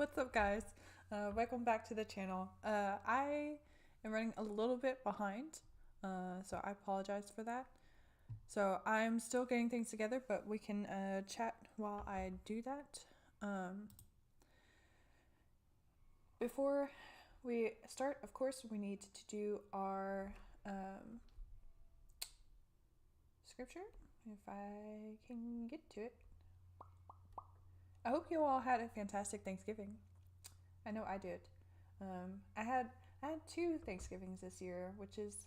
What's up, guys? Welcome back to the channel. I am running a little bit behind, so I apologize for that. So I'm still getting things together, but we can chat while I do that. Before we start, of course, we need to do our scripture, if I can get to it. I hope you all had a fantastic Thanksgiving. I know I did. I had two Thanksgivings this year, which was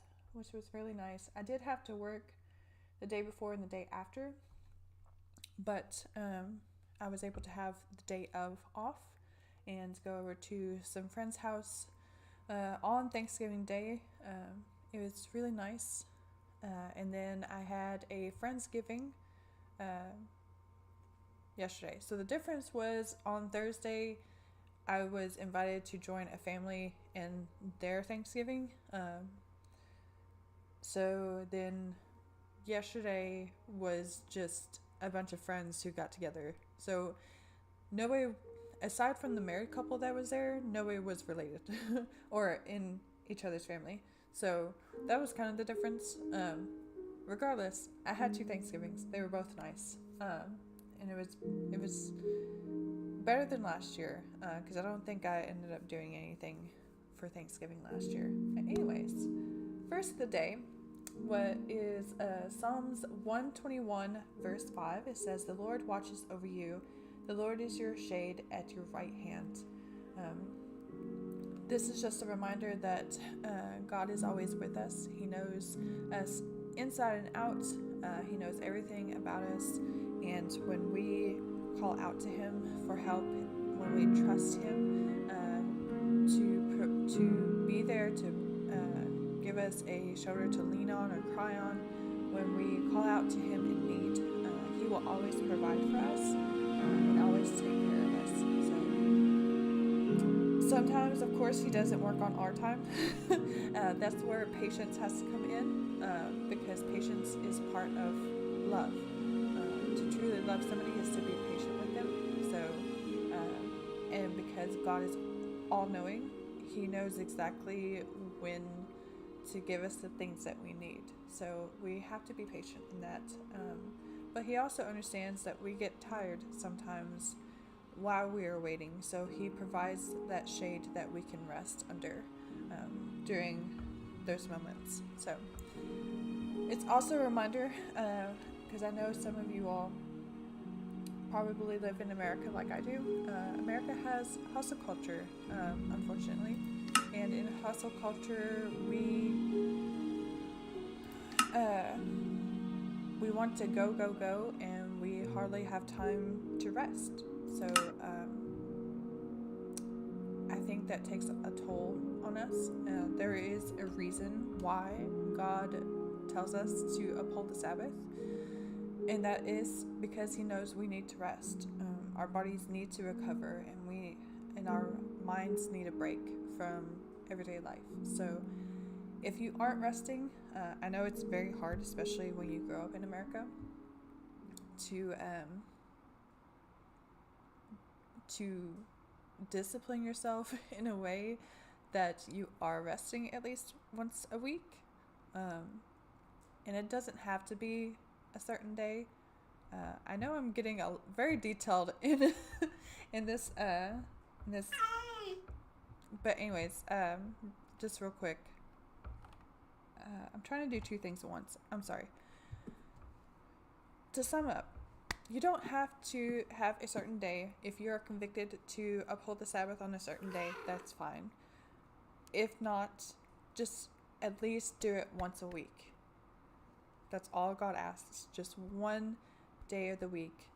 really nice. I did have to work the day before and the day after, but I was able to have the day of off and go over to some friend's house on Thanksgiving Day. It was really nice. And then I had a Friendsgiving yesterday. So the difference was on Thursday, I was invited to join a family in their Thanksgiving. So then yesterday was just a bunch of friends who got together. So nobody, aside from the married couple that was there, nobody was related or in each other's family. So that was kind of the difference. Regardless, I had two Thanksgivings. They were both nice. And it was better than last year, because I don't think I ended up doing anything for Thanksgiving last year. But anyways, first of the day, what is Psalms 121 verse 5. It says, "The Lord watches over you. The Lord is your shade at your right hand." This is just a reminder that God is always with us. He knows us inside and out. He knows everything about us. And when we call out to Him for help, when we trust Him to be there to give us a shoulder to lean on or cry on, when we call out to Him in need, He will always provide for us and always take care of us. So sometimes, of course, He doesn't work on our time. That's where patience has to come in, because patience is part of love. To truly love somebody is to be patient with them. So, and because God is all-knowing, He knows exactly when to give us the things that we need. So we have to be patient in that. But He also understands that we get tired sometimes while we are waiting. So He provides that shade that we can rest under during those moments. So it's also a reminder, because I know some of you all probably live in America like I do. America has hustle culture, unfortunately. And in hustle culture, we want to go, go, go, and we hardly have time to rest. So I think that takes a toll on us. There is a reason why God tells us to uphold the Sabbath, and that is because He knows we need to rest. Our bodies need to recover, and our minds need a break from everyday life. So if you aren't resting, I know it's very hard, especially when you grow up in America, to discipline yourself in a way that you are resting at least once a week. And it doesn't have to be a certain day. I know I'm getting very detailed in in this, but anyways, just real quick. I'm trying to do two things at once. I'm sorry. To sum up, you don't have to have a certain day. If you are convicted to uphold the Sabbath on a certain day, that's fine. If not, just at least do it once a week. That's all God asks. Just one day of the week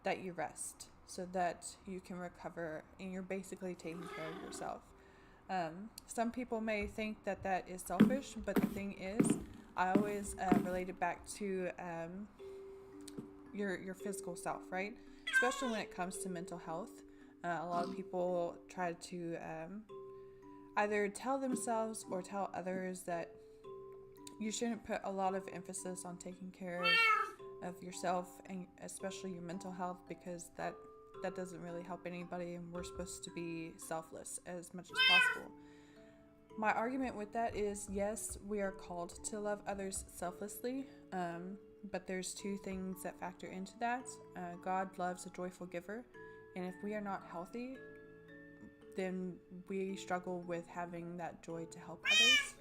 that you rest so that you can recover and you're basically taking care of yourself. Some people may think that that is selfish, but the thing is, I always relate it back to your physical self, right? Especially when it comes to mental health. A lot of people try to either tell themselves or tell others that you shouldn't put a lot of emphasis on taking care of yourself and especially your mental health, because that that doesn't really help anybody, and we're supposed to be selfless as much as possible. My argument with that is, yes, we are called to love others selflessly, but there's two things that factor into that. God loves a joyful giver, and if we are not healthy, then we struggle with having that joy to help others.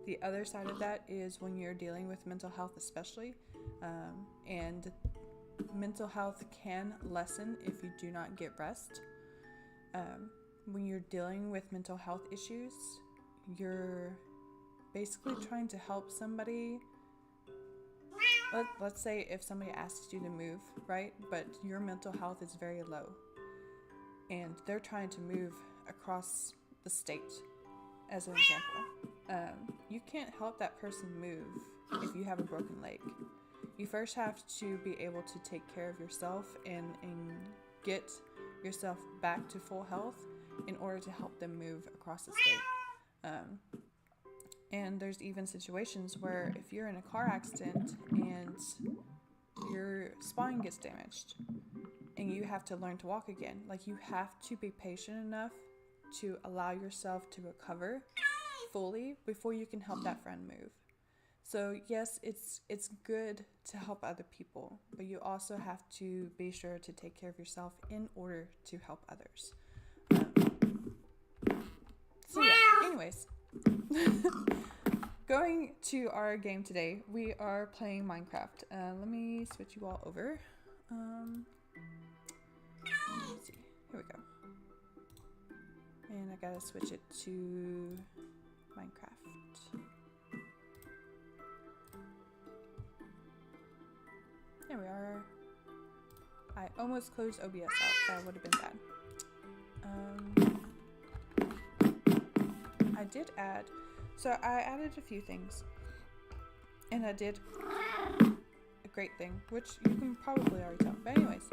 The other side of that is when you're dealing with mental health especially, and mental health can lessen if you do not get rest. When you're dealing with mental health issues, you're basically trying to help somebody. Let's say if somebody asks you to move, right? But your mental health is very low, and they're trying to move across the state, as an example. You can't help that person move if you have a broken leg. You first have to be able to take care of yourself and get yourself back to full health in order to help them move across the state. And there's even situations where if you're in a car accident and your spine gets damaged and you have to learn to walk again, like, you have to be patient enough to allow yourself to recover fully before you can help that friend move. So yes, it's good to help other people, but you also have to be sure to take care of yourself in order to help others. So yeah, anyways, going to our game today, we are playing Minecraft. Let me switch you all over. Let's see, here we go. And I gotta switch it to Minecraft. There we are. I almost closed OBS out. That would have been bad. I did add, so I added a few things, and I did a great thing, which you can probably already tell. But anyways,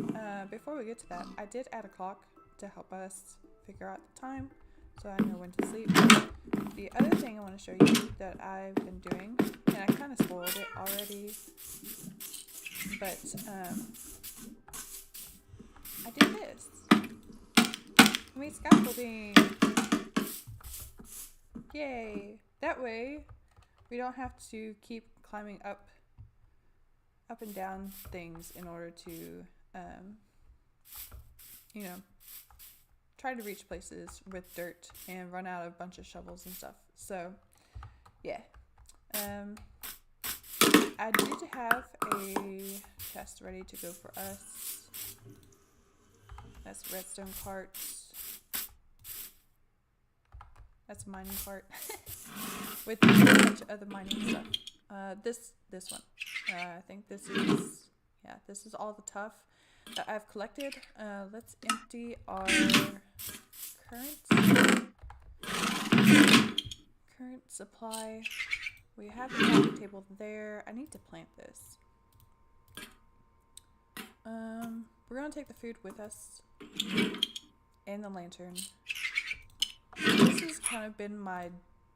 before we get to that, I did add a clock to help us figure out the time, so I know when to sleep. The other thing I want to show you that I've been doing, and I kind of spoiled it already, but I did this. I made scaffolding. Yay! That way, we don't have to keep climbing up and down things in order to, try to reach places with dirt and run out of a bunch of shovels and stuff. So, yeah. I did have a chest ready to go for us. That's redstone carts. That's a mining cart with a bunch of other mining stuff. This one. I think this is all the tuff that I've collected. Let's empty our current supply. We have the coffee table there. I need to plant this. We're gonna take the food with us and the lantern. This has kind of been my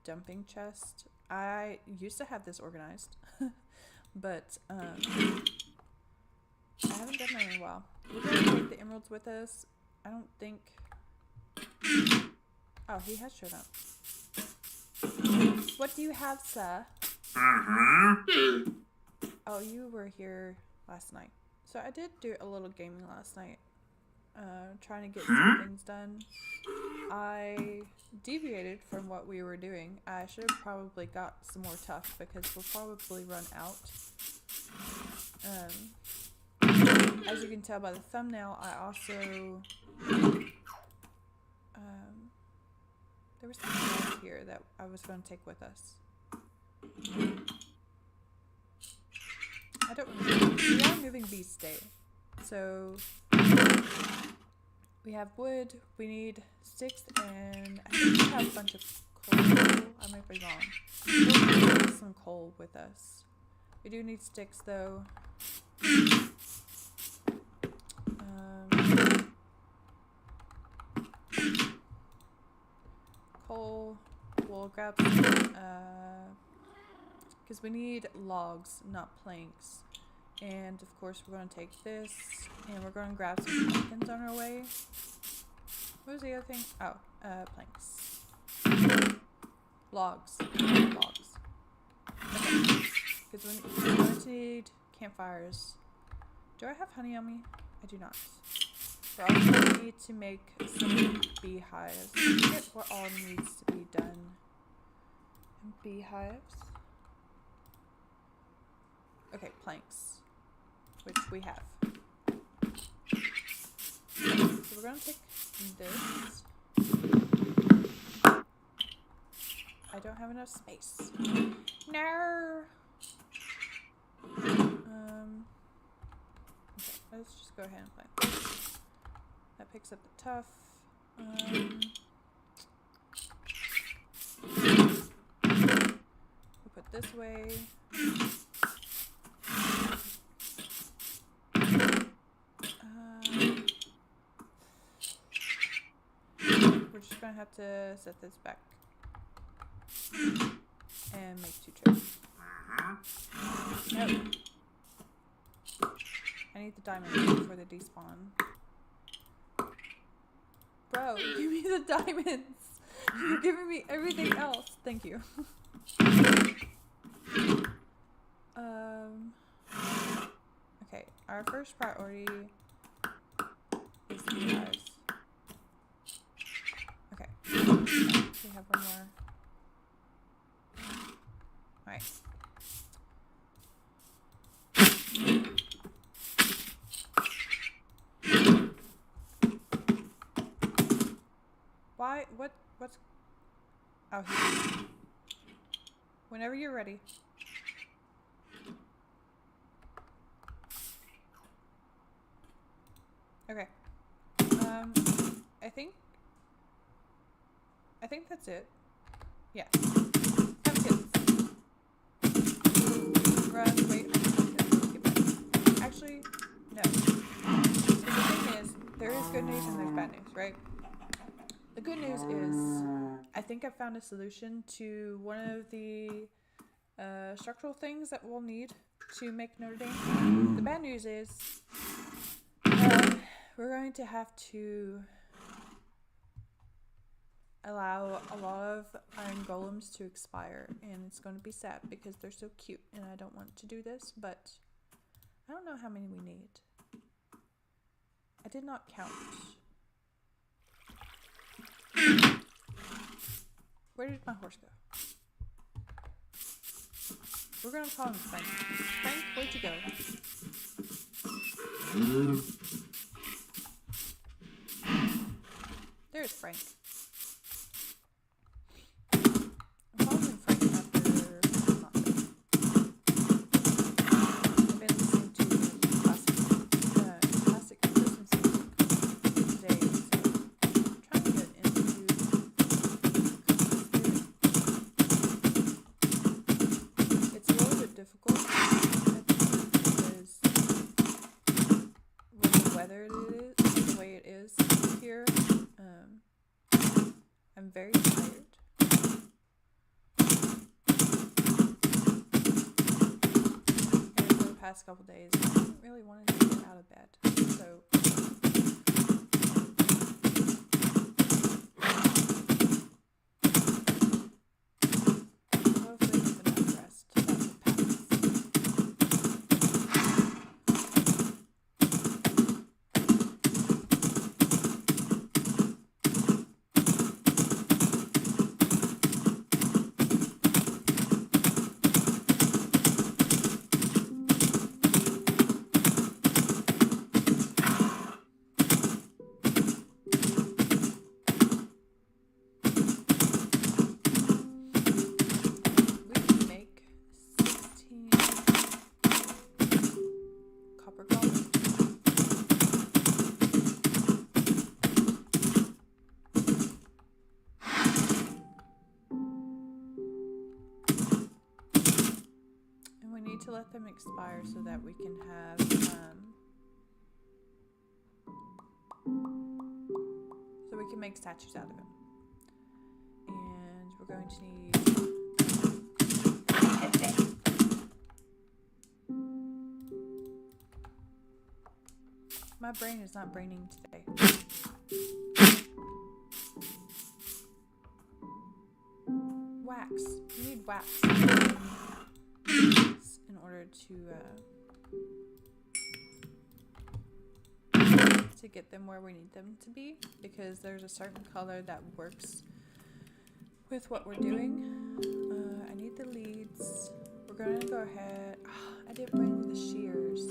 dumping chest. I used to have this organized, but I haven't done that in a while. We're gonna take the emeralds with us. I don't think. Oh, he has showed up. What do you have, sir? Oh, you were here last night. So I did do a little gaming last night, trying to get some things done. I deviated from what we were doing. I should have probably got some more tuff because we'll probably run out. As you can tell by the thumbnail, I also there was something else here that I was going to take with us. I don't remember. We are moving beast day. So we have wood, we need sticks, and I think we have a bunch of coal. I might be wrong. We'll take some coal with us. We do need sticks though. Coal. We'll grab some, because we need logs, not planks. And of course we're going to take this and we're going to grab some pumpkins on our way. What was the other thing? Oh, planks. Logs. Logs. Okay. Because we're going to need campfires. Do I have honey on me? I do not. We're also going to need to make some beehives. I forget what all needs to be done in beehives. Okay, planks. Which we have. So we're going to take this. I don't have enough space. No! Okay, let's just go ahead and plant. That picks up the tough. We'll put this way. We're just gonna have to set this back and make 2 trips. No. I need the diamonds before they despawn. Bro, give me the diamonds! You're giving me everything else. Thank you. Okay, our first priority is the beehives. Okay. We have one more. Alright. Why? What's... Oh, here. Whenever you're ready. Okay. I think that's it. Yeah. Pumpkins. Run, wait, get back. Actually, no. So the thing is, there is good news and there's bad news, right? The good news is, I think I found a solution to one of the structural things that we'll need to make Notre Dame. The bad news is, we're going to have to allow a lot of iron golems to expire, and it's going to be sad because they're so cute and I don't want to do this, but I don't know how many we need. I did not count. Where did my horse go? We're going to call him Frank. Frank, where'd you go? There's Frank. I'm calling him Frank after I've been listening to classic Christmas music today, so I'm trying to get into it's a little bit difficult because with the weather the way it is here. I'm very tired. And for the past couple days, I haven't really wanted to get out of bed. So hopefully with enough rest, that will pass. We can make 16 copper golems. And we need to let them expire so that we can have so we can make statues out of them. And we're going to need My brain is not braining today. Wax. You need wax in order to get them where we need them to be, because there's a certain color that works with what we're doing. I need the leads. We're going to go ahead. I didn't bring the shears.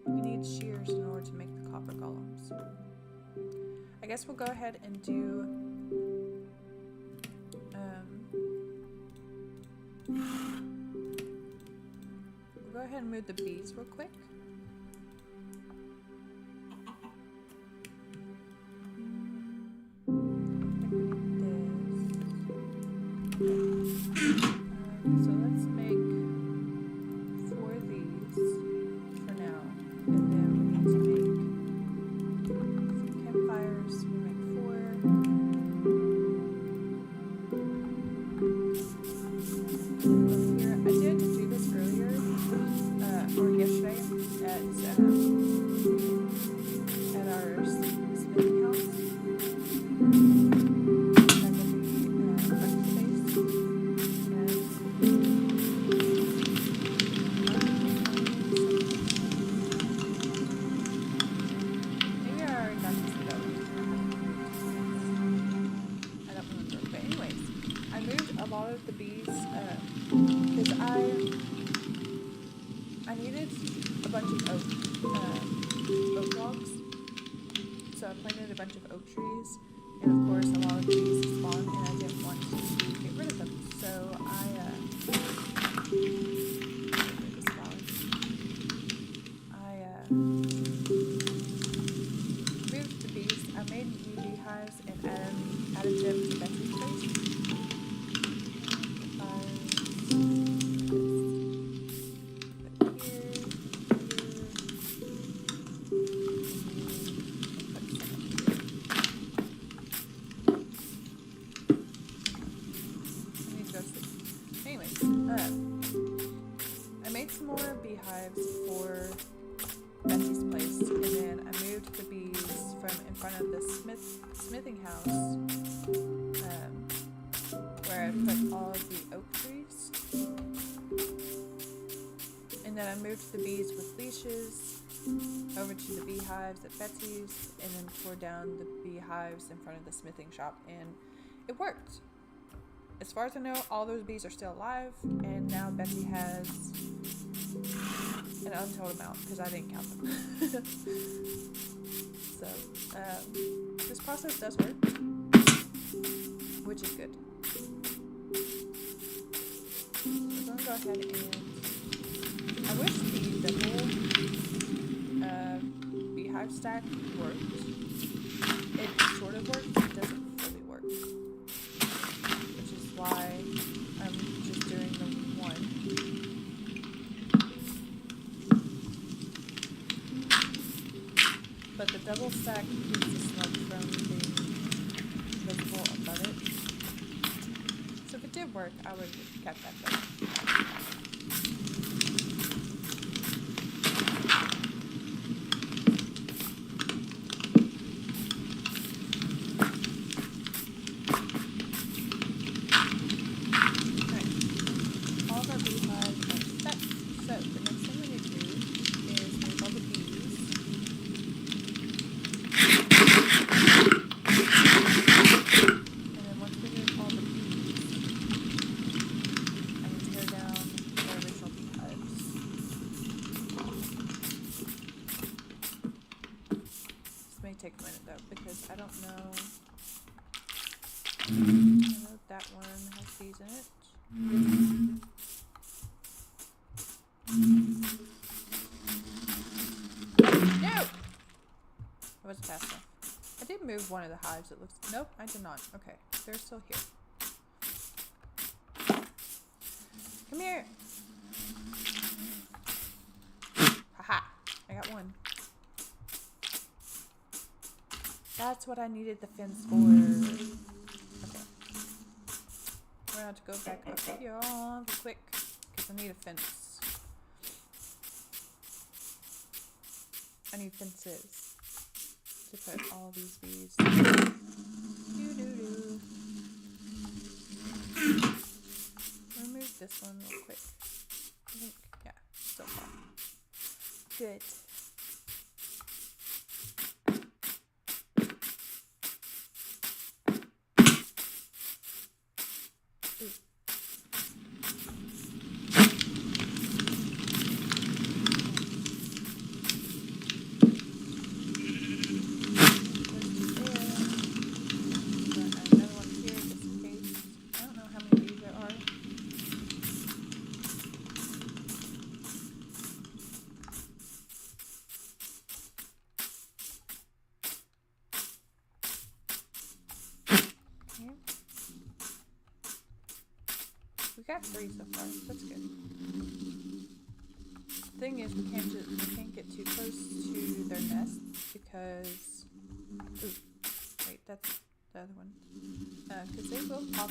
We need shears in order to make the copper golems. I guess we'll go ahead and do we'll go ahead and move the bees real quick. So let's make 4 of these for now, and then we need to make some campfires. We'll make 4. Here, I did do this earlier, or yesterday, at our smithing house. I needed a bunch of oak logs, so I planted a bunch of oak trees, and of course a lot of these spawned, and I didn't want to get rid of them, so moved the bees. I made new beehives and added them to Betsy's place. I made some more beehives for Betsy's place, and then I moved the bees from in front of the smithing house, where I put all of the oak trees, and then I moved the bees with leashes over to the beehives at Betsy's, and then tore down the beehives in front of the smithing shop, and it worked. As far as I know, all those bees are still alive, and now Betsy has an untold amount, because I didn't count them. So, this process does work, which is good. So we're going to go ahead and... I wish the double beehive stack worked. It sort of works, it doesn't fully work. Why I'm just doing the one. But the double stack keeps the smoke from being visible above it. So if it did work, I would have kept that going. Take a minute though, because I don't know. I know that one has bees in it. No! I wasn't fast enough. I did move one of the hives. It looks. Nope, I did not. Okay, they're still here. Come here. Haha! I got one. That's what I needed the fence for. Okay. We're gonna have to go back up here real quick, because I need a fence. I need fences to put all these bees. Remove this one real quick. I think, yeah, still fine. Good. Ooh. Another one here just in case. I don't know how many bees there are. We got 3 so far, so that's good. The thing is, we can't get too close to their nests because, ooh, wait, that's the other one. Because they will pop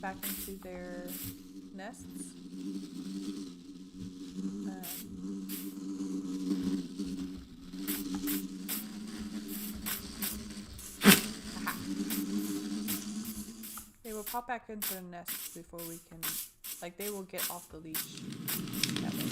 back into their nests. They will pop back into their nests before we can, like, they will get off the leash that way.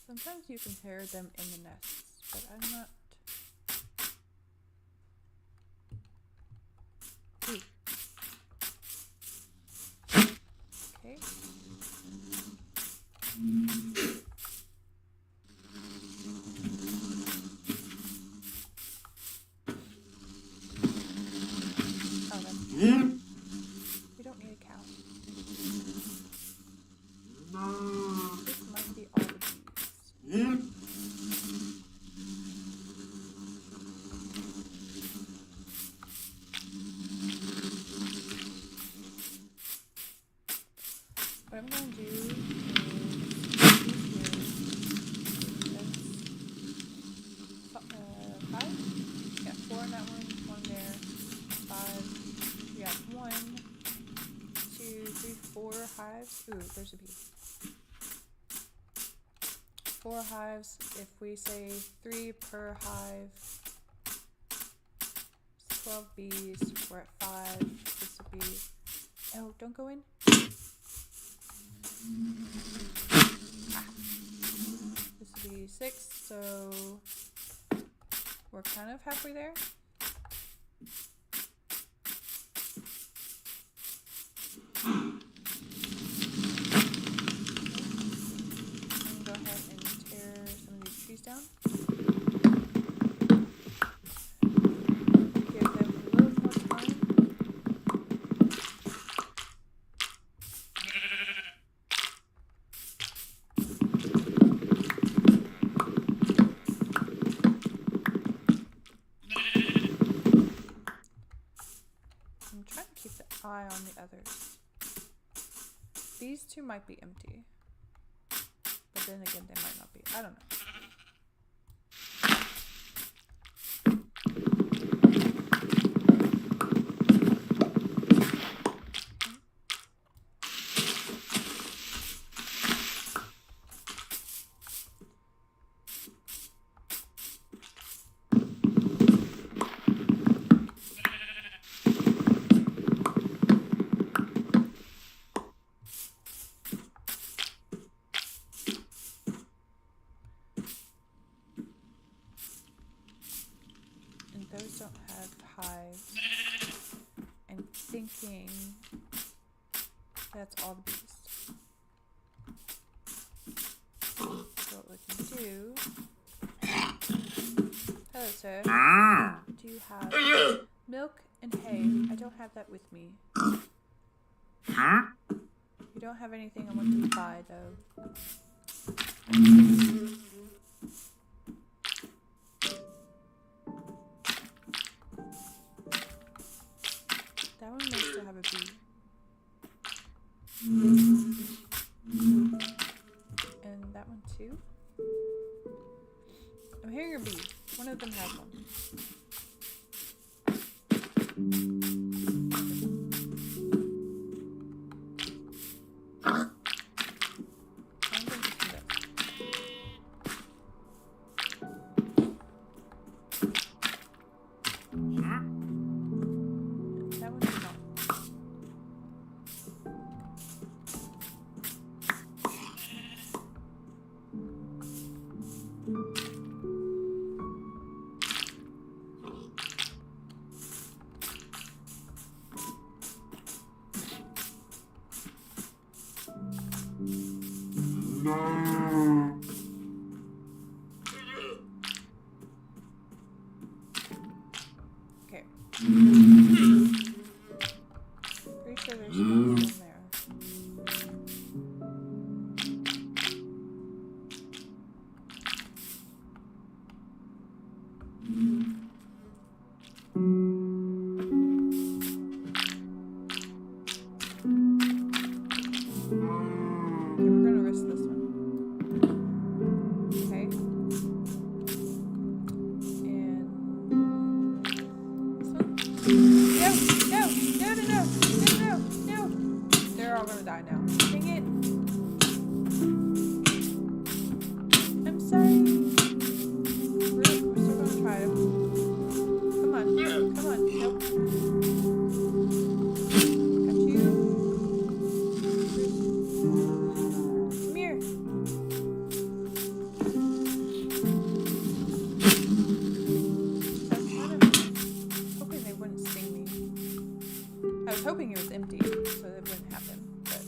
Sometimes you can hear them in the nests, but I'm not. Ooh. Okay. Oh, that's good. We don't need a cow. This must be all the bees. What I'm going to do is five? Yeah, 4 in that one, 1 there, 5. Yeah, 1, 2, 3, 4 hives. Ooh, there's a bee. 4 hives. If we say 3 per hive, 12 bees. We're at 5. This would be. Oh, don't go in. This would be 6. So we're kind of halfway there. Go ahead and tear some of these trees down. Give them a little more time. I'm trying to keep the eye on the others. These 2 might be empty. But then again, they might not be. I don't know. Those don't have hives. I'm thinking that's all the bees. So what we can do. Hello, sir. Do you have milk and hay? I don't have that with me. You don't have anything I want to buy, though. That one may still have a bee. And that one too. I'm hearing a bee. One of them has one. Okay. Pretty sure there's one in there. Okay, we're gonna risk this one. Okay. And this one. No. They're all gonna die now. Dang it. I'm sorry. We're still gonna try it. Come on. Nope. Got you. Come here. I was kind of hoping they wouldn't sting me. I was hoping it was empty so that it wouldn't happen, but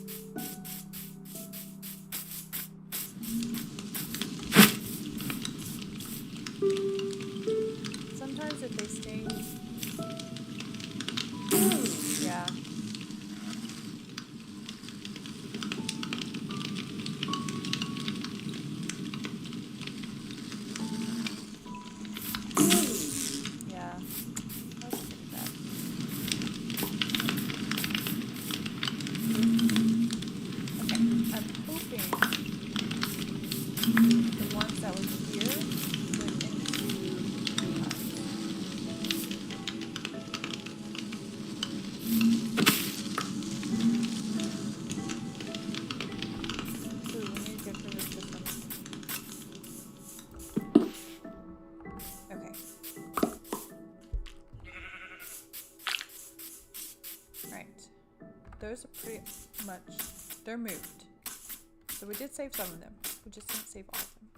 sometimes if they sting, yeah. Yeah. I was thinking that. Okay, I'm hoping the ones that was here went into ooh, we need to get rid of this one. Okay. Right. Those are pretty much, they're moved. So we did save some of them. We just didn't save all of them.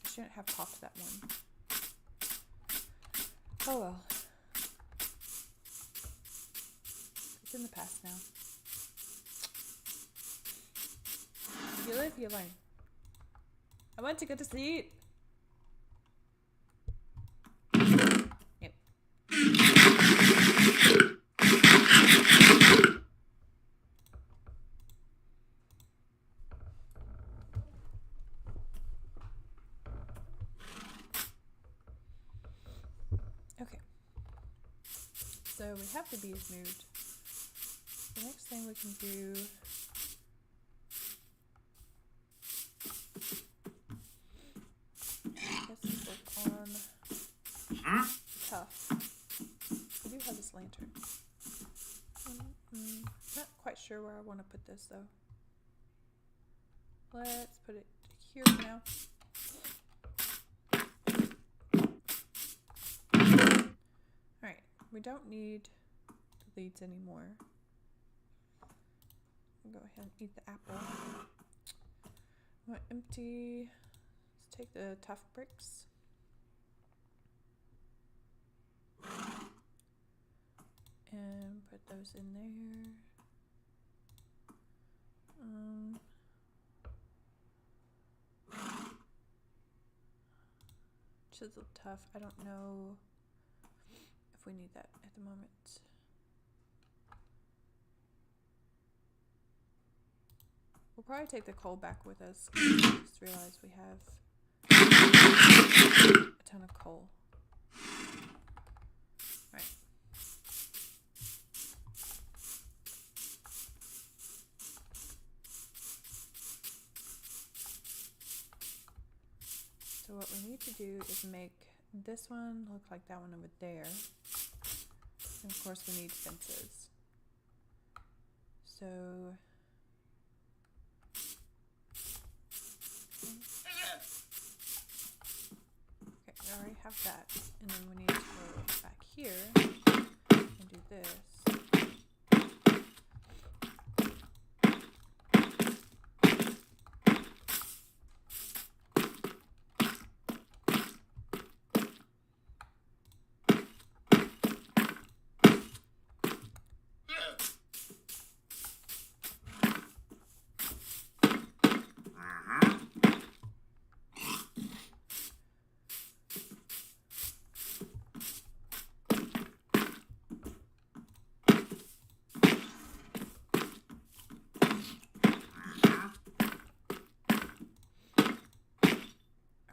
We shouldn't have popped that one. Oh well. It's in the past now. You live, you learn. I want to go to sleep. Yep. Okay. So we have the bees moved. The next thing we can do let's work on tough. I do have this lantern. Not quite sure where I want to put this though. Let's put it here for now. Alright, we don't need the leads anymore. I'll go ahead and eat the apple. I want empty. Let's take the tough bricks. And put those in there. Chisel tough. I don't know if we need that at the moment. We'll probably take the coal back with us. Just realized we have a ton of coal. Right. So what we need to do is make this one look like that one over there. And of course we need fences. So okay, we already have that. And then we need to go back here and do this.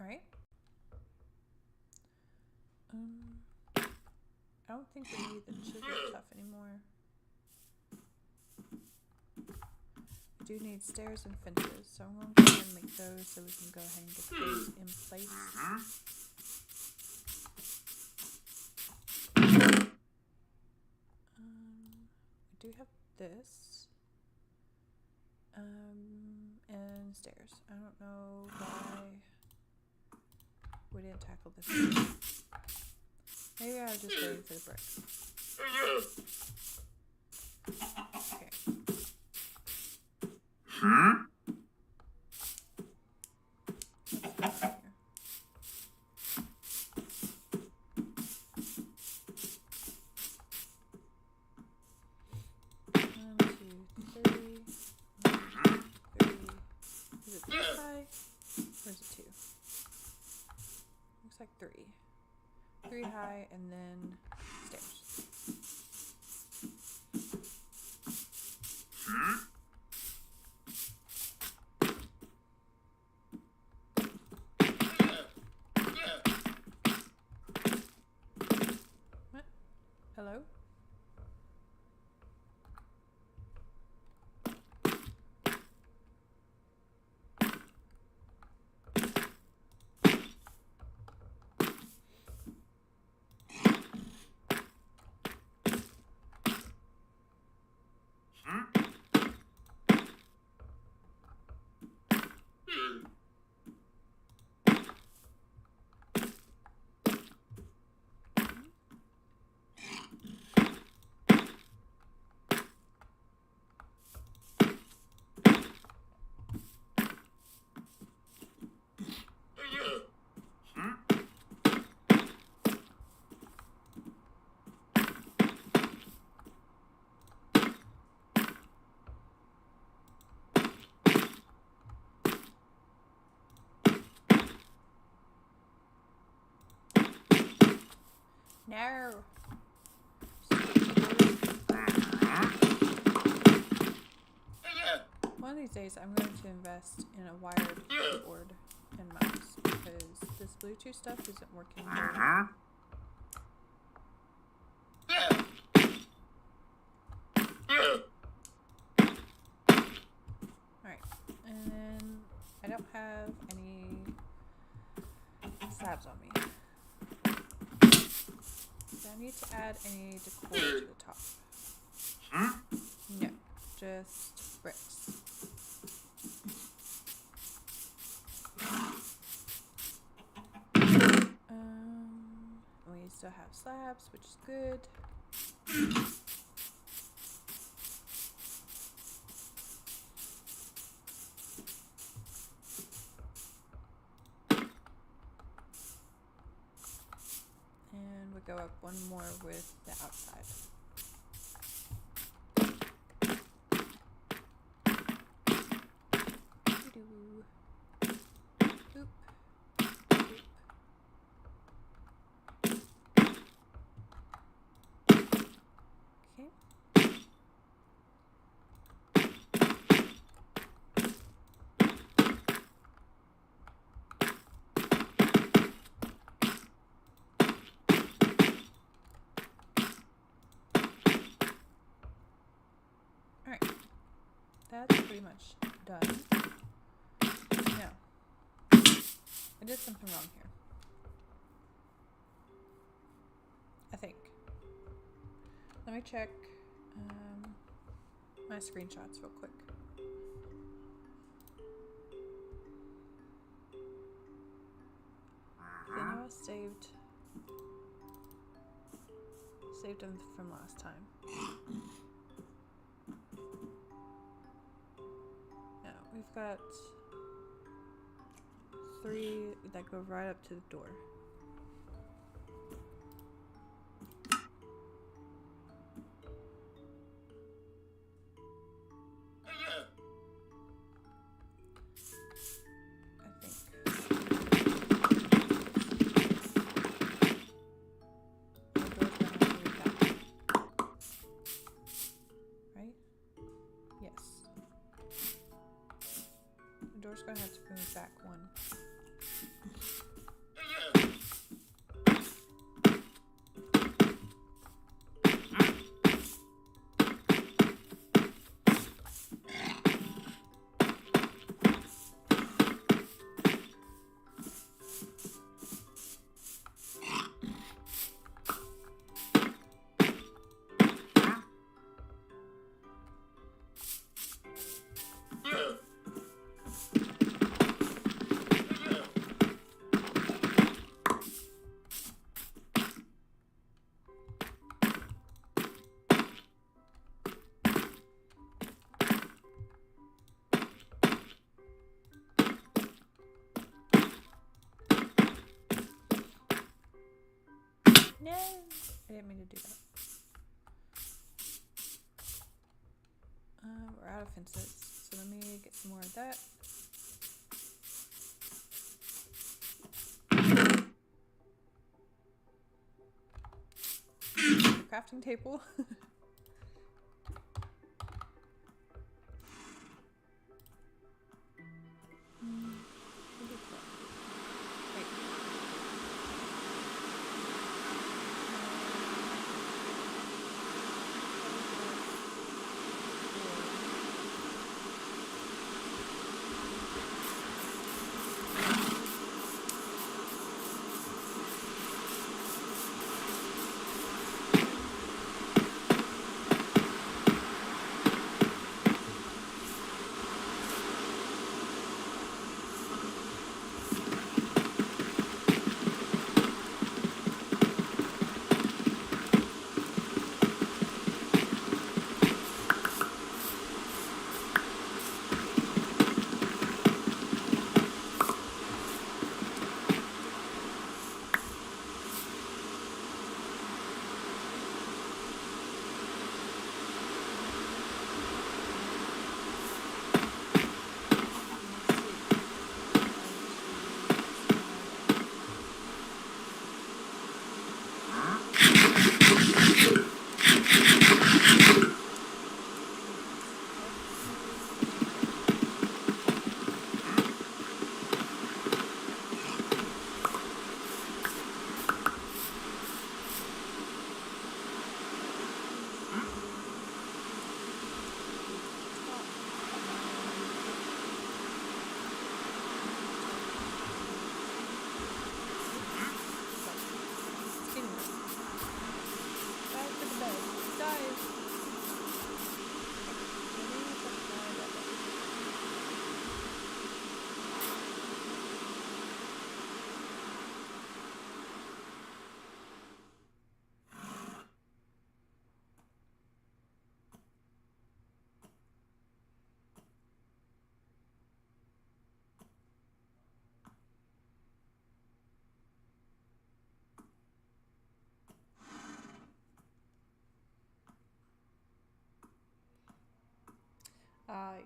Alright. I don't think we need the sugar stuff anymore. We do need stairs and fences, so I'm going to go ahead and make those so we can go ahead and get those in place. We do have this. And stairs. I don't know why we didn't tackle this one. Maybe I was just waiting for the bricks. Okay. Like three high, and then stairs. What? Hello? No. One of these days I'm going to invest in a wired keyboard and mouse because this Bluetooth stuff isn't working very well. Alright, and then I don't have any slabs on me. Do I need to add any decor to the top? No, just bricks. We still have slabs, which is good. And we go up one more with the outside. Oop. Alright, that's pretty much done. Now, I did something wrong here. I think. Let me check my screenshots real quick. I know I saved them from last time. Now we've got 3 that go right up to the door. Door's gonna have to move back 1. No! I didn't mean to do that. We're out of fences, so let me get some more of that. The crafting table.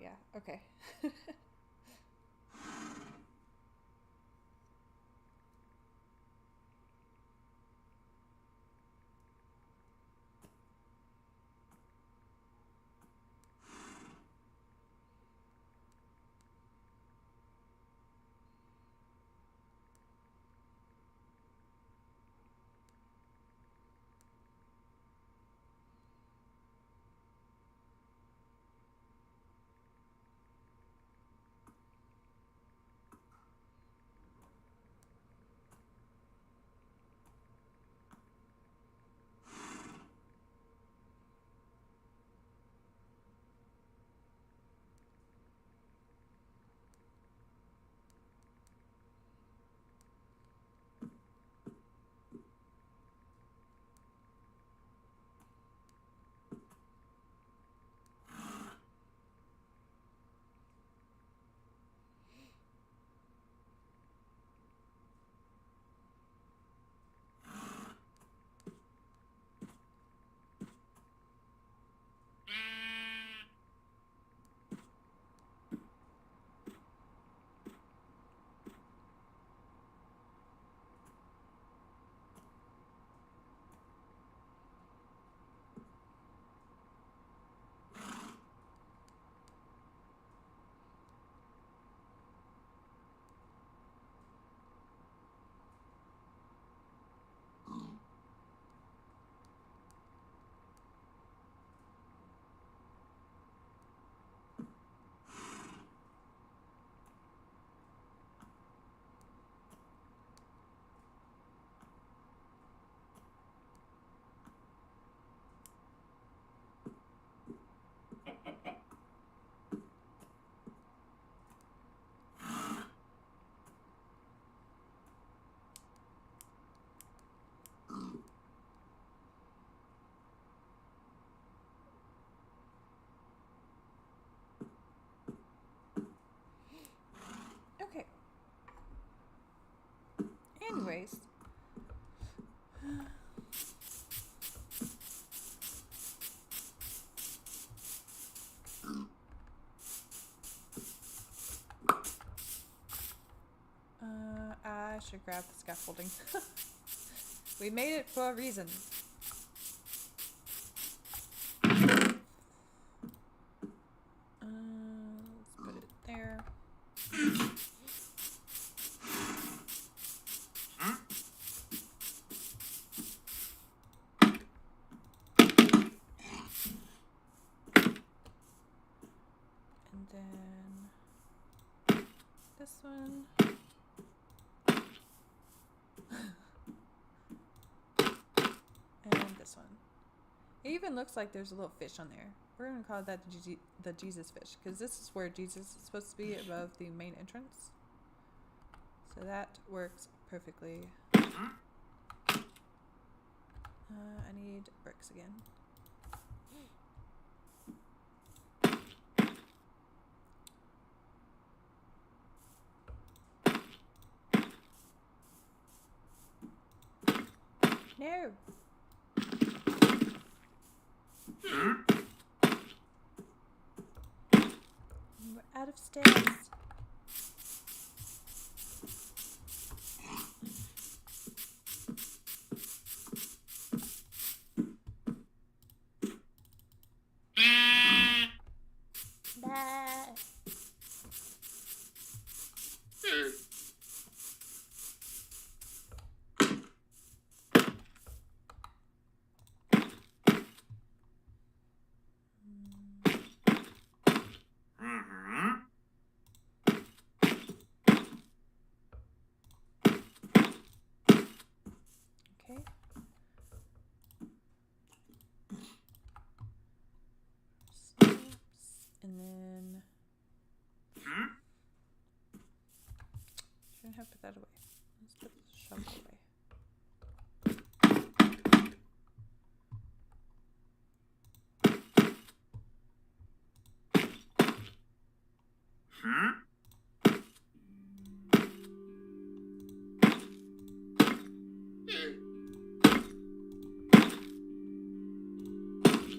Yeah, okay. Anyways. I should grab the scaffolding. We made it for a reason. Let's put it there. And then this one. And this one. It even looks like there's a little fish on there. We're going to call that the Jesus fish, because this is where Jesus is supposed to be, above the main entrance. So that works perfectly. I need bricks again. No! We're out of stairs. Okay. Snaps, and then shouldn't have put that away. Let's put the shovel away.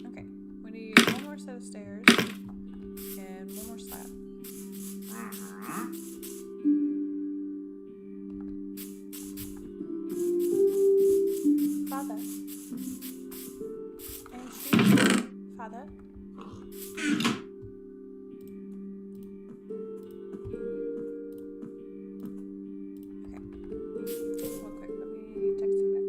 Okay, we need one more set of stairs and one more slab. Father. And she. Father. Real quick, let me text him back.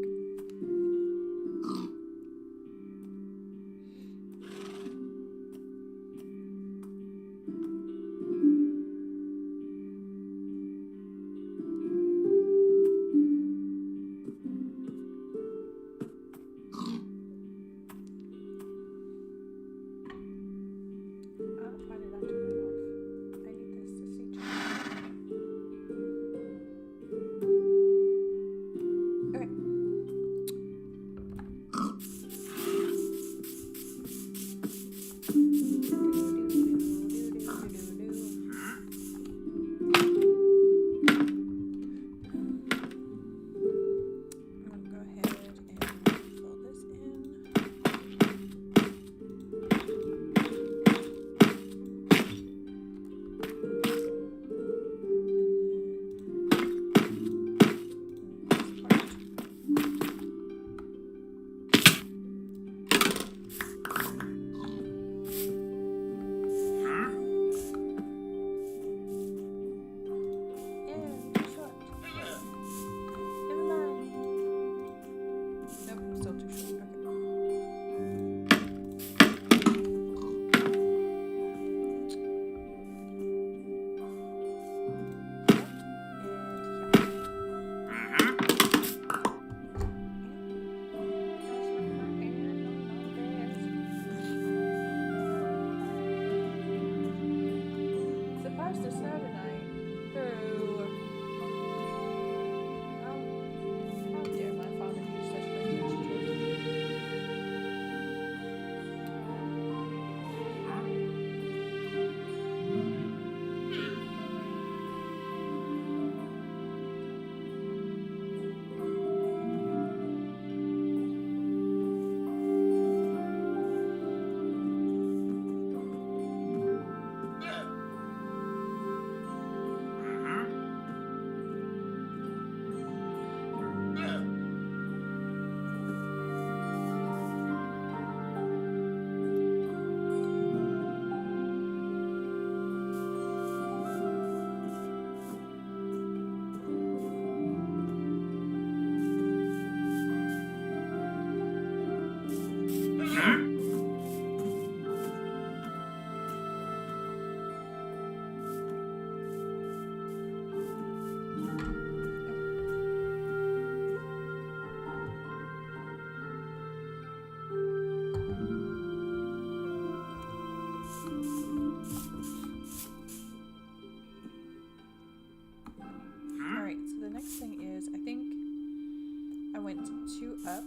I went 2 up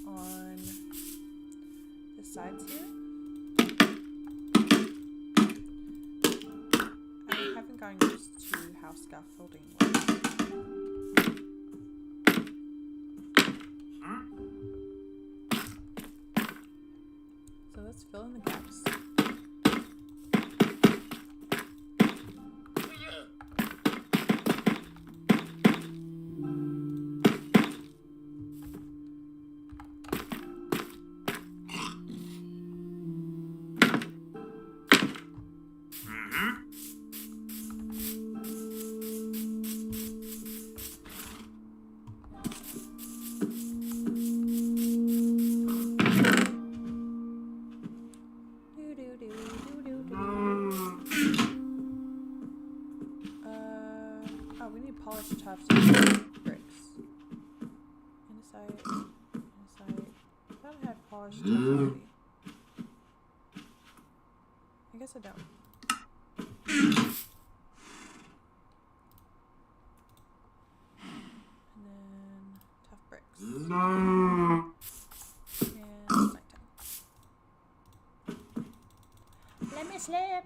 on the sides here. I haven't gotten used to how scaffolding works. So let's fill in the gaps. Polished tufts of bricks. Inside. I thought I had polished tuff already. I guess I don't. And then tough bricks. And nighttime. Let me sleep!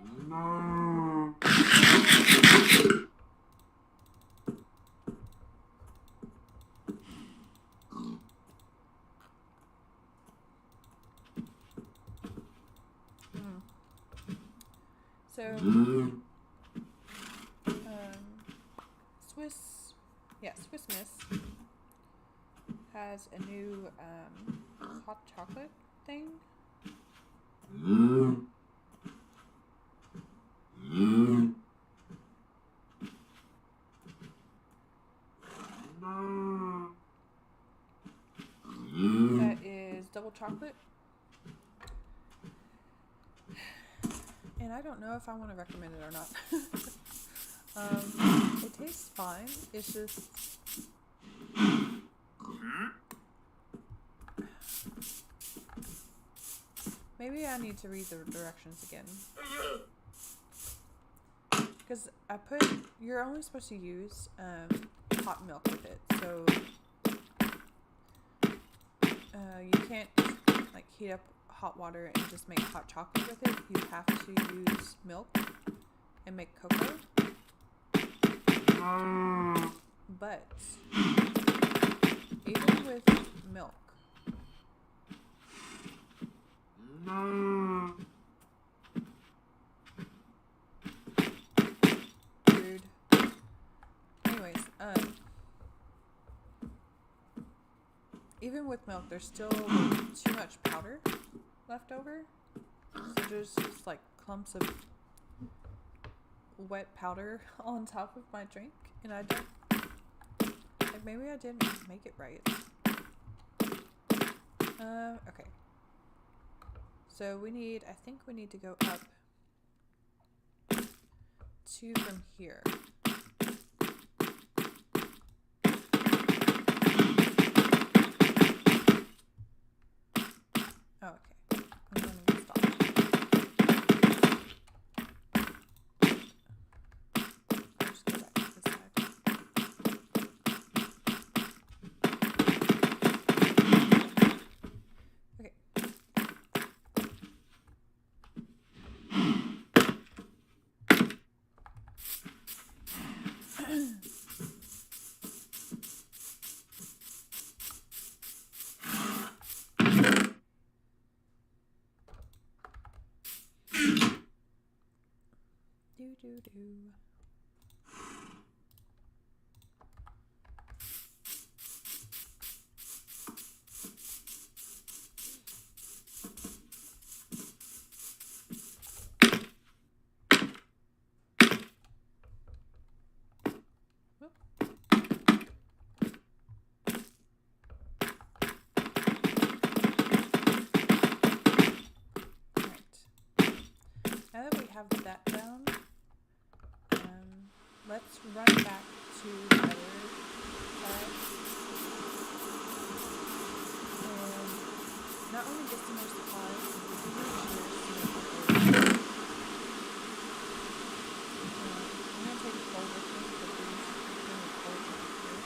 So, Swiss Miss has a new hot chocolate thing. That is double chocolate. And I don't know if I want to recommend it or not. It tastes fine. It's just... Maybe I need to read the directions again. Because you're only supposed to use hot milk with it. So you can't like heat up hot water and just make hot chocolate with it. You have to use milk and make cocoa. But even with milk, rude. Anyways, even with milk, there's still too much powder left over. So there's just like clumps of wet powder on top of my drink, and I don't, like, maybe I didn't make it right. Okay. So I think we need to go up 2 from here. Oh, okay. I'm going to stop. I'll just go back to this side. Okay. Do. Now that we have that down, let's run back to the other side and not only get some more supplies, but we can make sure I'm going to take a pole with me because there's really cold right here.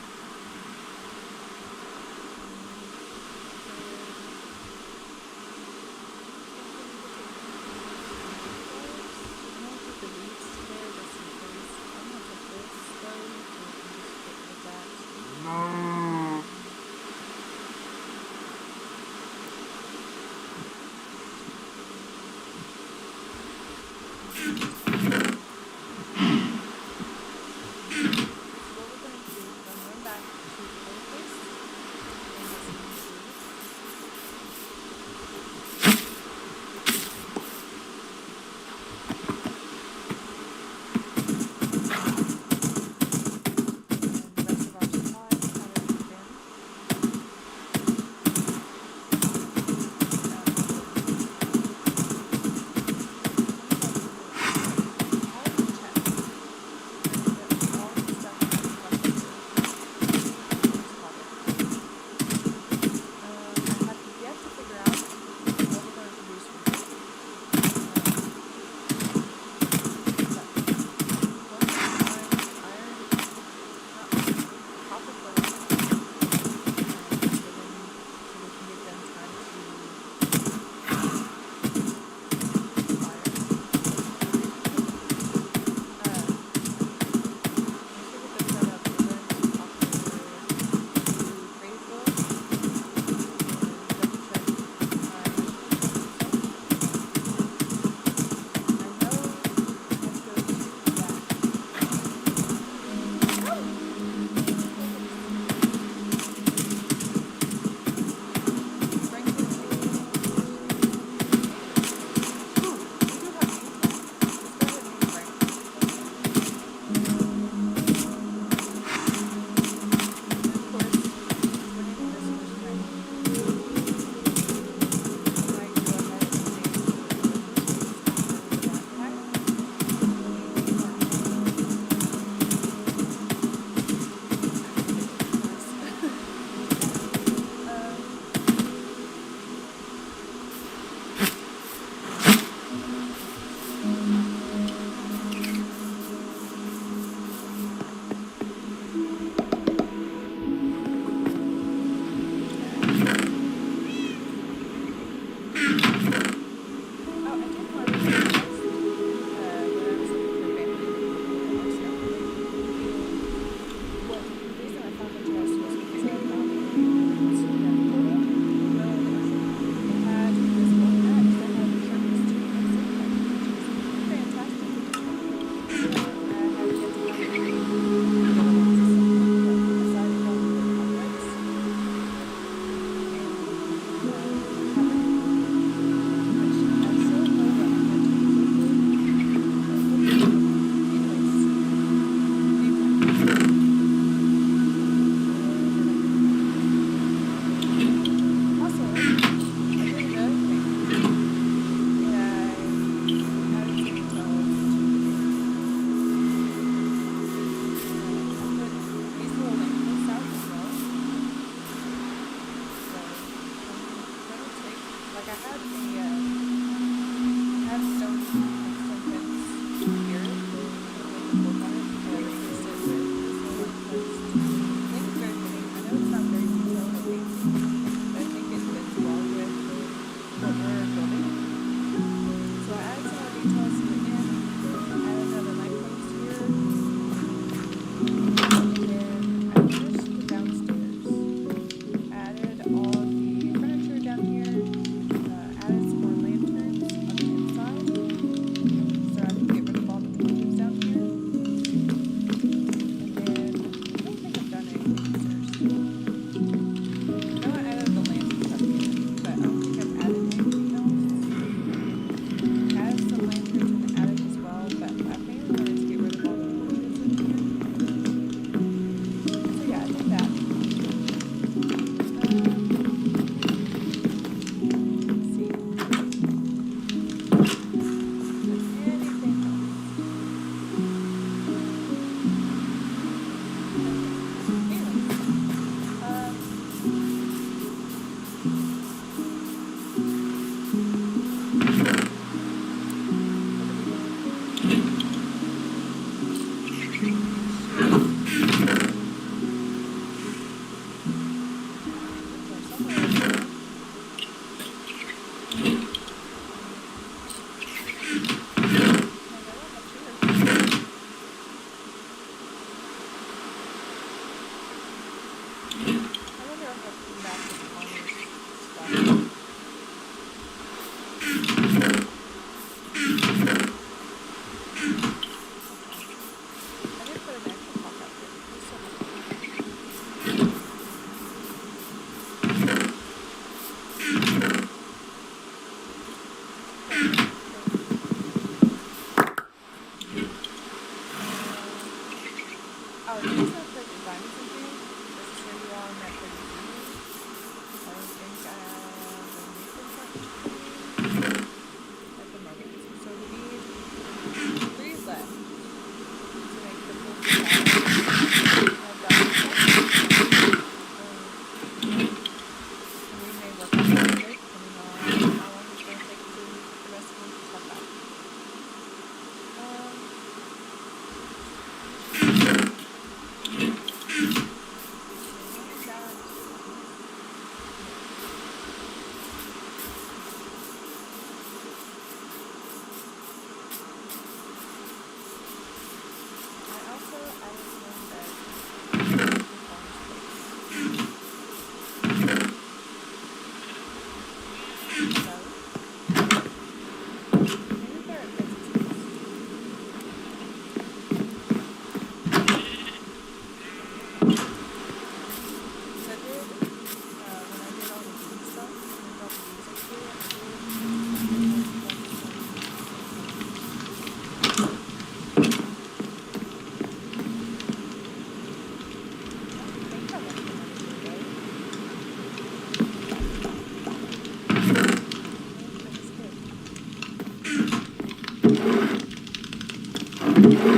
Yeah,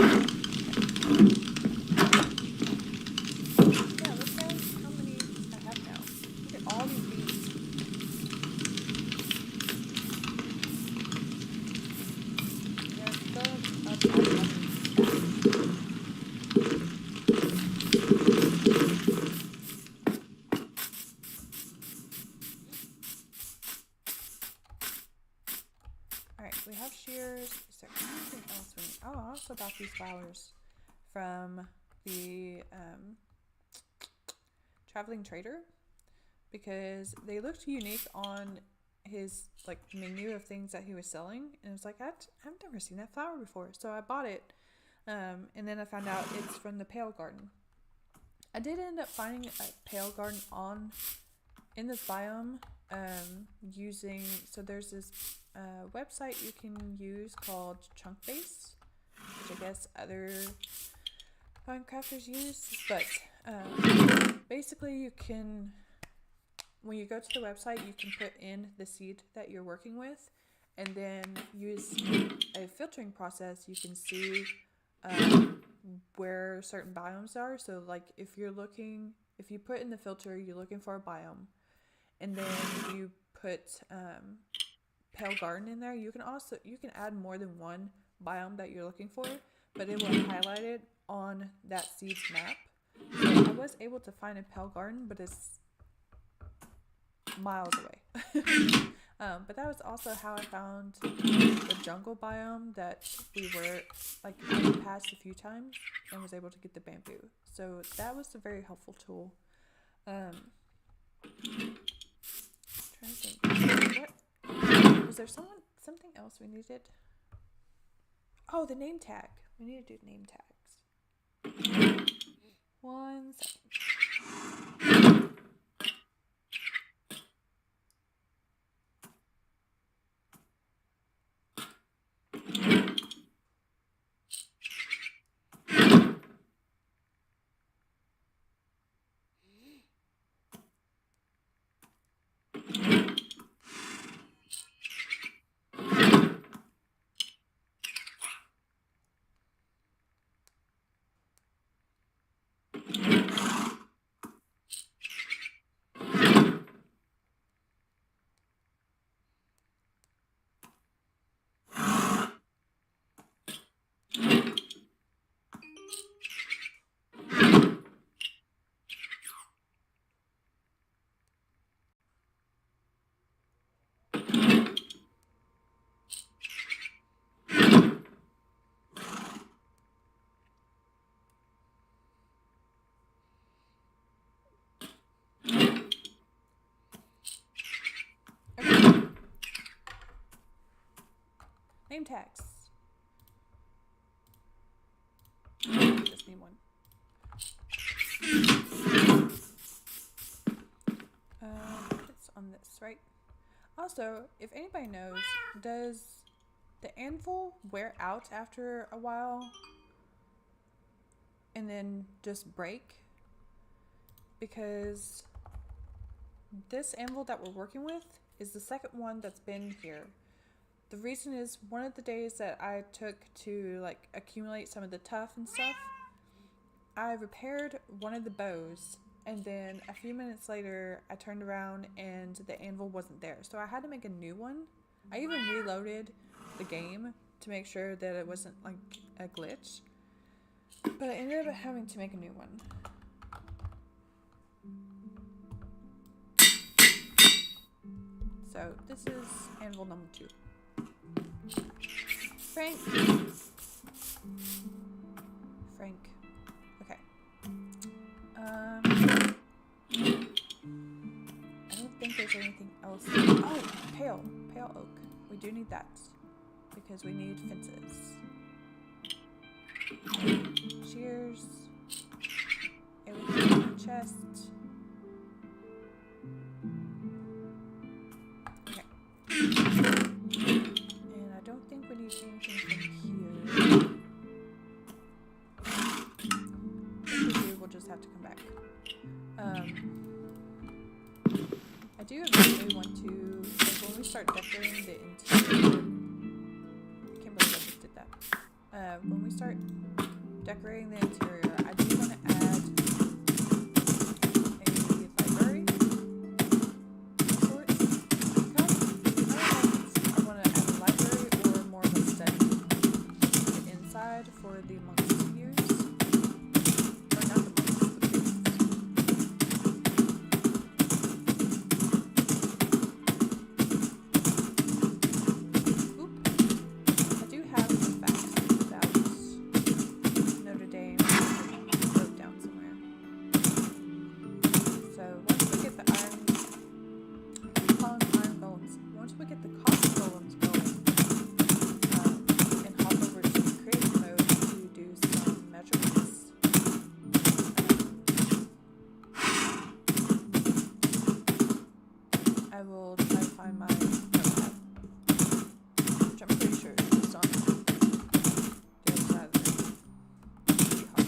look at how many I have now. Look at all these beads. They're filling up all the other Alright, we have shears. Is there anything else we need? Oh, I also got these flowers from the traveling trader because they looked unique on his like menu of things that he was selling, and it's like I've never seen that flower before, so I bought it, and then I found out it's from the Pale Garden. I did end up finding a Pale Garden in this biome using, so there's this website you can use called Chunkbase, which I guess other Minecrafters use, but basically you can, when you go to the website, you can put in the seed that you're working with, and then use a filtering process. You can see where certain biomes are. So like if you put in the filter, you're looking for a biome, and then you put Pale Garden in there, you can add more than one biome that you're looking for, but it will highlight it on that seed's map. So I was able to find a Pale Garden, but it's miles away. But that was also how I found the jungle biome that we were like I passed a few times and was able to get the bamboo. So that was a very helpful tool. Trying to think. What was there? Something else we needed? Oh, the name tag. We need to do name tags. 1 second. Name tags. Just need one. It's on this, right? Also, if anybody knows, does the anvil wear out after a while and then just break? Because this anvil that we're working with is the second one that's been here. The reason is one of the days that I took to like accumulate some of the tuff and stuff, I repaired one of the bows, and then a few minutes later I turned around and the anvil wasn't there. So I had to make a new one. I even reloaded the game to make sure that it wasn't like a glitch, but I ended up having to make a new one. So this is anvil number 2. Frank. Okay. I don't think there's anything else. Oh, pale oak. We do need that because we need fences. Shears. Everything in the chest. Okay. And I don't think we need anything from here. If we do, we'll just have to come back. I do eventually want to, like when we start decorating the interior. I can't believe I just did that. When we start decorating the interior, I do want to add a library of sorts. I want to add a library or more of a study inside for the monks to use. Or not the monks, the priests. Oop. I do have some facts about Notre Dame wrote down somewhere. So once we get the iron golems, once we get the cotton golems going, and hop over to creative mode to do some measurements. I will try to find my notepad, which I'm pretty sure is on the other side of the room. Pretty hard to find.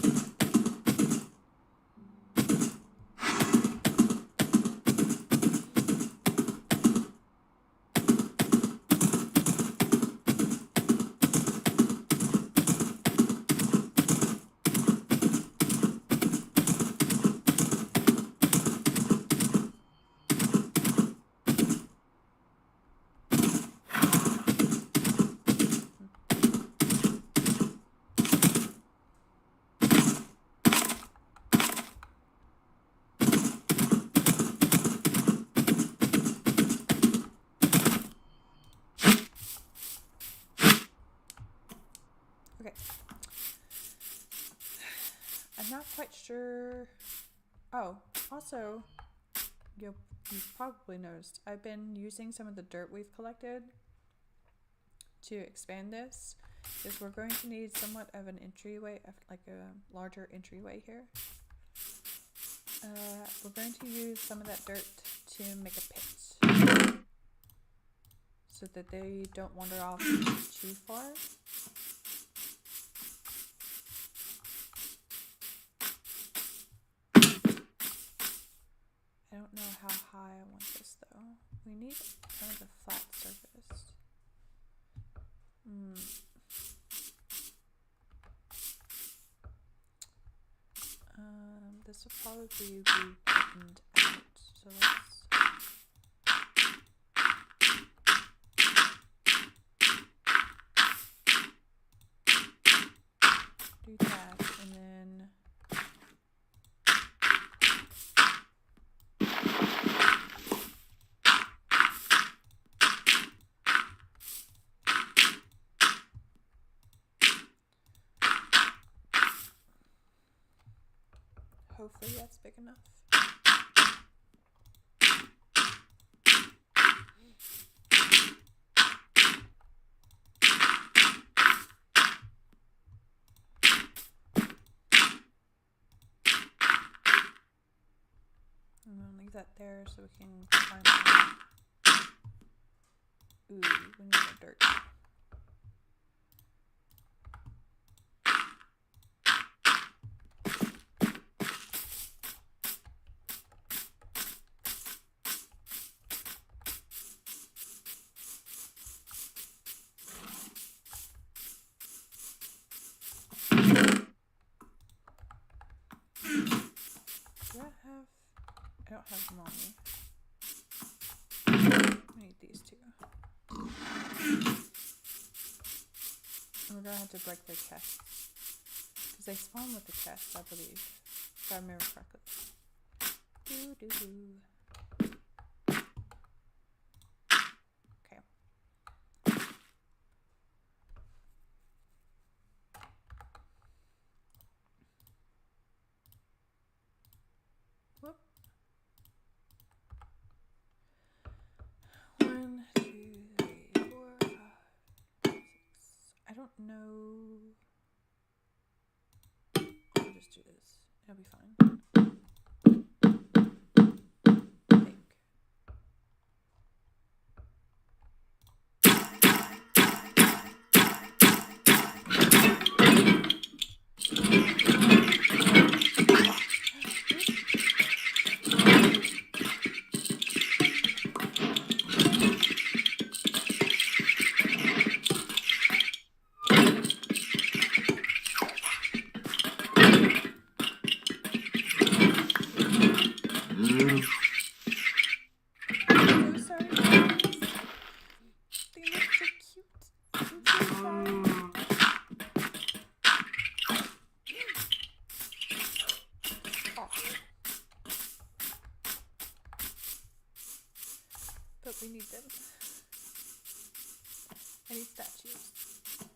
Okay. I'm not quite sure. Oh, also, you've probably noticed I've been using some of the dirt we've collected to expand this, because we're going to need somewhat of an entryway, like a larger entryway here. We're going to use some of that dirt to make a pit, so that they don't wander off too far. I don't know how high I want this though. We need kind of a flat surface. This will probably be buttoned out. So let's do that, and then hopefully that's big enough. I'm gonna leave that there so we can find out. Ooh, we need more dirt. I don't have them on me. I need these two. And we're gonna have to break their chests, because they spawn with the chest, I believe, if I remember correctly. Okay. Whoop. 1, 2, 3, 4, 5, 6. I don't know. I'll just do this. It'll be fine. I think. I'm so sorry, guys. They look so cute. I'm so sorry. Oh. But we need them. I need statues.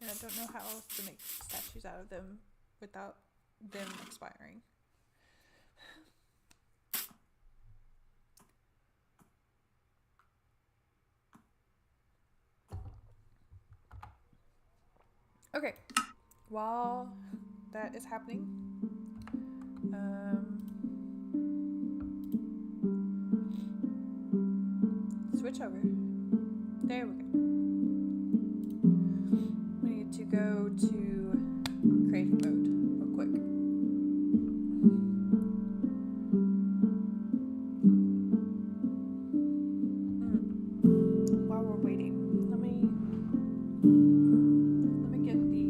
And I don't know how else to make statues out of them without them expiring. Okay, while that is happening, switch over. There we go. We need to go to creative mode real quick. While we're waiting, let me get the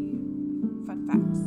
fun facts.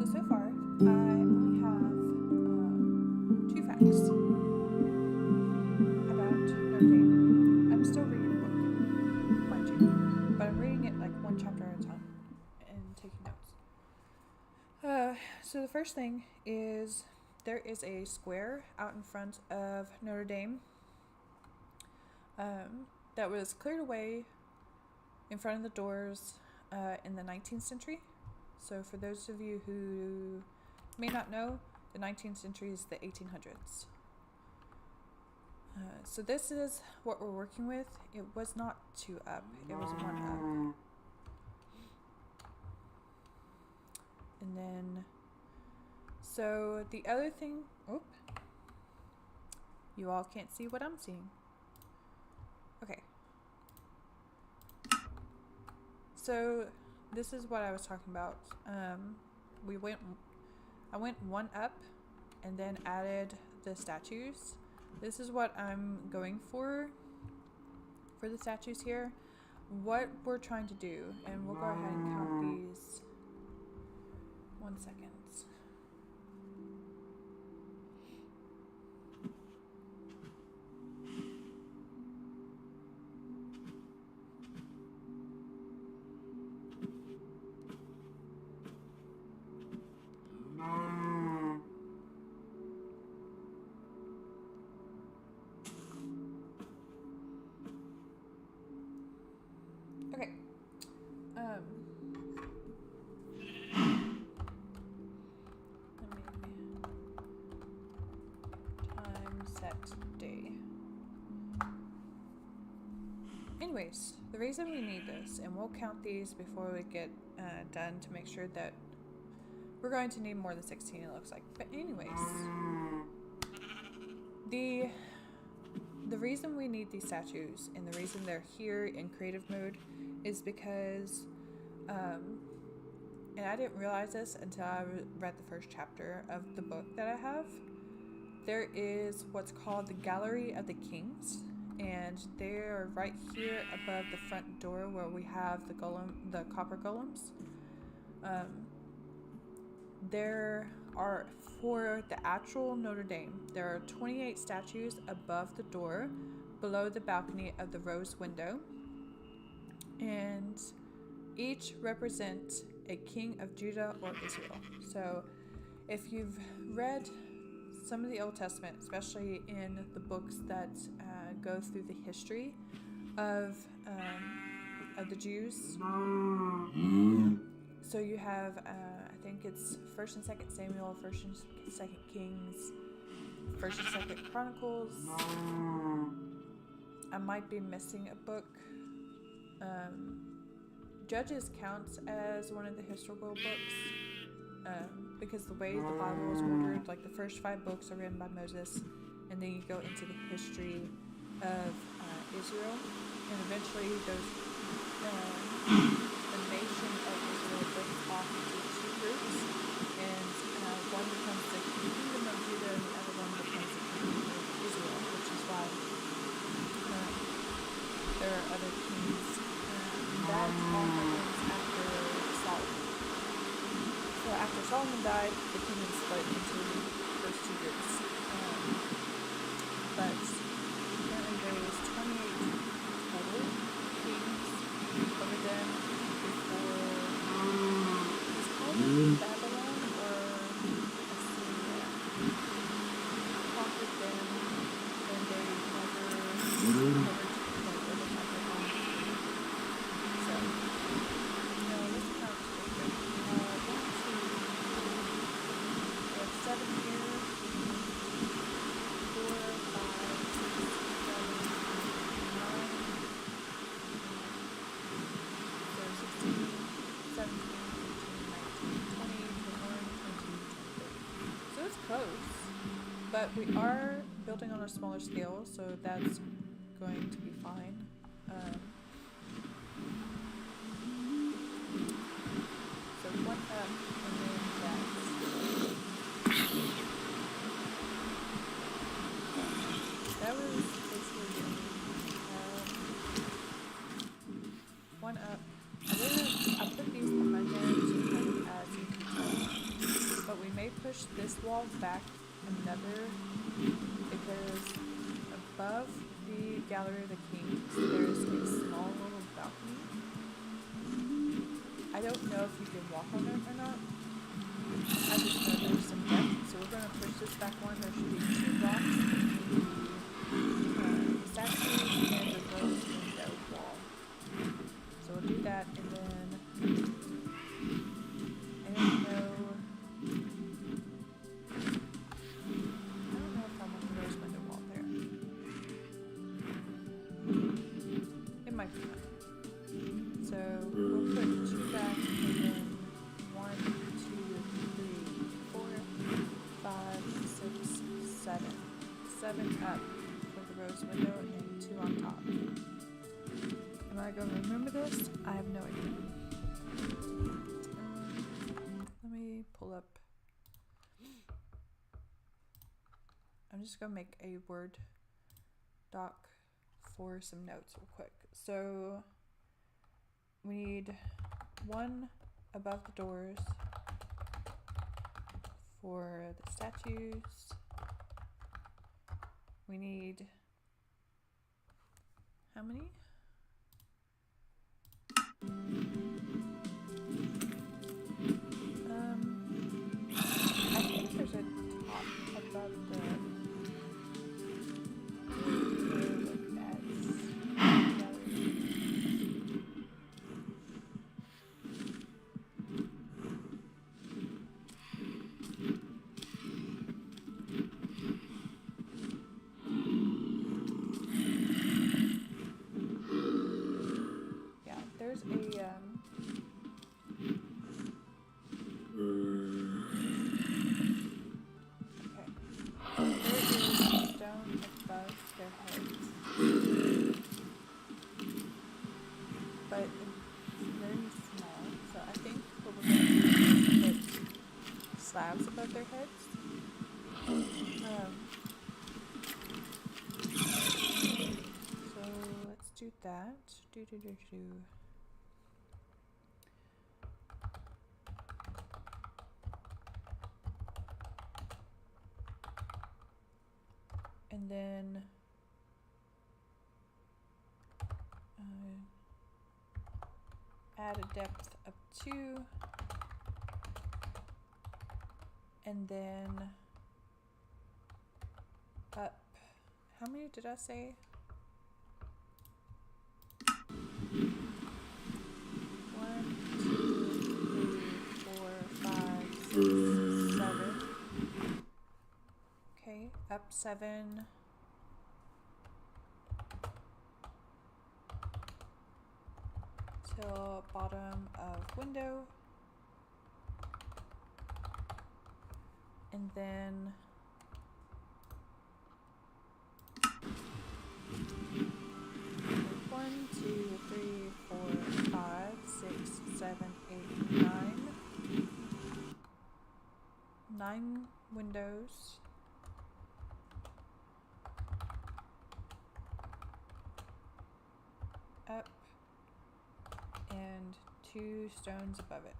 So far, I only have 2 facts about Notre Dame. I'm still reading the book, mind you, but I'm reading it like 1 chapter at a time and taking notes. So the first thing is there is a square out in front of Notre Dame that was cleared away in front of the doors in the 19th century. So for those of you who may not know, the 19th century is the 1800s. So this is what we're working with. It was not 2 up, it was 1 up. And then, so the other thing, you all can't see what I'm seeing. Okay. So this is what I was talking about. I went 1 up and then added the statues. This is what I'm going for the statues here. What we're trying to do, and we'll go ahead and count these. 1 second. Okay. Time set day. Anyways, the reason we need this, and we'll count these before we get done to make sure that we're going to need more than 16, it looks like. But anyways, the reason we need these statues and the reason they're here in creative mode is because, and I didn't realize this until I read the first chapter of the book that I have, there is what's called the Gallery of the Kings, and they're right here above the front door where we have the copper golems. There are, for the actual Notre Dame, there are 28 statues above the door below the balcony of the rose window, and each represent a king of Judah or Israel. So if you've read some of the Old Testament, especially in the books that go through the history of the Jews, so you have I think it's 1st and 2nd Samuel, 1st and 2nd Kings, 1st and 2nd Chronicles. I might be missing a book, Judges counts as one of the historical books because the way the Bible is ordered, like the first 5 books are written by Moses, and then you go into the history of Israel, and eventually those the nation of Israel breaks off into 2 groups, and one becomes the kingdom of Judah, and the other one becomes the kingdom of Israel, which is why there are other kings. That all happens after Solomon. So after Solomon died, the kingdom split into those 2 groups. But apparently there was 28 total kings over them before it was called Babylon or Assyria conquered them, and they never recovered over time their own king. So, let's count quickly. 1, 2, we have 7 here. 4, 5, 6, 7, 9. So 16, 17, 18, 19, 20, 21, 22, 23. So it's close, but we are building on a smaller scale, so that's going to be fine. So 1 up, and then that was basically 1 up. I put these behind there to kind of add some detail, but we may push this wall back another because above the Gallery of the Kings there's a small little balcony. I don't know if you can walk on it or not. I just know there's some depth, so we're going to push this back 1. There should be 2 blocks between the statue and the rose window wall. So we'll do that, and then I don't know if I want the rose window wall there. It might be fine. So we'll put 2 back, and then 1, 2, 3, 4, 5, 6, 7. 7 up for the rose window, and 2 on top. Am I going to remember this? I have no idea. Let me pull up. I'm just going to make a Word doc for some notes real quick. So we need 1 above the doors for the statues. We need how many? I think there's a top above the there's a there is stone above their heads, but it's very small, so I think what we're going to do is put slabs above their heads. So let's do that. And then add a depth of 2, and then up. How many did I say? 1, 2, 3, 4, 5, 6, 7. Okay, up 7. So until bottom of window. And then one, two, three, four, five, six, seven, eight, nine. 9 windows. Up and 2 stones above it.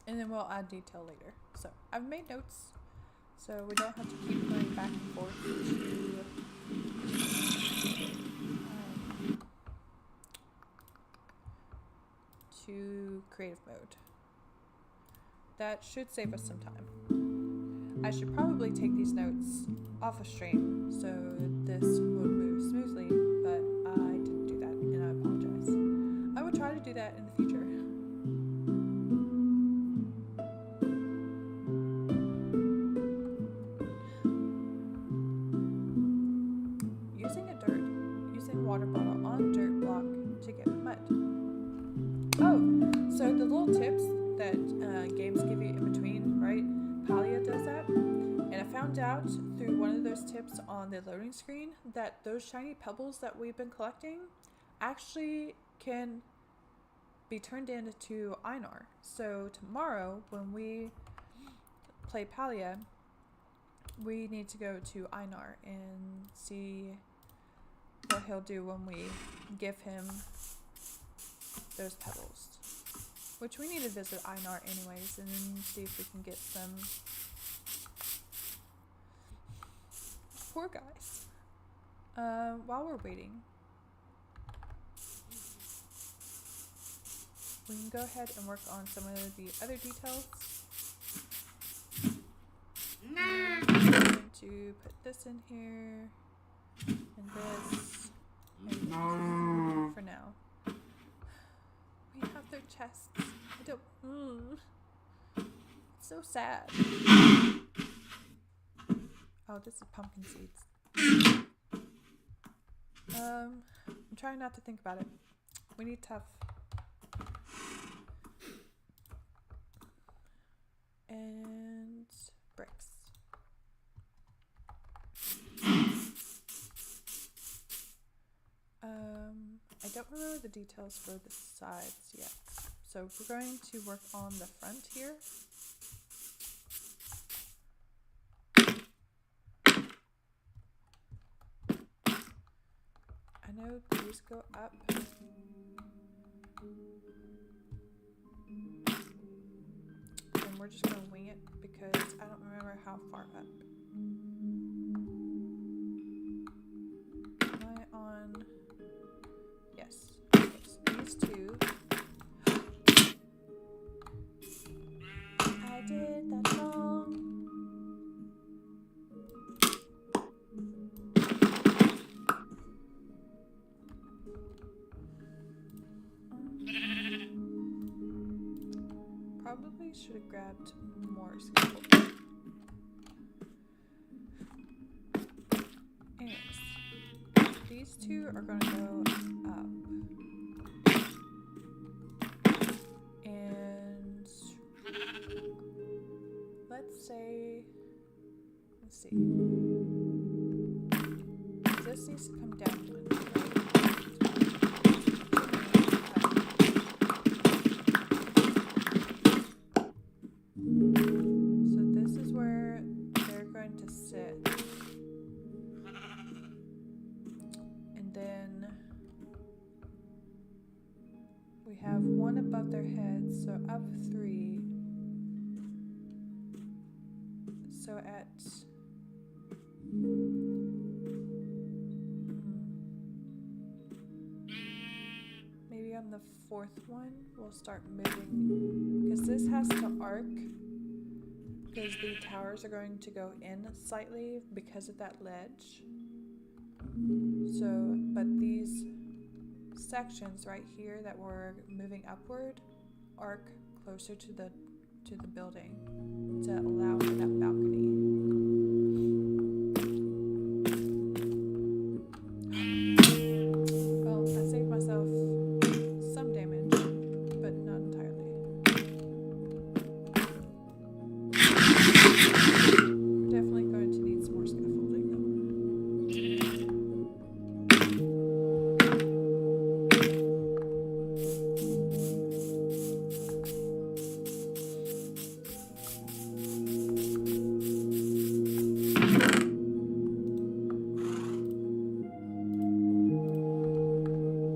And then we'll add detail later. So I've made notes so we don't have to keep going back and forth to creative mode. That should save us some time. I should probably take these notes off a stream so this would move smoothly, but I didn't do that and I apologize. I will try to do that in the future. Using water bottle on dirt block to get mud. Oh, so the little tips that games give you in between, right? Palia does that. And I found out through one of those tips on the loading screen that those shiny pebbles that we've been collecting actually can be turned into Einar. So tomorrow when we play Palia, we need to go to Einar and see what he'll do when we give him those pebbles. Which we need to visit Einar anyways and see if we can get some. Poor guys. While we're waiting, we can go ahead and work on some of the other details. I'm going to put this in here and this and this for now. We have their chests. I don't. It's so sad. Oh, this is pumpkin seeds. I'm trying not to think about it. We need tough. And bricks. I don't remember the details for the sides yet. So we're going to work on the front here. I know these go up. And we're just going to wing it because I don't remember how far up. Am I on? Yes. Okay, so these two. I did that wrong. Probably should have grabbed more scaffolding. Anyways, these two are going to go up. And let's see. This needs to come down one, right? So this is where they're going to sit. And then we have one above their heads, so up 3. So at maybe on the 4th one we'll start moving, because this has to arc, because the towers are going to go in slightly because of that ledge. So, but these sections right here that we're moving upward arc closer to the building to allow for that balcony.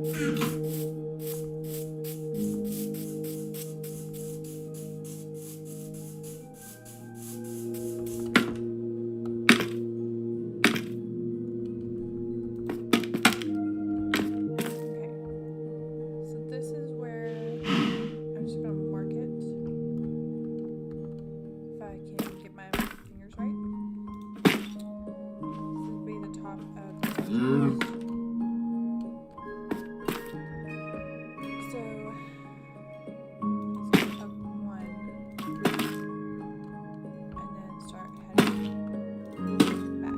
So this is where I'm just gonna mark it. If I can get my fingers right. This would be the top of the statues. So let's go up one and then start heading back.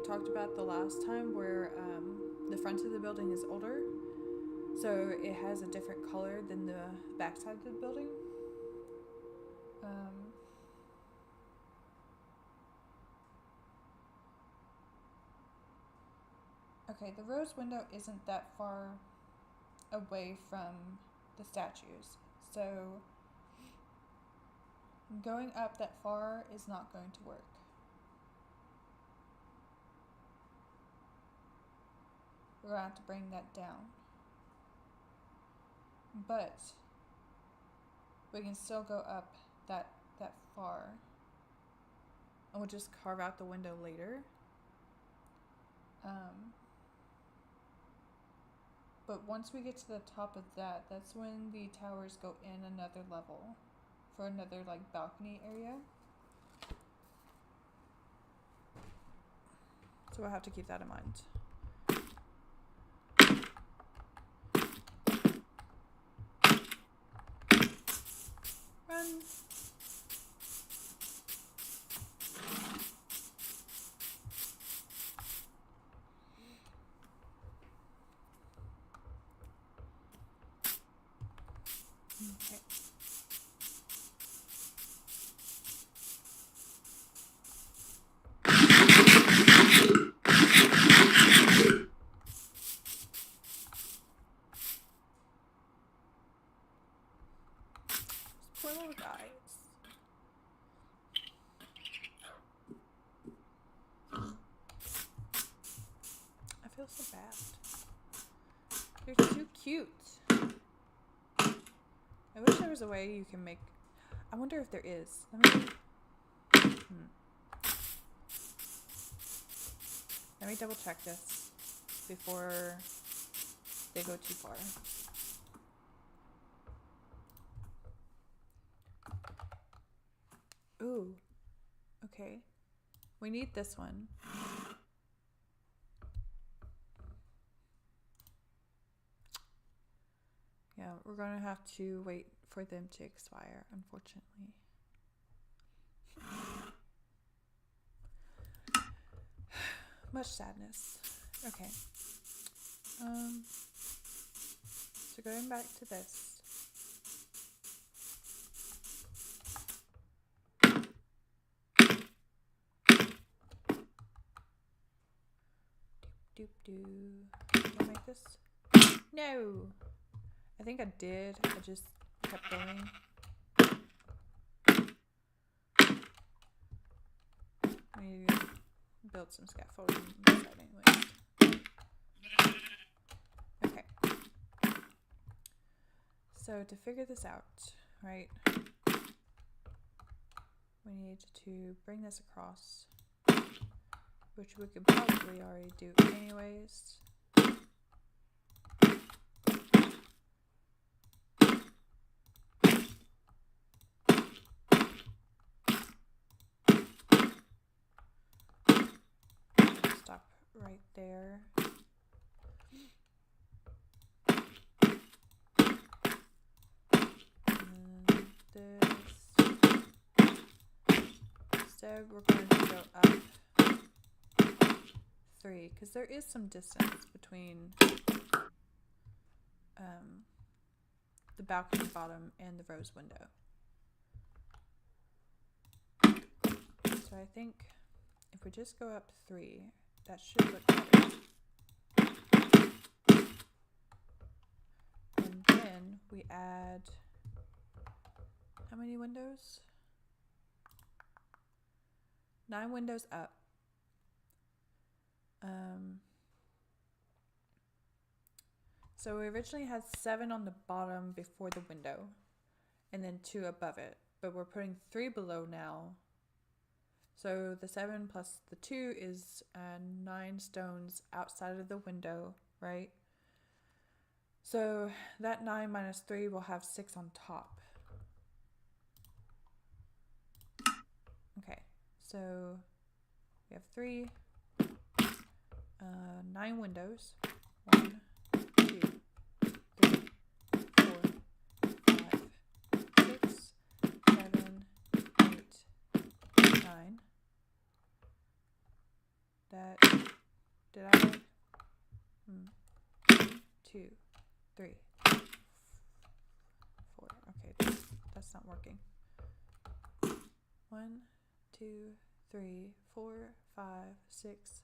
Talked about the last time where the front of the building is older, so it has a different color than the back side of the building. Okay, the rose window isn't that far away from the statues, so going up that far is not going to work. We're going to have to bring that down. But we can still go up that far. And we'll just carve out the window later. But once we get to the top of that, that's when the towers go in another level for another like balcony area. So we'll have to keep that in mind. Run. Okay. Poor little guys. I feel so bad. They're too cute. I wish there was a way you can make... I wonder if there is. Let me double check this before they go too far. Ooh. Okay. We need this one. Yeah, we're gonna have to wait for them to expire, unfortunately. Much sadness. Okay. So going back to this. Doop doop. Can I make this? No! I think I did. I just kept going. I need to build some scaffolding inside anyway. Okay. So to figure this out, right, we need to bring this across, which we could probably already do anyways. Stop right there. And this. Instead, we're going to go up 3, because there is some distance between the balcony bottom and the rose window. So I think if we just go up 3, that should look better. And then we add, how many windows? 9 windows up. So we originally had 7 on the bottom before the window, and then 2 above it, but we're putting 3 below now. So the 7 plus the 2 is 9 stones outside of the window, right? So that 9 minus 3 will have 6 on top. Okay, so we have 9 windows. 1, 2, 3, 4, 5, 6, 7, 8, 9. That did I? 2, 3, 4. Okay, that's not working. 1, 2, 3, 4, 5, 6,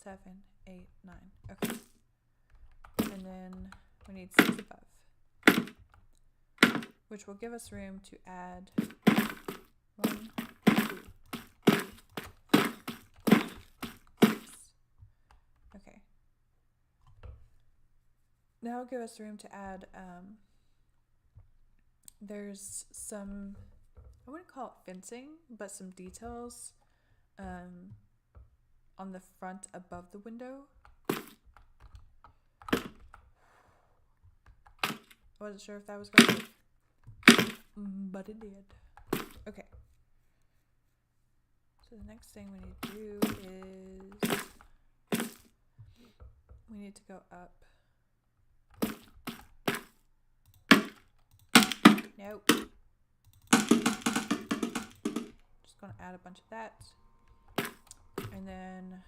7, 8, 9. Okay. And then we need 6 above, which will give us room to add 1, 2, 3, 4, 5, 6. Okay. That'll give us room to add, there's some, I wouldn't call it fencing, but some details on the front above the window. I wasn't sure if that was going to work, but it did. Okay. So the next thing we need to do is we need to go up. Nope. Just going to add a bunch of that. And then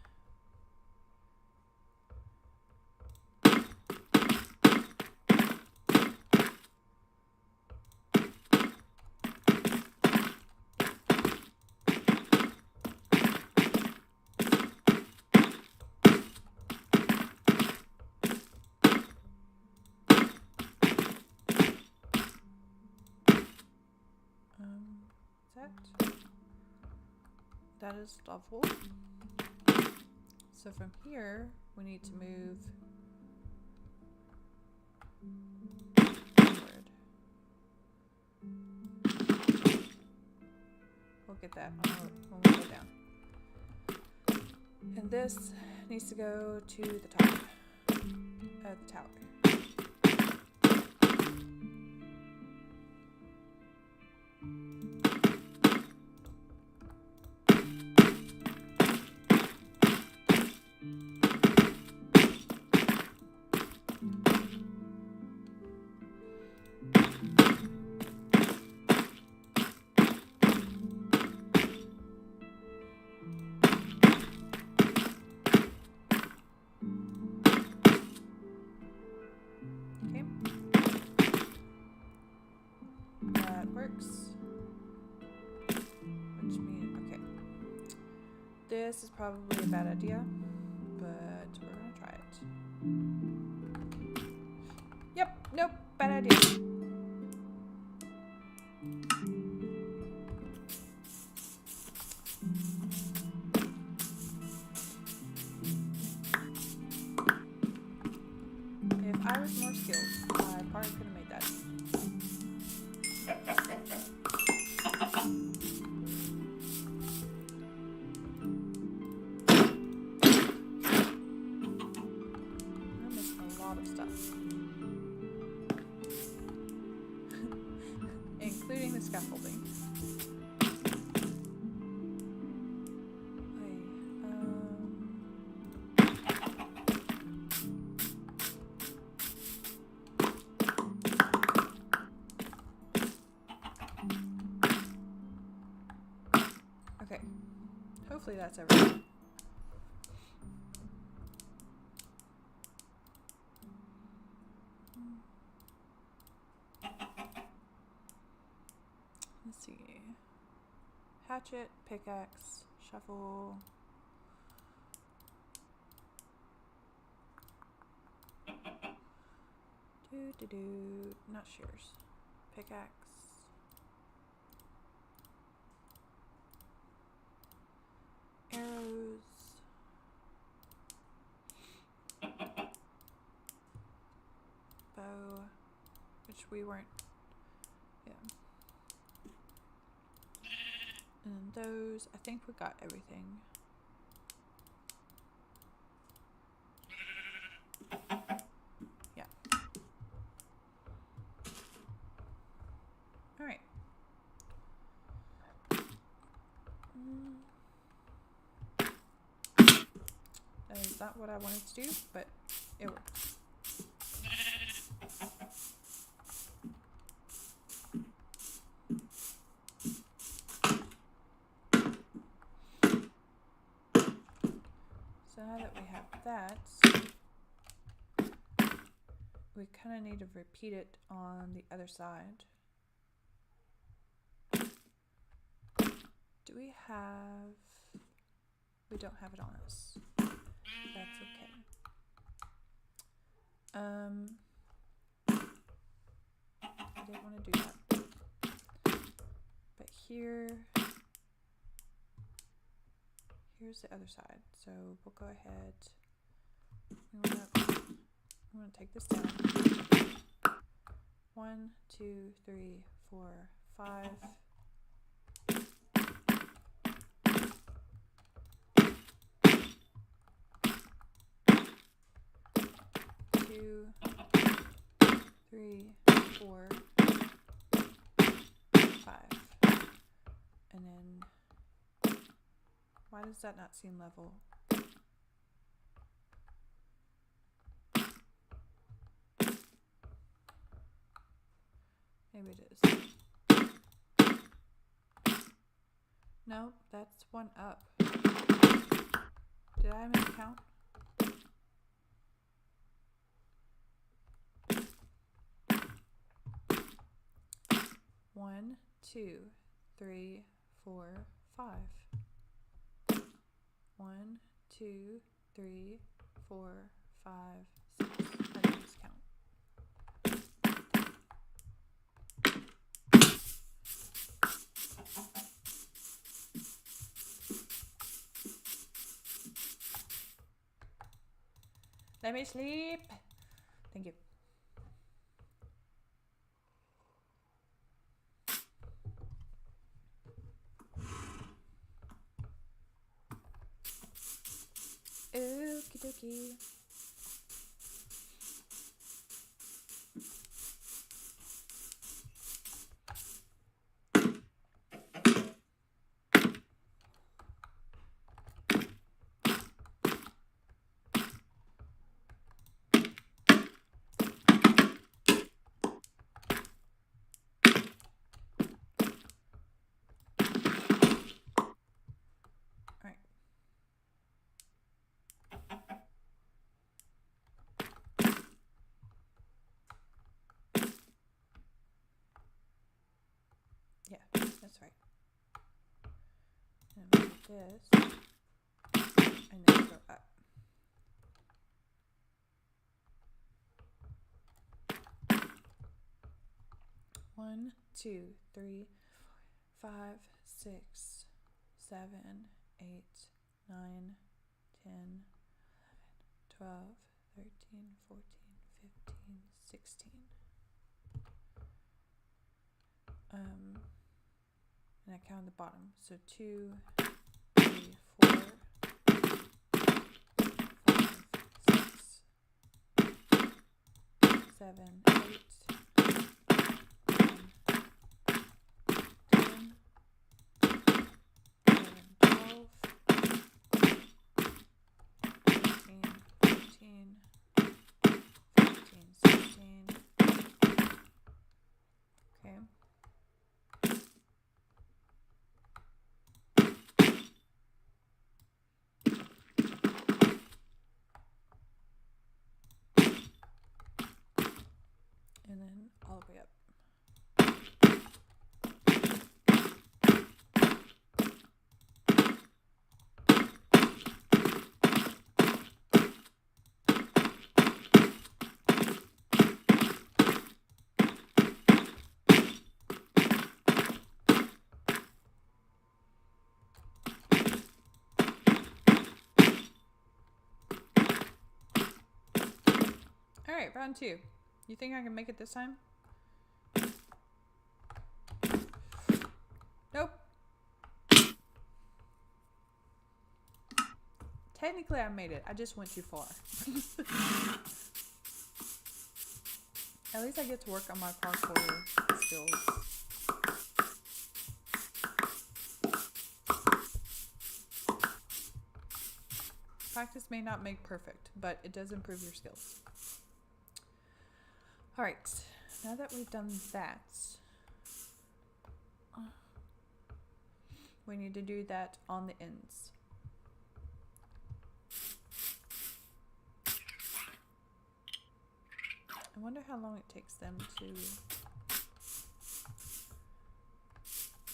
that is level. So from here, we need to move forward. We'll get that when we go down. And this needs to go to the top of the tower. This is probably a bad idea, but we're gonna try it. Yep, nope, bad idea. If I was more skilled, I probably could have made that. I'm missing a lot of stuff. Including the scaffolding. Okay. Hopefully that's everything. Let's see. Hatchet, pickaxe, shovel. Not shears. Pickaxe. Arrows. Bow. Which we weren't. Yeah. And those. I think we got everything. Yeah. Alright. That is not what I wanted to do, but it works. So now that we have that, we kind of need to repeat it on the other side. Do we have... We don't have it on us. That's okay. I didn't want to do that. But here's the other side. So we'll go ahead. I'm going to take this down. 1, 2, 3, 4, 5. 2, 3, 4, 5. And then, why does that not seem level? Maybe it is. No, that's one up. Did I miscount? 1, 2, 3, 4, 5. 1, 2, 3, 4, 5, 6. I didn't miscount. Let me sleep. Thank you. Okie dokie. Yeah, that's right. And with this, and then go up. One, 2, 3, 4, 5, 6, 7, 8, 9, 10, 12, 13, 14, 15, 16. And I count the bottom. So 2, 3, 4, 5, 6, 7, 8, 16. Okay. And then all the way up. All right, round 2. You think I can make it this time? Nope. Technically, I made it. I just went too far. At least I get to work on my parkour skills. Practice may not make perfect, but it does improve your skills. Alright, now that we've done that, we need to do that on the ends. I wonder how long it takes them to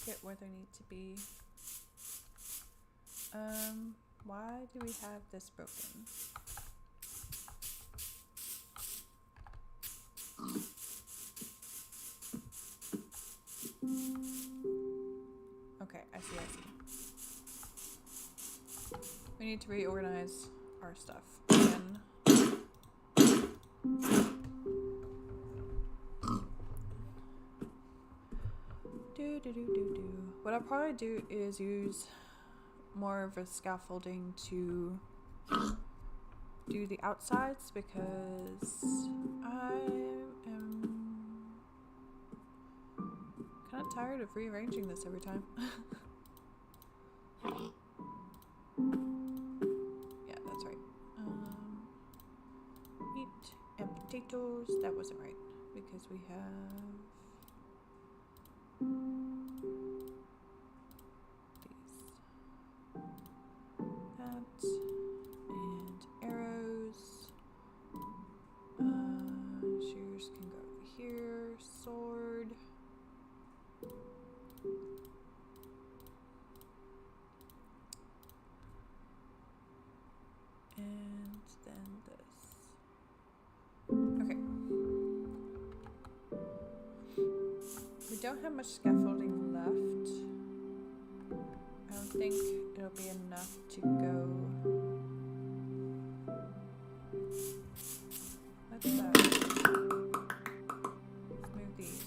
get where they need to be. Why do we have this broken? Okay, I see. We need to reorganize our stuff again. What I'll probably do is use more of a scaffolding to do the outsides because I am kind of tired of rearranging this every time. Yeah, that's right. Meat and potatoes. That wasn't right because we have that and arrows. Shears can go over here. Sword. And then this. Okay. We don't have much scaffolding left. I don't think it'll be enough to go. Let's move these.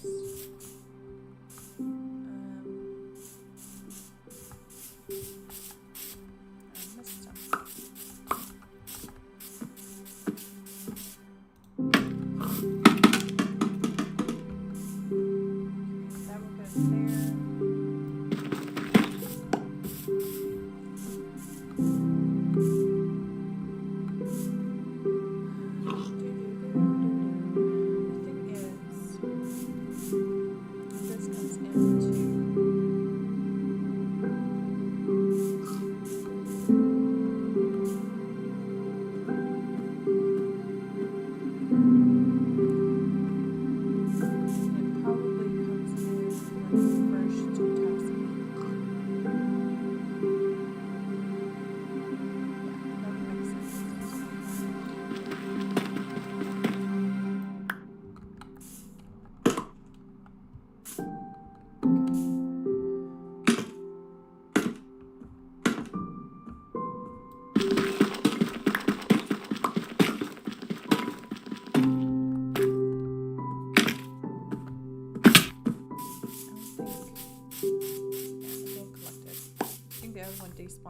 I missed some. That will go there.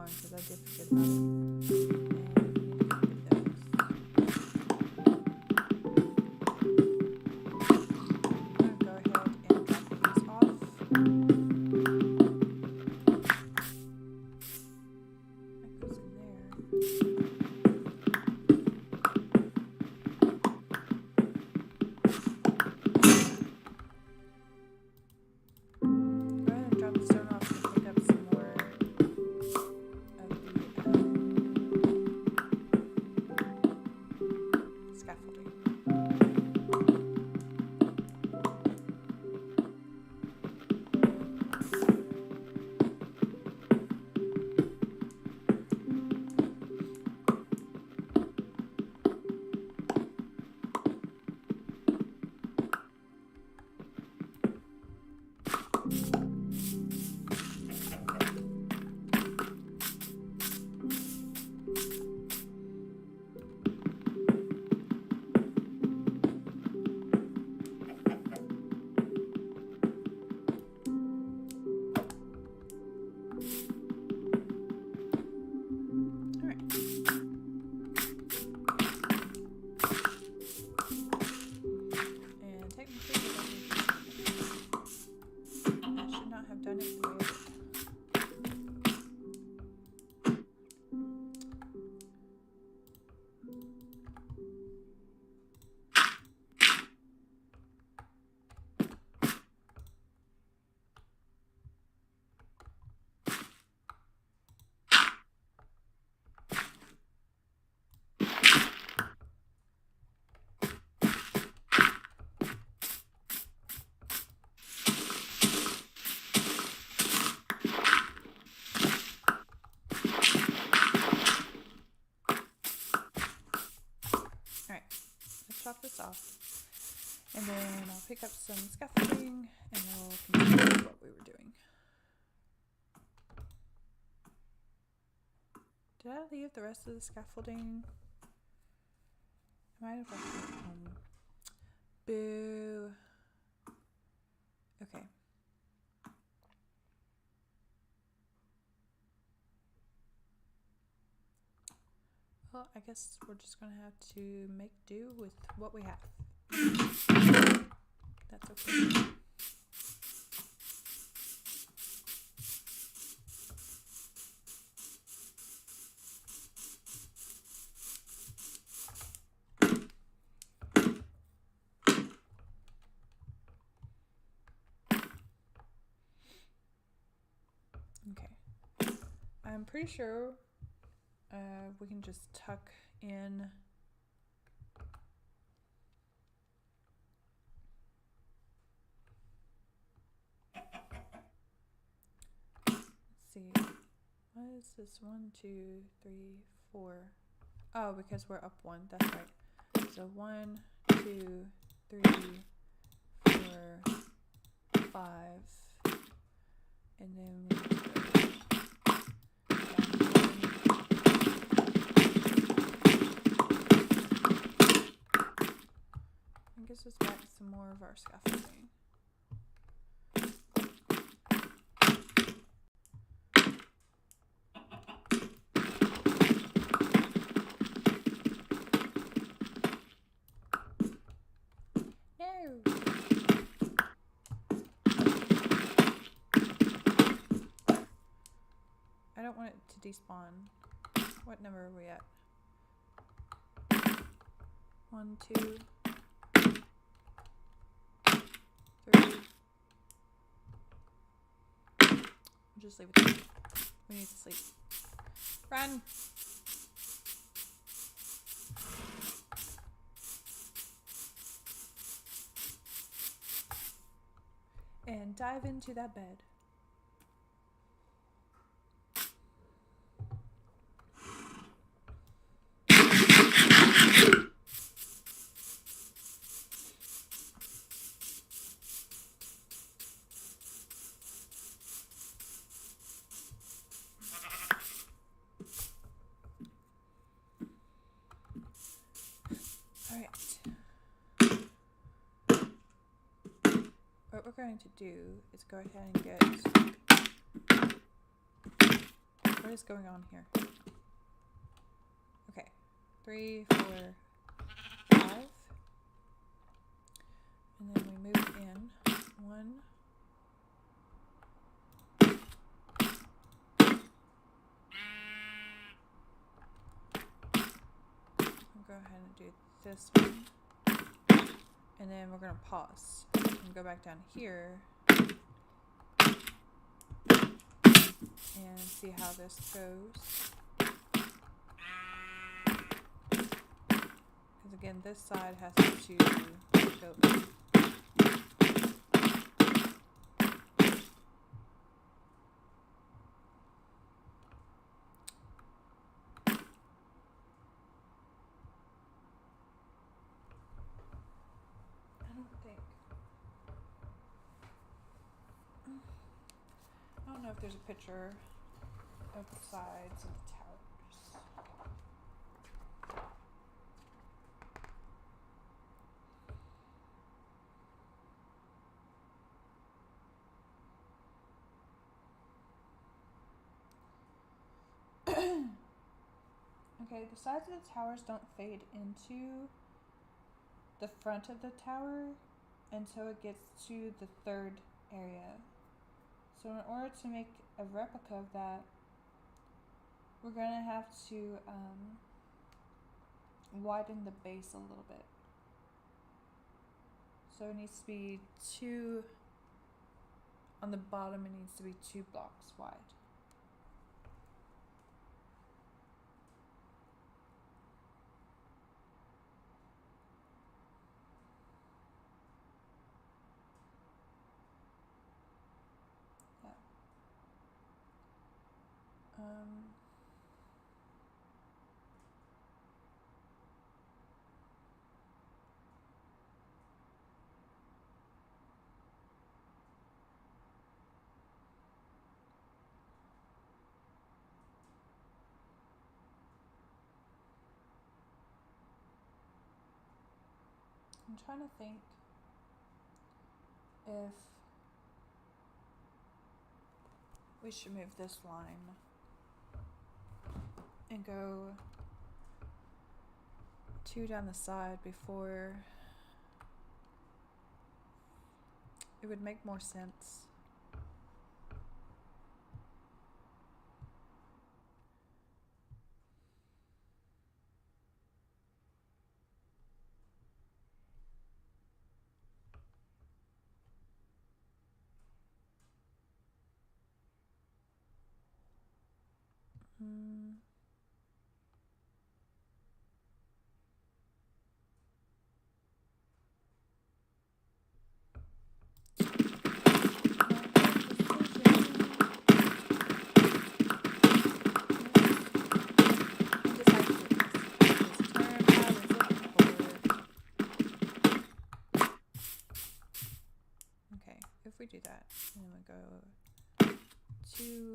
on because I did forget about it. Chop this off, and then I'll pick up some scaffolding and we'll continue with what we were doing. Did I leave the rest of the scaffolding? I might have left it. Boo. Okay. Well, I guess we're just gonna have to make do with what we have. That's okay. Okay. I'm pretty sure we can just tuck in let's see, what is this? 1, 2, 3, 4. Oh, because we're up 1, that's right. So 1, 2, 3, 4, 5, and then we go gives us back some more of our scaffolding. No! I don't want it to despawn. What number are we at? 1, 2, 3. Just leave it there. We need to sleep. Run! And dive into that bed. What we're going to do is go ahead and get What is going on here? Okay. 3, 4, 5. And then we move in 1. I'll go ahead and do this one. And then we're going to pause and go back down here and see how this goes. Because again, this side has to go in. I don't know if there's a picture of the sides of the towers. Okay, the sides of the towers don't fade into the front of the tower until it gets to the third area. So in order to make a replica of that, we're going to have to widen the base a little bit. So it needs to be 2, on the bottom it needs to be 2 blocks wide. I'm trying to think if we should move this line and go 2 down the side before. It would make more sense. If we do that, and then we go 2,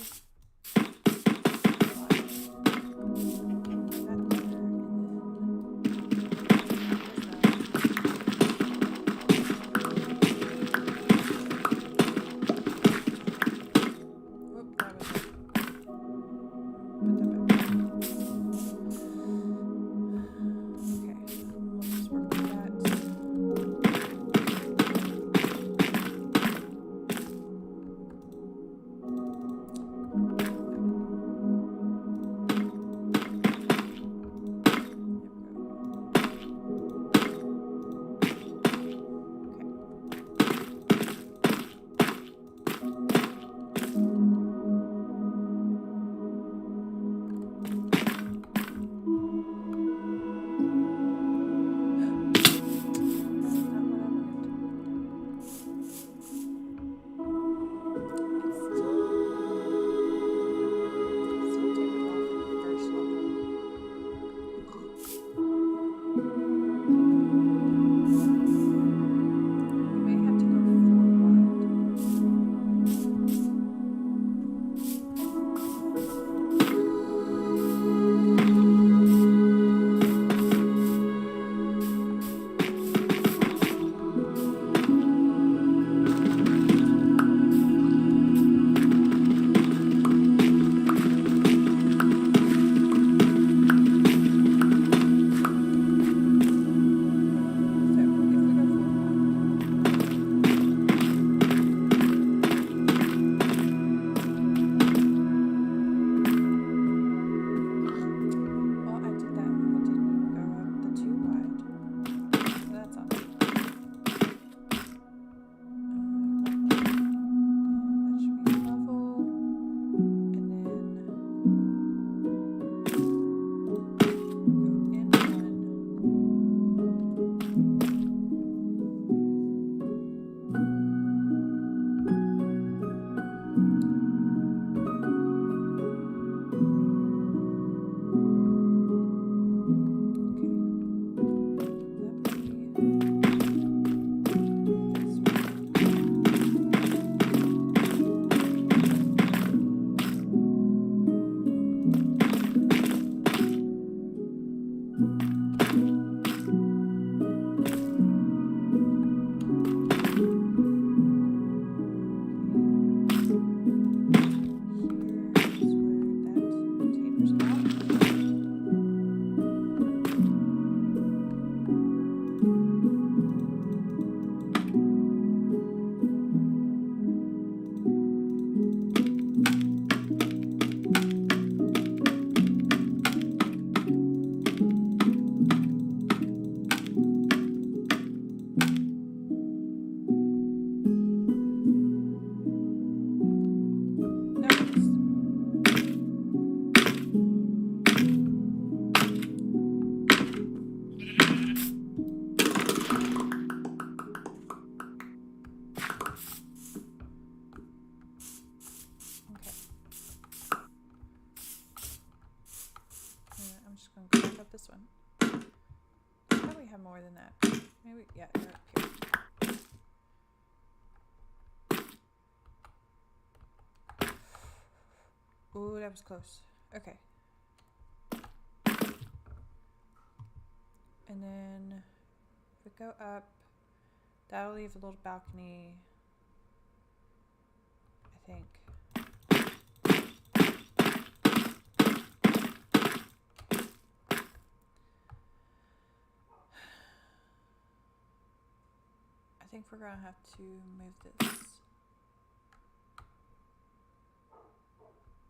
more than that. Maybe, yeah, they're up here. Ooh, that was close. Okay. And then if we go up, that'll leave a little balcony, I think. I think we're gonna have to move this.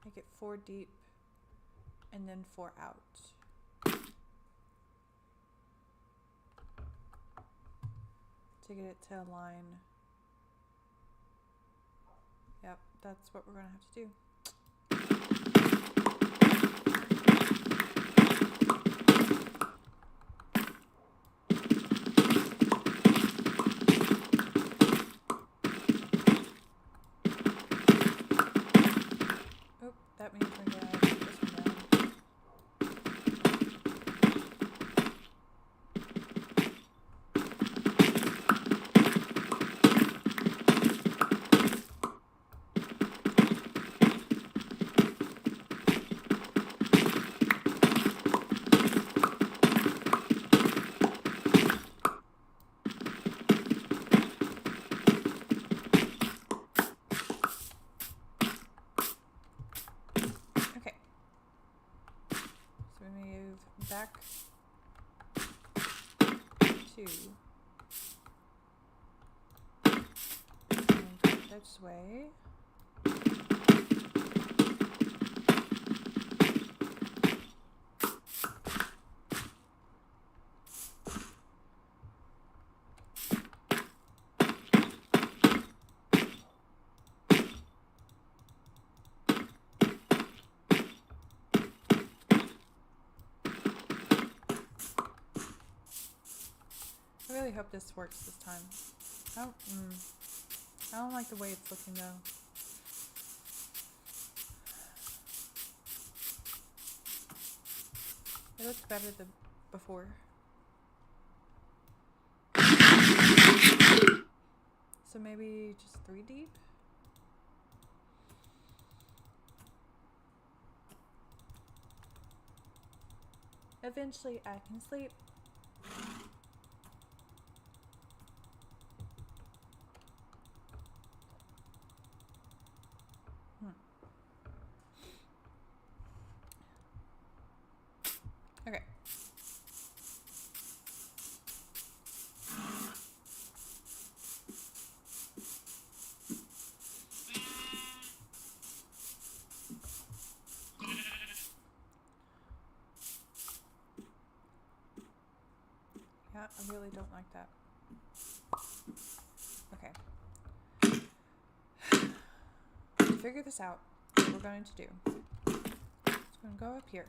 Make it 4 deep and then 4 out. To get it to align. Yep, that's what we're gonna have to do. Oop, that means we're gonna take this one down. Okay. So we move back 2. And go this way. I really hope this works this time. I don't like the way it's looking though. It looks better than before. So maybe just 3 deep? Eventually I can sleep. Okay. Yeah, I really don't like that. Okay. To figure this out, what we're going to do, it's going to go up here.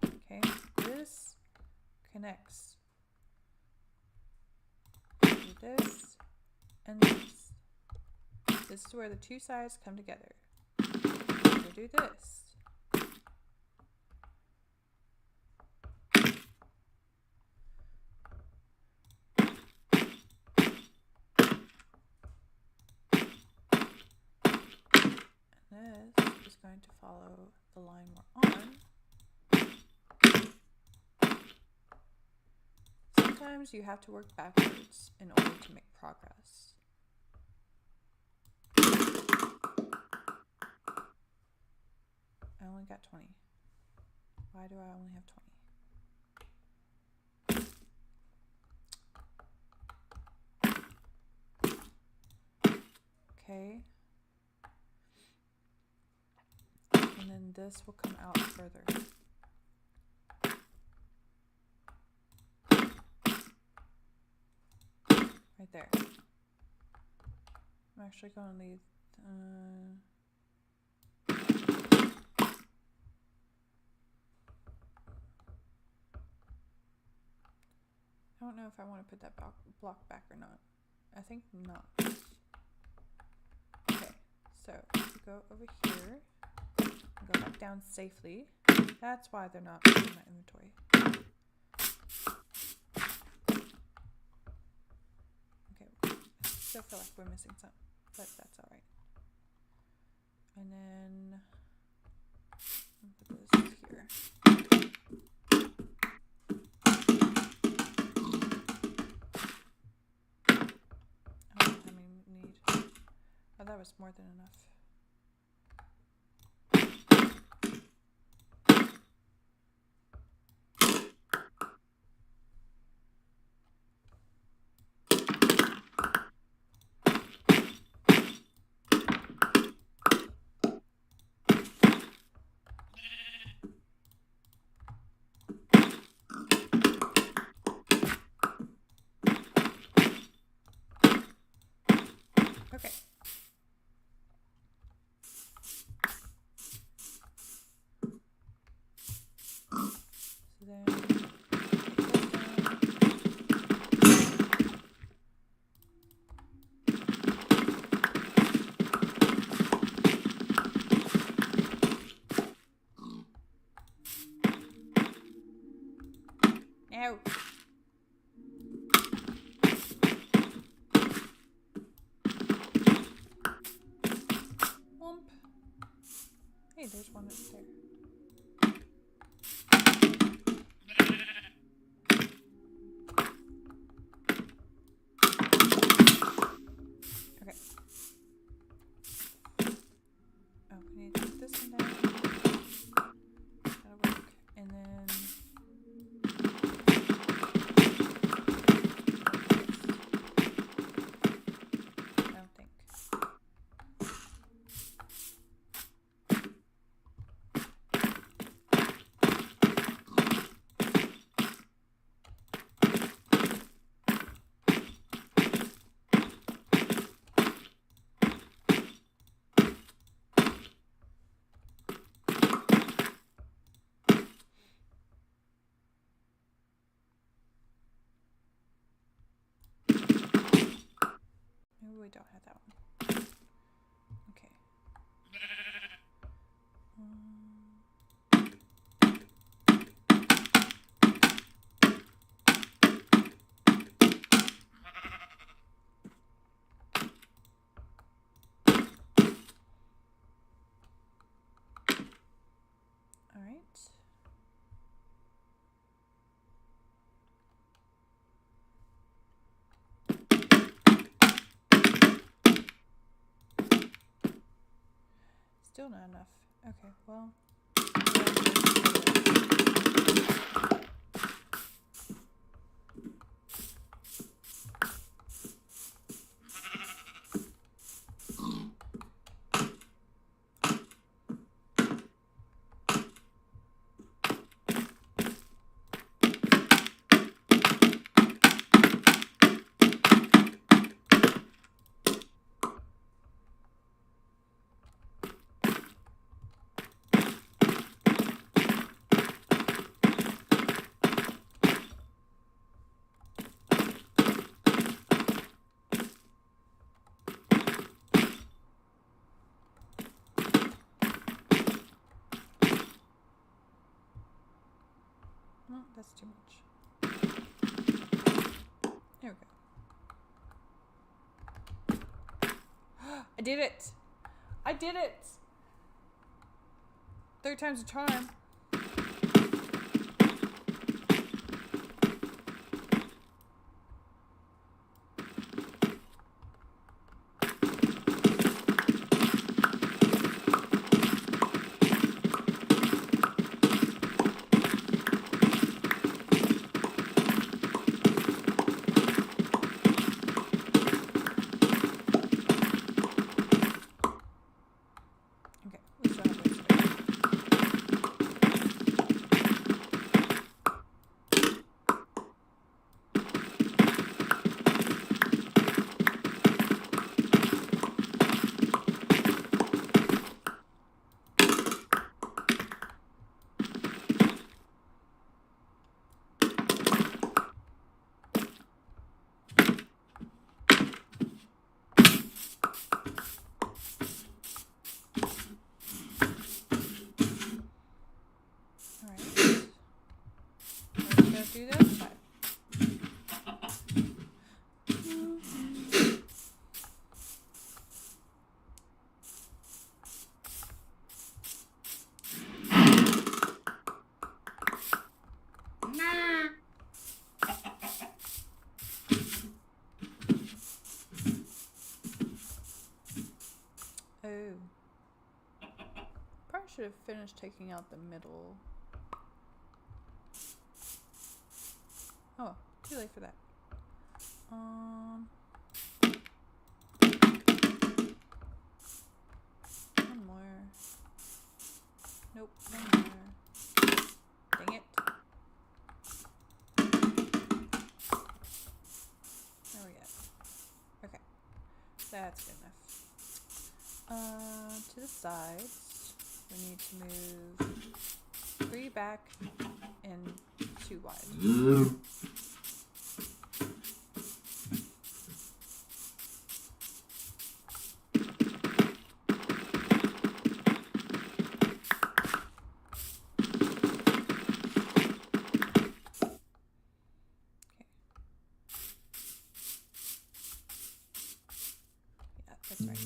Okay, this connects to this and this. This is where the 2 sides come together. We'll do this. And this is going to follow the line we're on. Sometimes you have to work backwards in order to make progress. I only got 20. Why do I only have 20? Okay. And then this will come out further. Right there. I'm actually going to leave I don't know if I want to put that block back or not. I think not. So go over here and go back down safely. That's why they're not in my inventory. Okay, I still feel like we're missing some, but that's all right. And then I'll put this here. I don't know how many we need. Oh, that was more than enough. Okay. So then no. Womp. Hey, there's one up there. Okay. Oh, we need to put this one down. That'll work. And then I don't think. Maybe we don't have that one. Okay. All right. Still not enough. Okay, well. No, that's too much. There we go. I did it! I did it! Third time's a charm. Okay, we still have ways to go. Oh. Probably should have finished taking out the middle. Oh, too late for that. One more. Nope, one more. Dang it. There we go. Okay. That's good enough. To the sides, we need to move 3 back and 2 wide. That's right.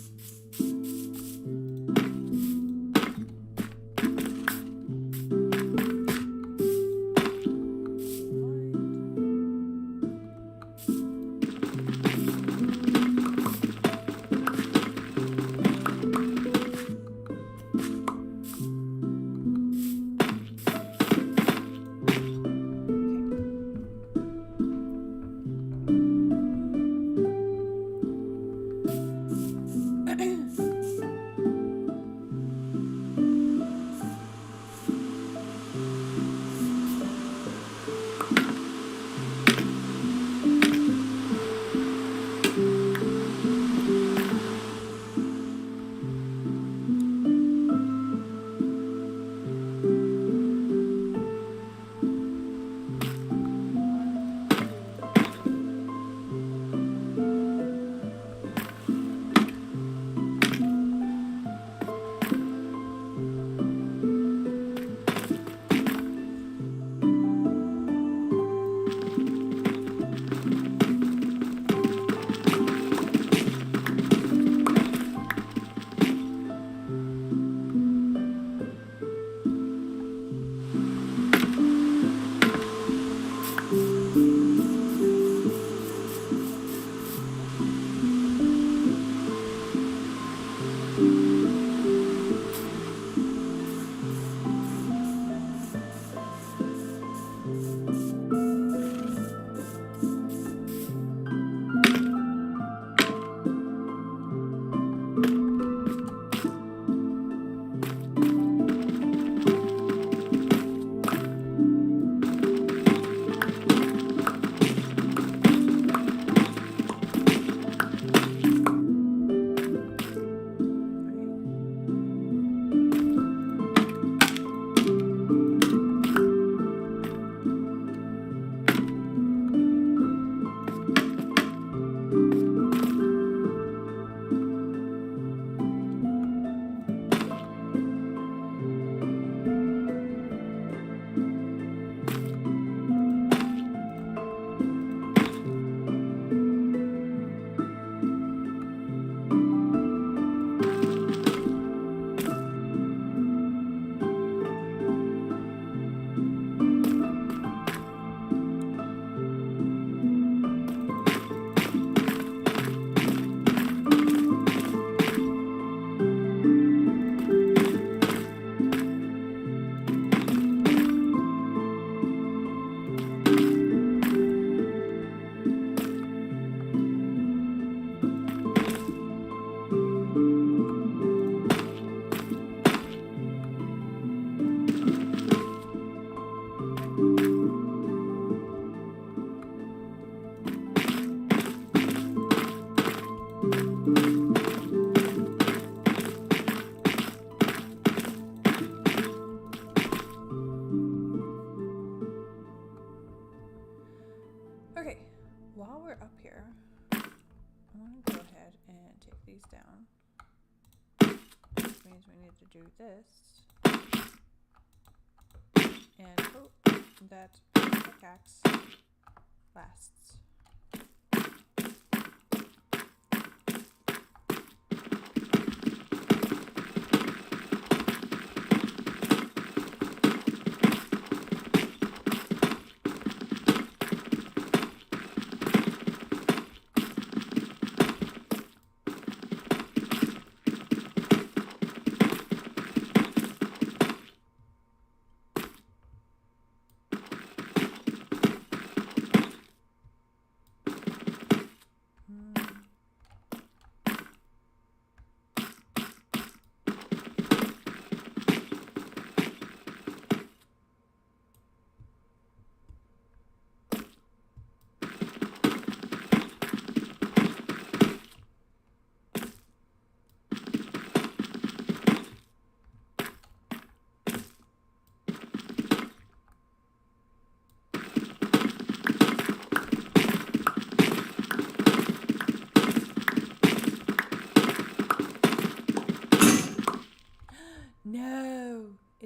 Okay, while we're up here, I'm going to go ahead and take these down. Which means we need to do this. And hope that pickaxe lasts.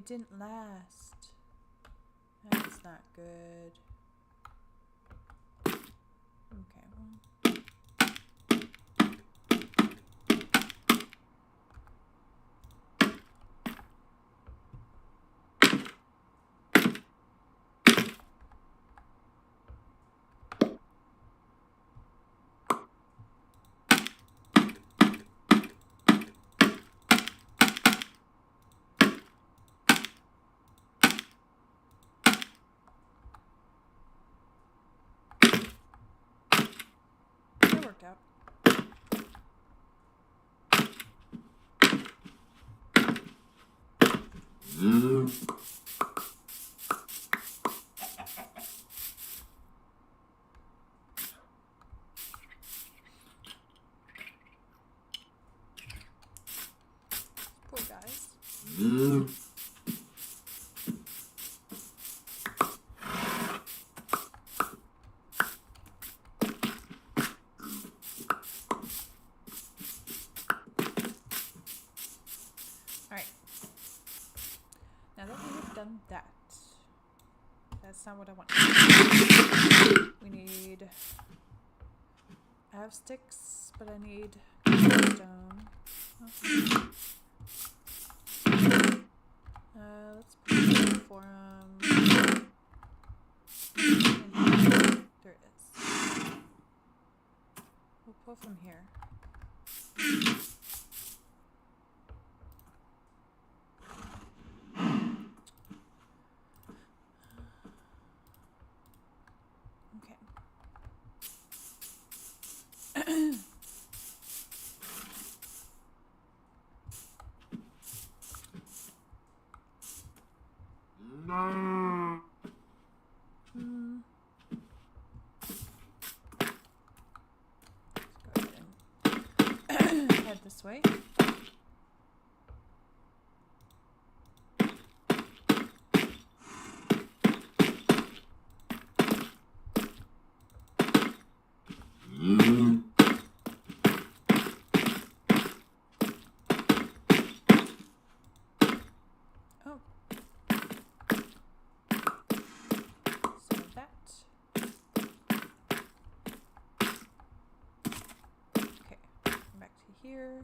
It didn't last. That's not good. Okay, well. It worked out. Poor guys. Alright. Now that we've done that, that's not what I want. We need... I have sticks, but I need stone. Okay. Let's put the forum. There it is. We'll pull from here. Okay. Let's go ahead and head this way. Oh. So that. Okay, back to here.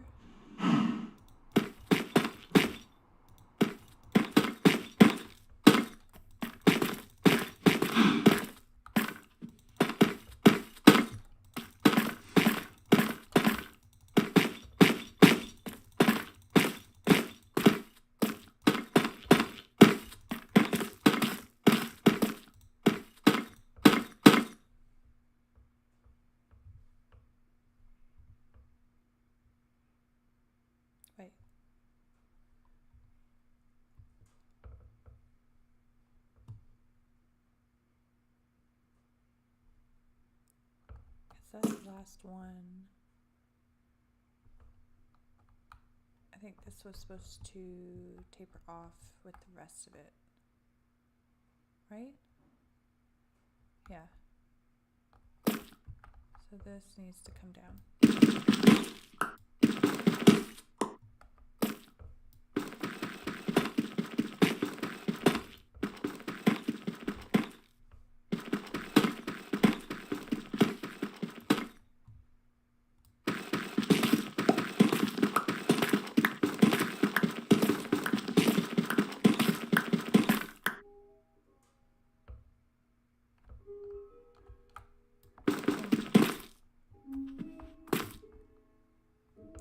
Wait. Is that the last one? I think this was supposed to taper off with the rest of it. Right? Yeah. So this needs to come down.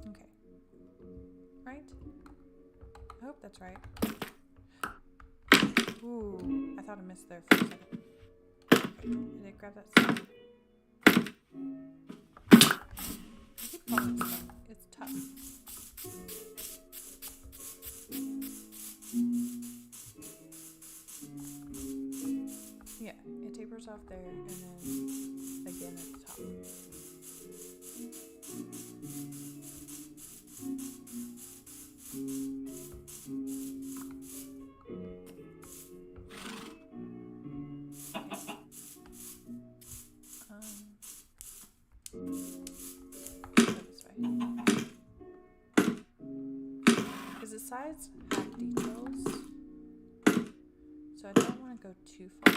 Okay. Right? I hope that's right. Ooh, I thought I missed there for a second. Okay, did it grab that stone? I keep calling it stone. It's tough. Yeah, it tapers off there and then again at the top. Go this way. Because the sides have details, So I don't want to go too far.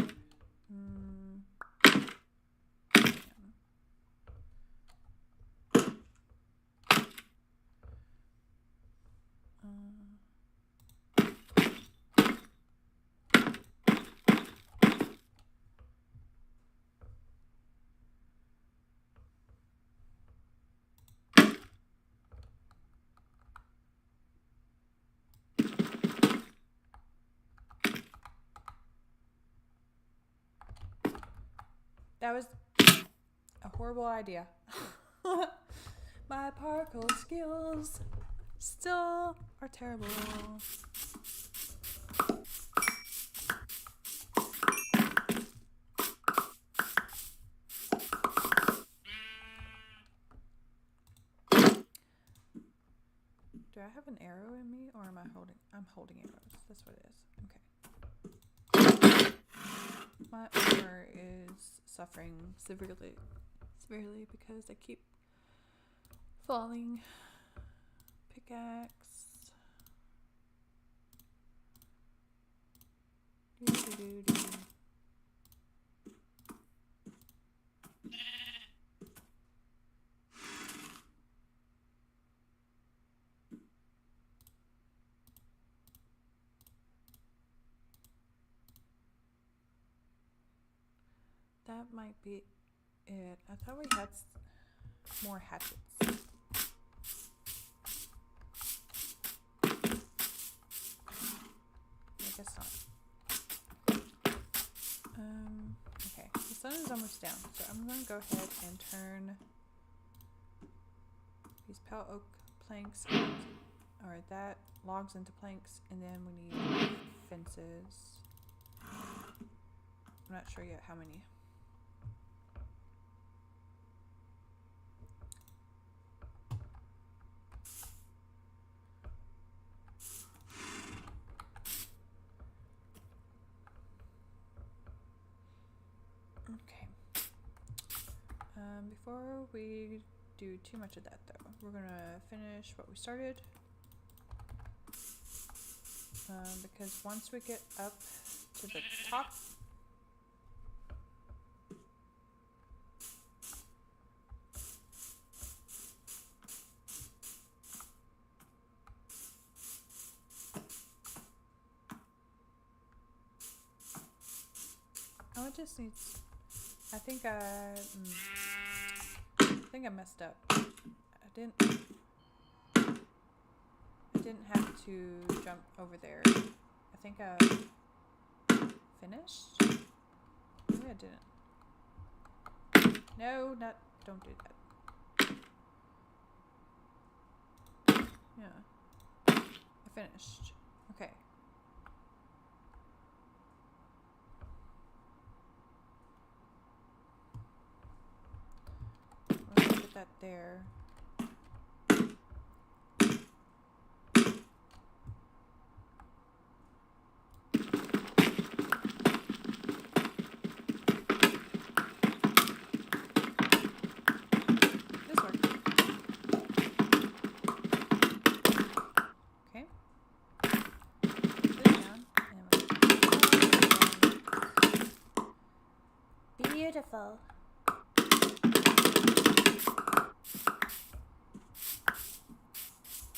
That was a horrible idea. My particle skills still are terrible. Do I have an arrow in me, or am I holding? I'm holding arrows. That's what it is. Okay. My armor is suffering severely because I keep falling. Pickaxe. Doo-doo-doo-doo. That might be it. I thought we had more hatchets. I guess not. Okay. The sun is almost down, so I'm going to go ahead and turn these pale oak planks or that logs into planks, and then we need fences. I'm not sure yet how many. Okay. Before we do too much of that, though, we're gonna finish what we started. Because once we get up to the top, oh, it just needs. I think I messed up. I didn't have to jump over there. I think I finished. Maybe I didn't. No, don't do that. Yeah. I finished. Okay. Let's put that there. Beautiful.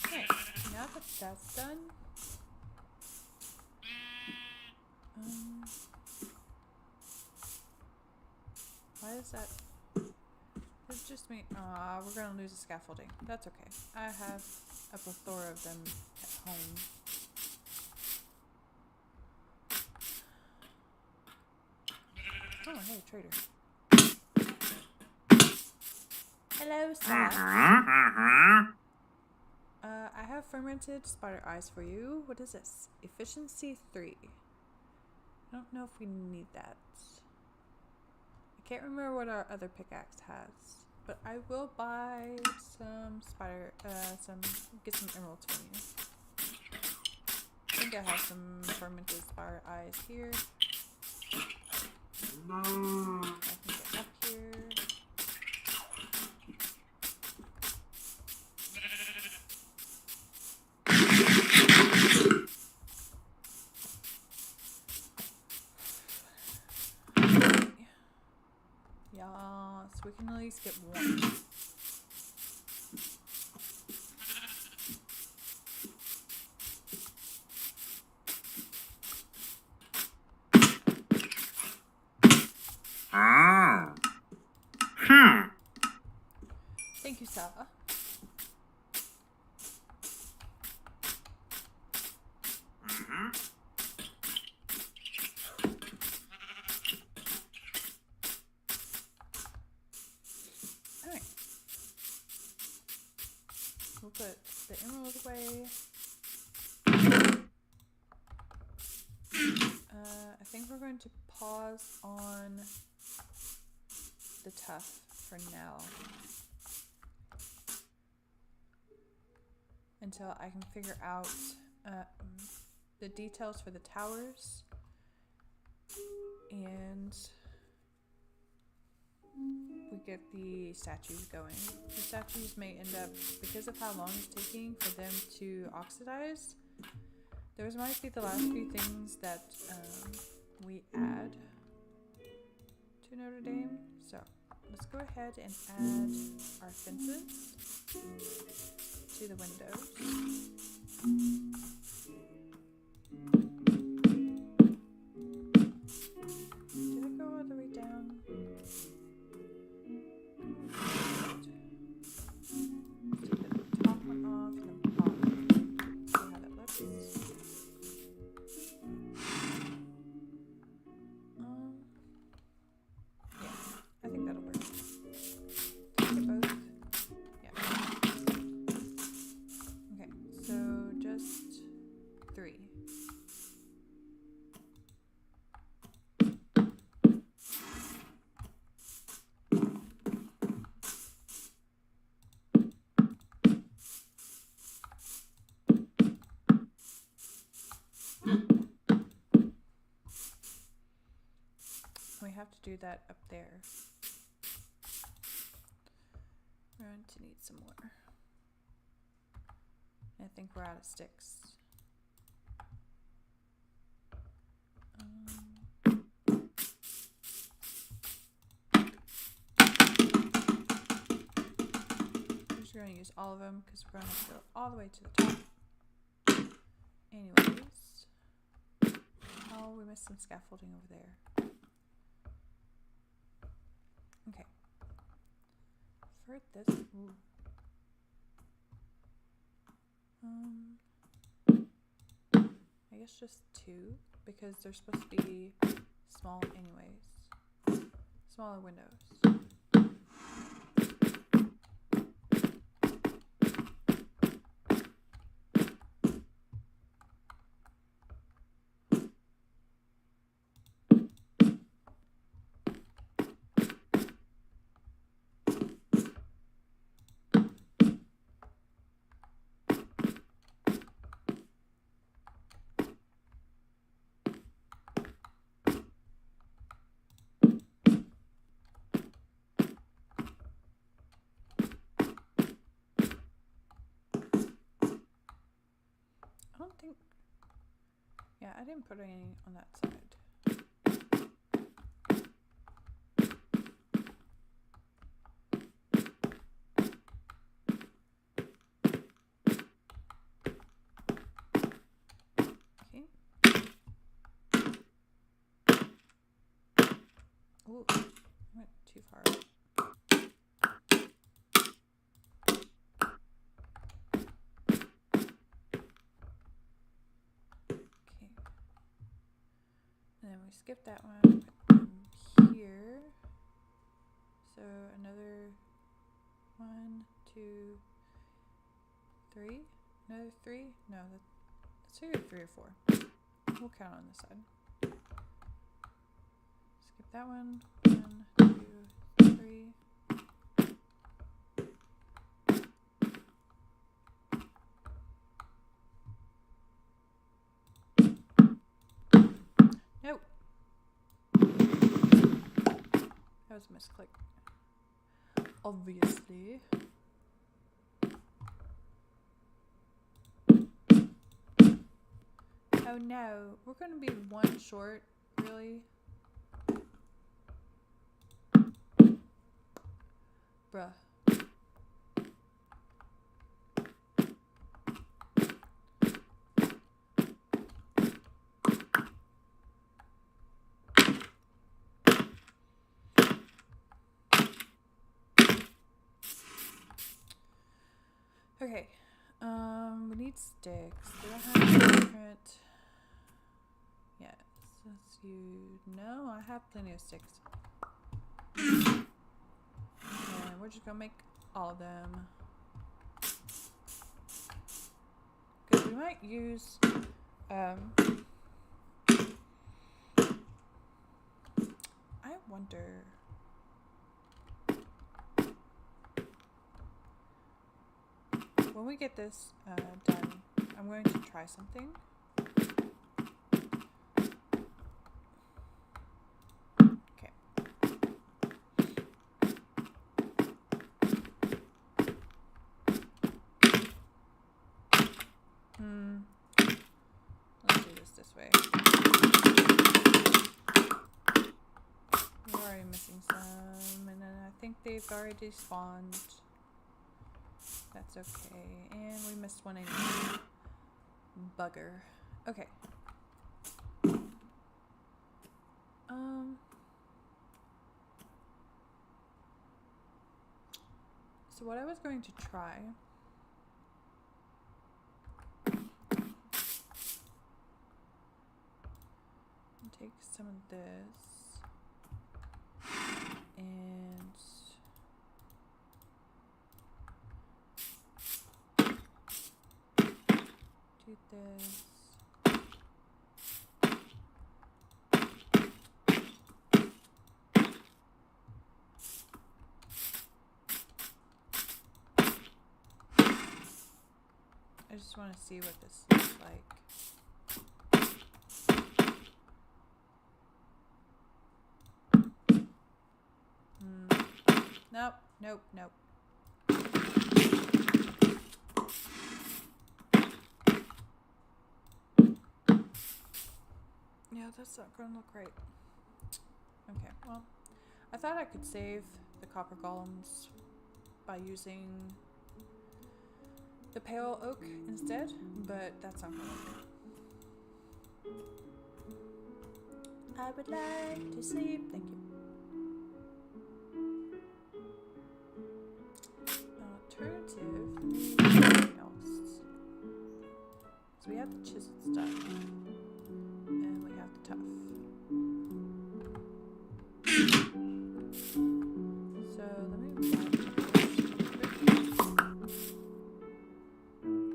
Okay, now that that's done, why is that? It's just me. We're gonna lose the scaffolding. That's okay. I have a plethora of them at home. Oh, hey, trader. Hello, sir. I have fermented spider eyes for you. What is this? Efficiency 3. I don't know if we need that. I can't remember what our other pickaxe has, but I will buy some get some emeralds from you. I think I have some fermented spider eyes here. I can get up here. can at least get one. Thank you, Sarah. Alright. We'll put the emerald away. I think we're going to pause on the tuff for now. Until I can figure out the details for the towers. And we get the statues going. The statues may end up, because of how long it's taking for them to oxidize, those might be the last few things that we add to Notre Dame. So let's go ahead and add our fences to the windows. Did it go all the way down? Take the top one off and the bottom. See how that looks. Yeah, I think that'll work. Take it both. Yeah. Okay, so just 3. We have to do that up there. We're going to need some more. I think we're out of sticks. I'm just going to use all of them because we're going to have to go all the way to the top. Anyways. Oh, we missed some scaffolding over there. Okay. For this, I guess just 2 because they're supposed to be small anyways. Smaller windows. I don't think, yeah, I didn't put any on that side. Okay. Ooh, I went too far. And then we skip that one, put them here. So another 1, 2, 3. Another 3? No, that's either 3 or 4. We'll count on this side. Skip that one. 1, 2, 3. Nope. That was a misclick. Obviously. Oh no, we're going to be 1 short, really? Bruh. Okay. We need sticks. Do I have different? Yes. Let's use. No, I have plenty of sticks. And we're just gonna make all of them. Because we might use. I wonder. When we get this done, I'm going to try something. Okay. Let's do this way. We're already missing some, and then I think they've already spawned. That's okay. And we missed one anyway. Bugger. Okay. So what I was going to try take some of this and do this. I just want to see what this looks like. Nope, nope, nope. Yeah, that's not gonna look right. Okay, well, I thought I could save the copper golems by using the pale oak instead, but that's not gonna work. I would like to sleep. Thank you. Alternative, something else. So we have the chiseled stuff, and we have the tough. So let me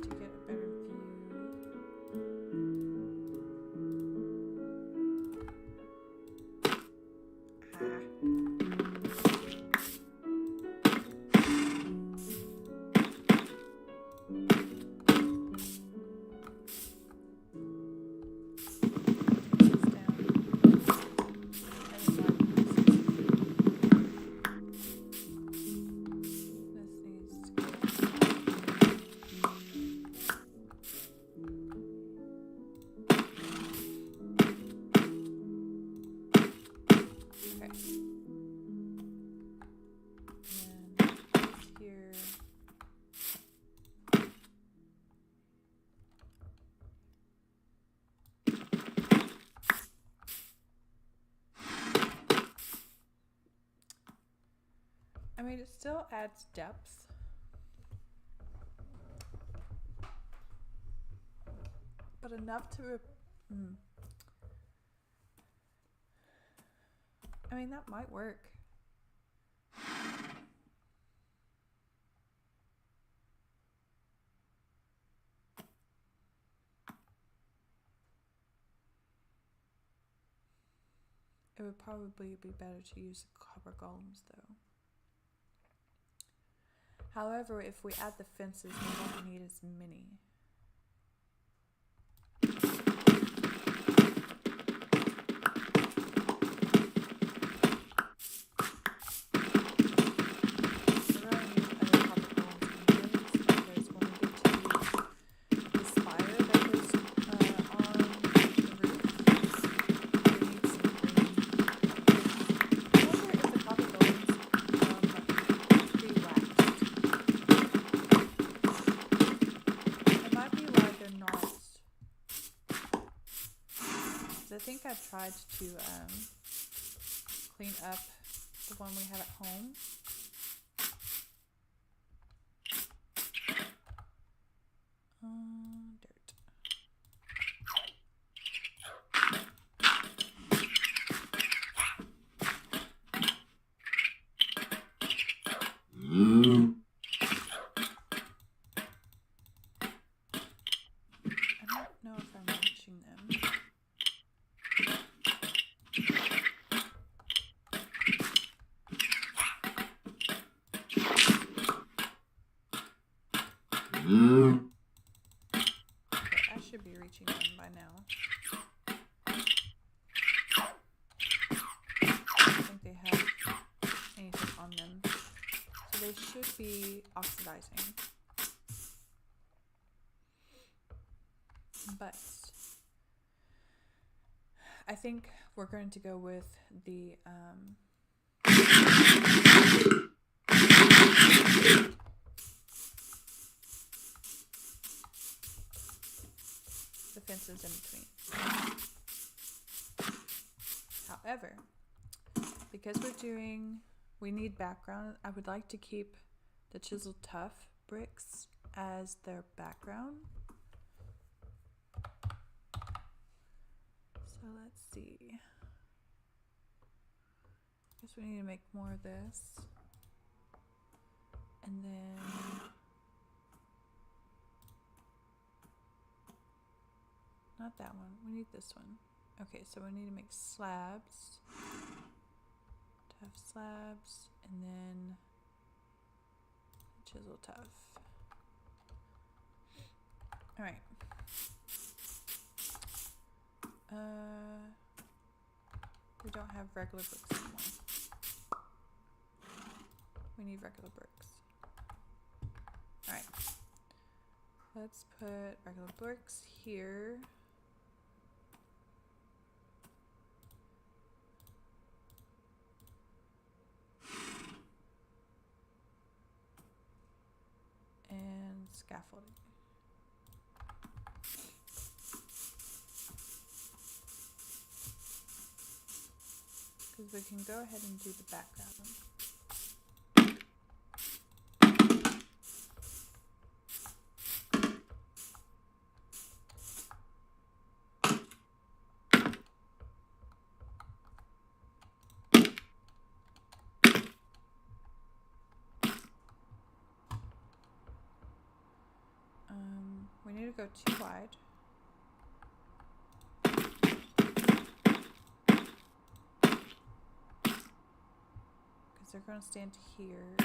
to get a better view. I mean, it still adds depth. But enough to... I mean, that might work. It would probably be better to use copper golems, though. However, if we add the fences, we won't need as many. think I tried to clean up the one we have at home. Dirt. I don't know if I'm reaching them. Okay, I should be reaching them by now. I don't think they have anything on them. So they should be oxidizing. But I think we're going to go with the fences in between. However, because we need background, I would like to keep the chiseled tough bricks as their background. So let's see. I guess we need to make more of this. And then not that one. We need this one. Okay, so we need to make slabs. Tough slabs, and then chisel tough. All right. We don't have regular bricks anymore. We need regular bricks. All right. Let's put regular bricks here. And scaffolding. Because we can go ahead and do the background. We need to go too wide. Because they're going to stand here.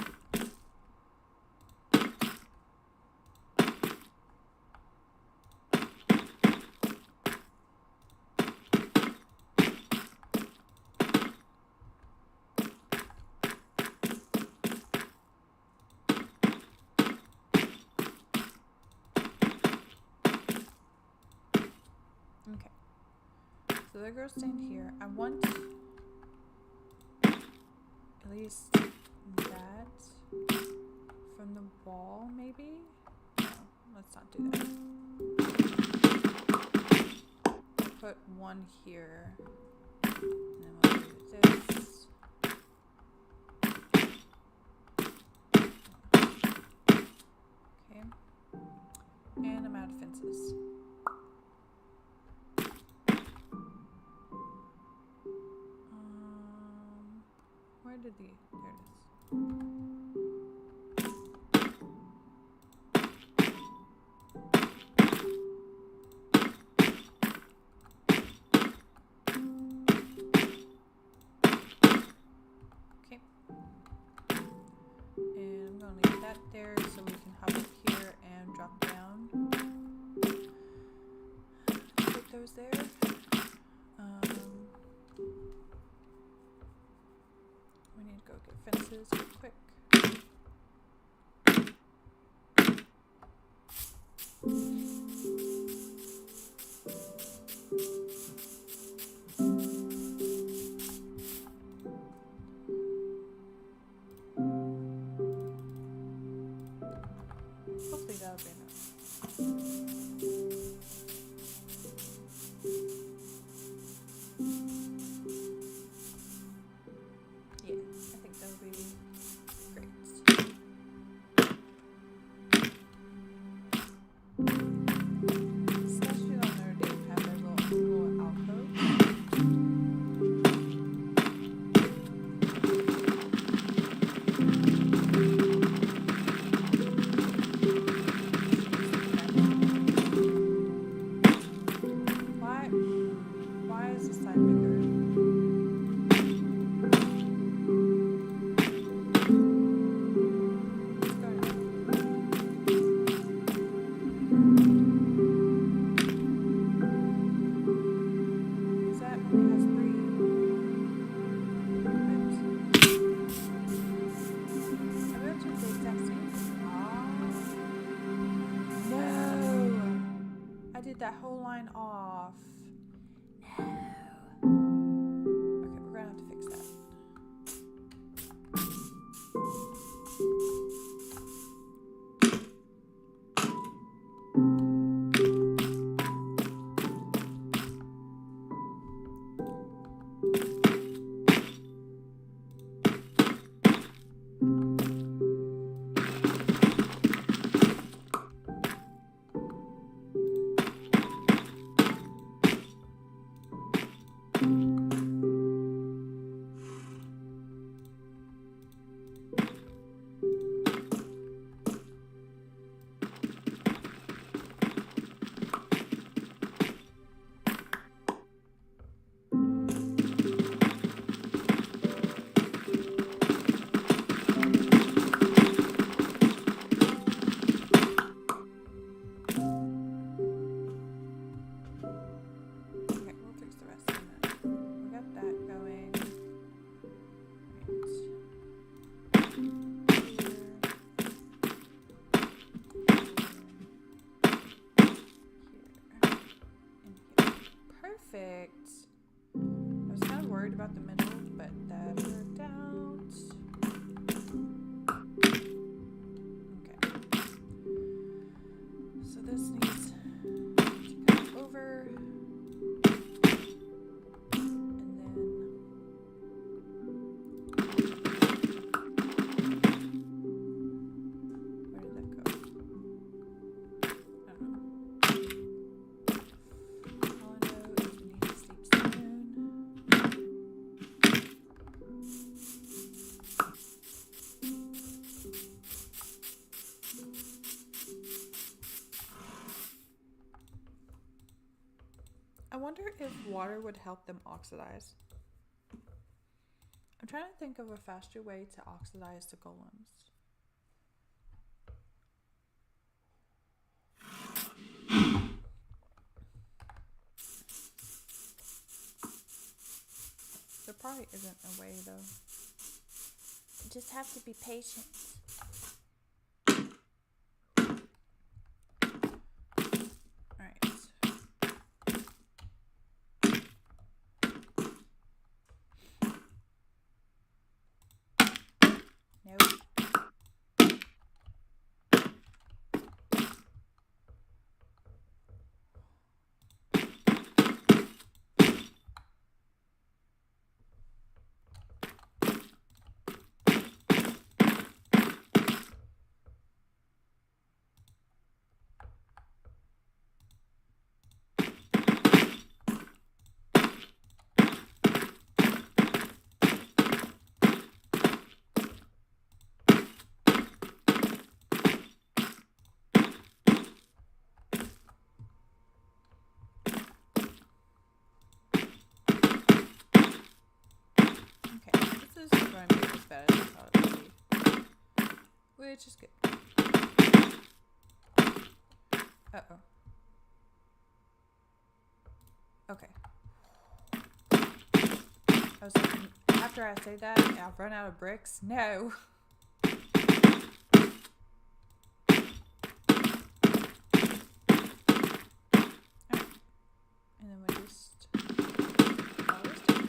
Okay, so they're going to stand here. I want at least that from the wall, maybe? No, let's not do that. I'll put one here, and then we'll do this. Okay, and I'm out of fences. Where did there it is. Okay. And I'm going to leave that there so we can hop up here and drop down. Put those there. We need to go get fences real quick. Hopefully that'll be enough. did that whole line off. No. Okay, we're gonna have to fix that. Perfect. I was kind of worried about the middle, but that worked out. Okay. So this needs to come over. And then where did that go? I don't know. All I know is we need to sleep soon. I wonder if water would help them oxidize. I'm trying to think of a faster way to oxidize the golems. There probably isn't a way though. You just have to be patient. Alright. Nope. This is going to be as bad as I thought it would be, which is good. Uh-oh. Okay. I was thinking, after I say that, I'll run out of bricks. No. Alright. And then we just follow this down.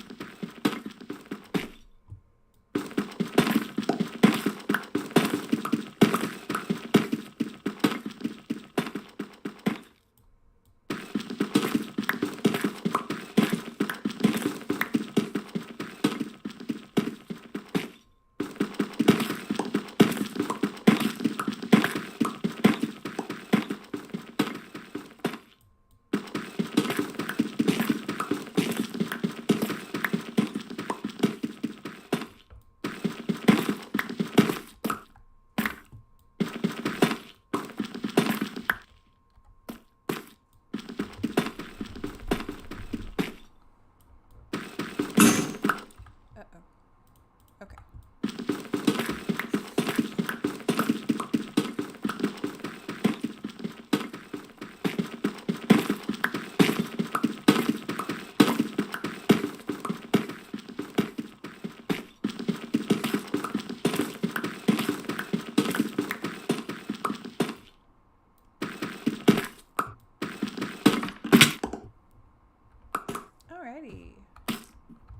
Alrighty.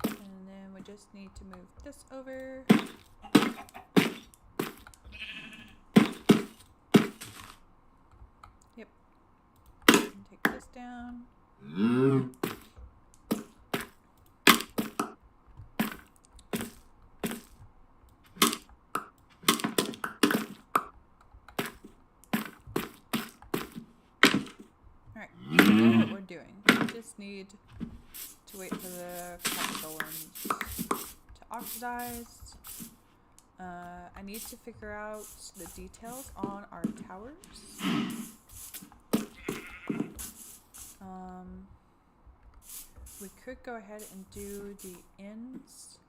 And then we just need to move this over. Yep. And take this down. Alright, we know what we're doing. We just need to wait for the golems to oxidize. I need to figure out the details on our towers. We could go ahead and do the ends,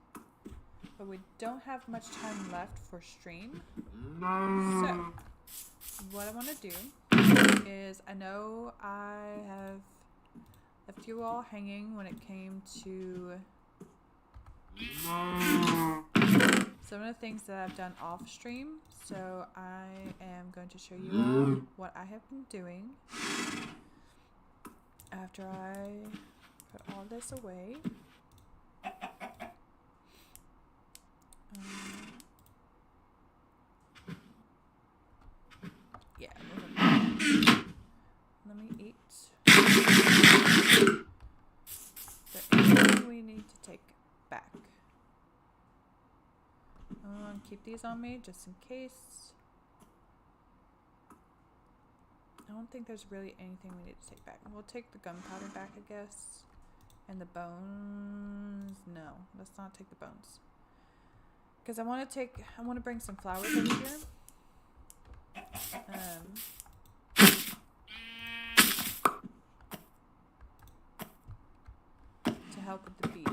but we don't have much time left for stream. So, what I want to do is, I know I have left you all hanging when it came to some of the things that I've done off stream, so I am going to show you all what I have been doing after I put all this away. Yeah, let me eat. Is there anything we need to take back? Keep these on me just in case. I don't think there's really anything we need to take back. We'll take the gunpowder back, I guess. And the bones. No, let's not take the bones. Because I want to bring some flowers over here. To help with the bees.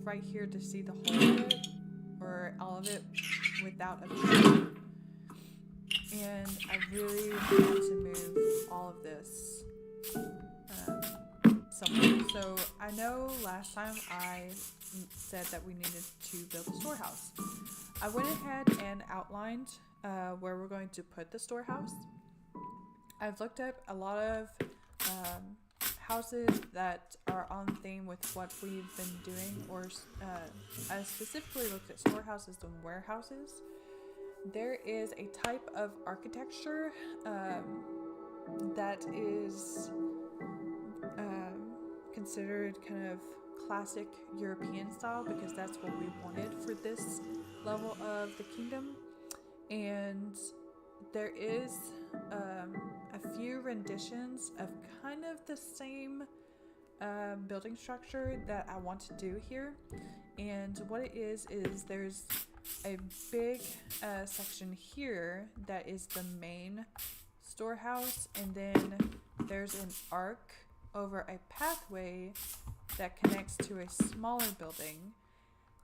Right here to see the whole of it, or all of it, without a tree. And I really want to move all of this somewhere. So I know last time I said that we needed to build a storehouse. I went ahead and outlined where we're going to put the storehouse. I've looked up a lot of houses that are on theme with what we've been doing, or I specifically looked at storehouses and warehouses. There is a type of architecture that is considered kind of classic European style, because that's what we wanted for this level of the kingdom. And there is a few renditions of kind of the same building structure that I want to do here. And what it is there's a big section here that is the main storehouse, and then there's an arc over a pathway that connects to a smaller building.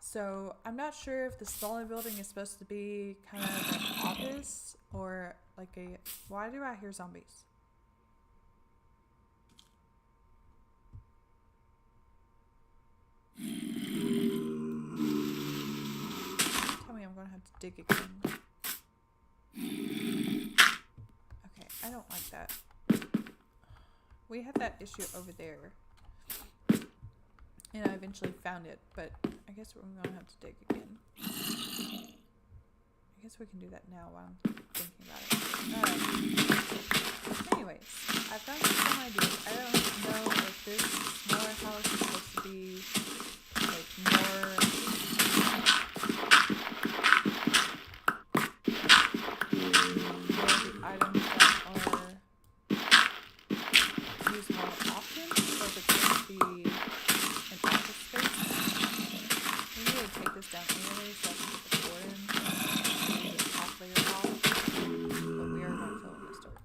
So I'm not sure if the smaller building is supposed to be kind of an office or like a... Why do I hear zombies? Tell me I'm going to have to dig again. Okay, I don't like that. We had that issue over there. And I eventually found it, but I guess we're going to have to dig again. I guess we can do that now while I'm thinking about it. Anyways, I found some ideas. I don't know if this smaller house is supposed to be like more... the items that are used more often, or if it's supposed to be an office space. We need to take this down anyway so I can get the floor in and the top layer off. But we are going to fill in this dirt.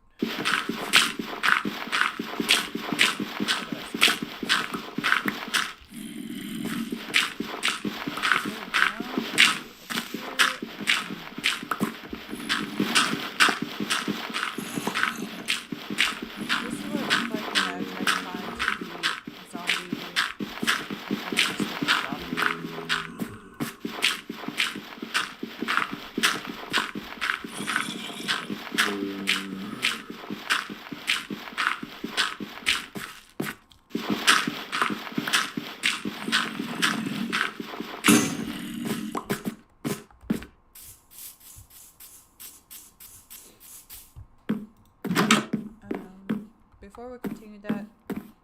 Before we continue that,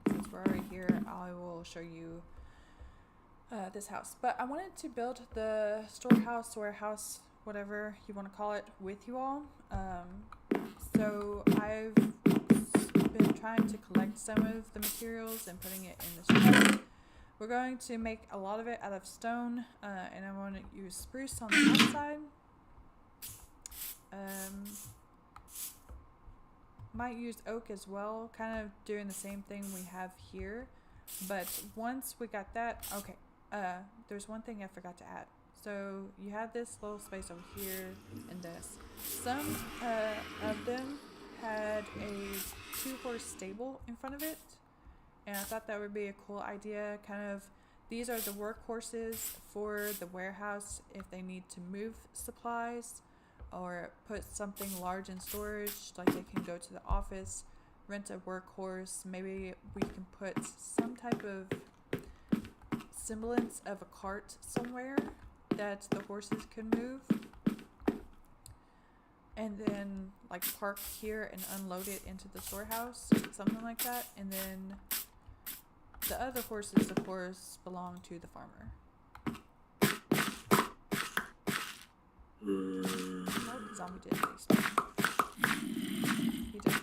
since we're already here, I will show you this house. But I wanted to build the storehouse, warehouse, whatever you want to call it, with you all. So I've been trying to collect some of the materials and putting it in this chest. We're going to make a lot of it out of stone, and I want to use spruce on the outside. Might use oak as well, kind of doing the same thing we have here. But once we got that, okay, there's one thing I forgot to add. So you have this little space over here and this. Some of them had a 2-horse stable in front of it, and I thought that would be a cool idea. Kind of, these are the workhorses for the warehouse if they need to move supplies or put something large in storage, like they can go to the office, rent a workhorse. Maybe we can put some type of semblance of a cart somewhere that the horses can move, and then like park here and unload it into the storehouse, something like that. And then the other horses, of course, belong to the farmer. Oh, the zombie did respawn. He did.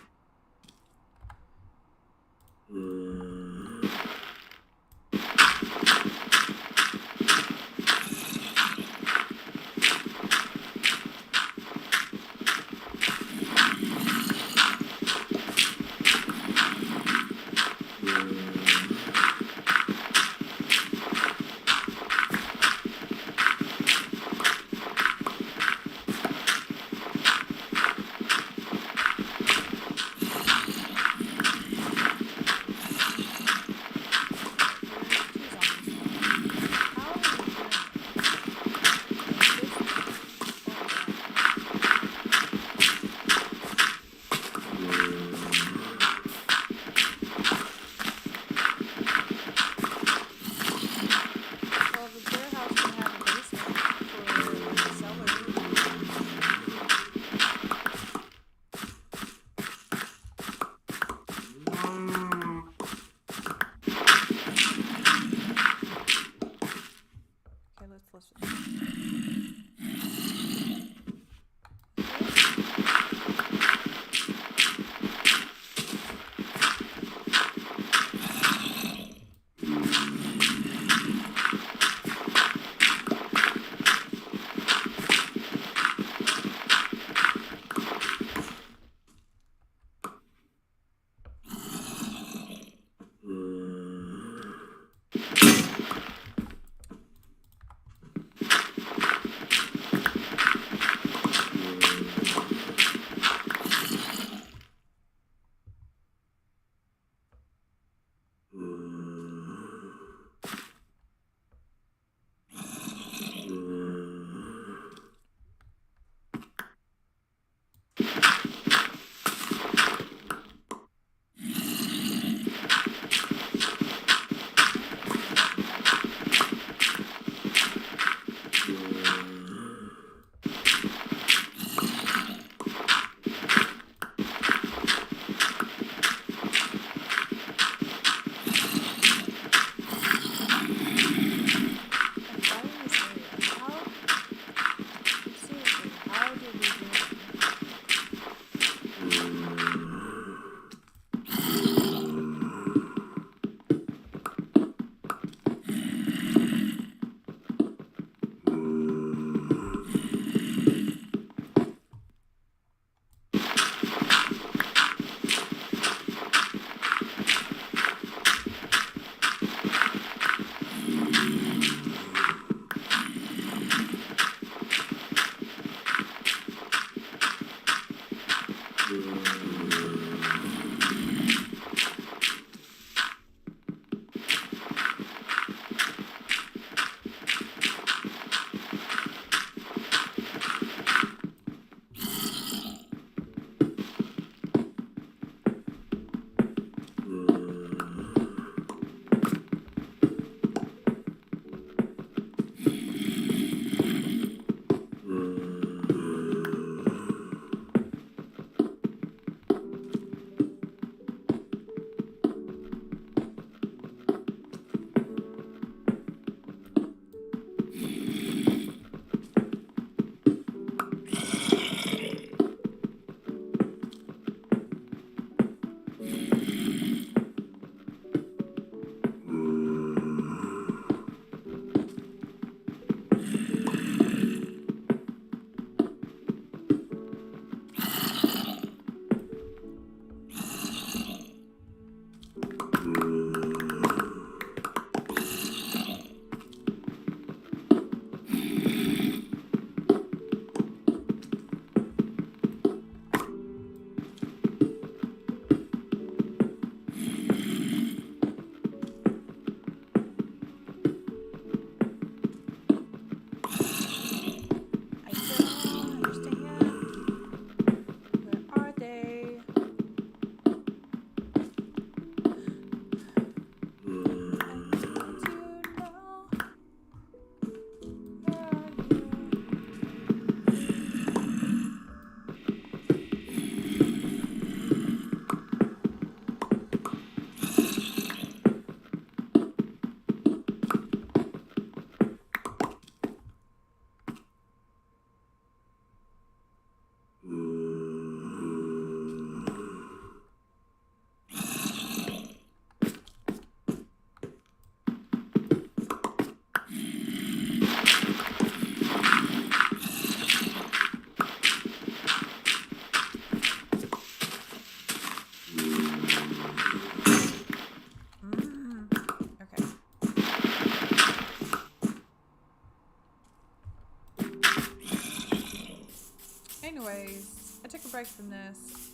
break from this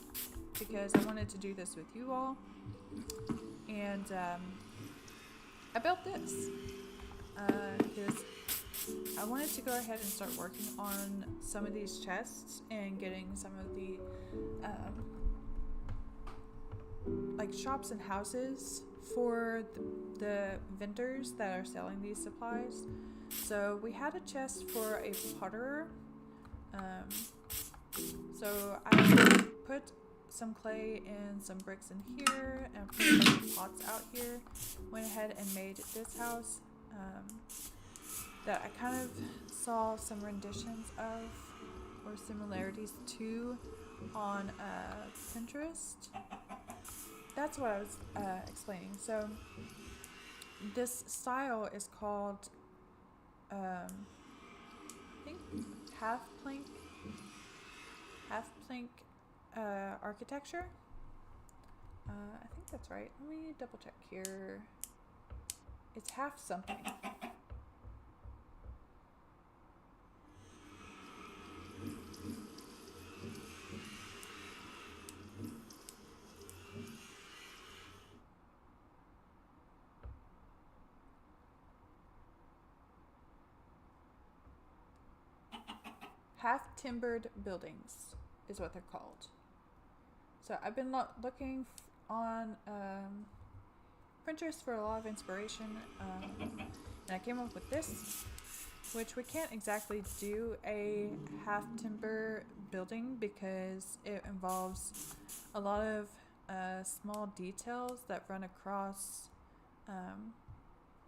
because I wanted to do this with you all. And I built this because I wanted to go ahead and start working on some of these chests and getting some of the like shops and houses for the vendors that are selling these supplies. So we had a chest for a potterer. So I put some clay and some bricks in here and put a bunch of pots out here. Went ahead and made this house that I kind of saw some renditions of or similarities to on Pinterest. That's what I was explaining. So this style is called I think half plank architecture. I think that's right. Let me double check here. It's half something. Half timbered buildings is what they're called. So I've been looking on Pinterest for a lot of inspiration, and I came up with this, which we can't exactly do a half timber building because it involves a lot of small details that run across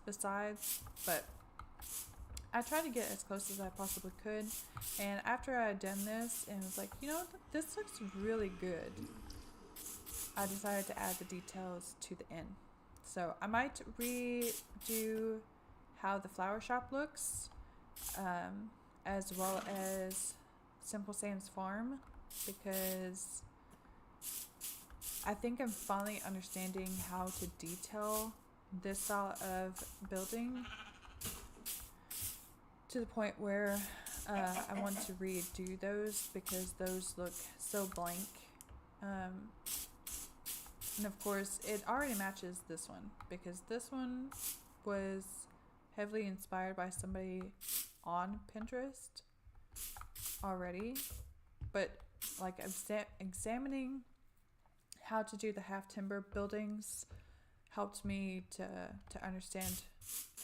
the sides, but I tried to get as close as I possibly could, and after I had done this and was like, you know, this looks really good, I decided to add the details to the end. So I might redo how the flower shop looks, as well as Simple Sam's farm, because I think I'm finally understanding how to detail this style of building to the point where I want to redo those because those look so blank. And of course, it already matches this one because this one was heavily inspired by somebody on Pinterest already. But like examining how to do the half timber buildings helped me to understand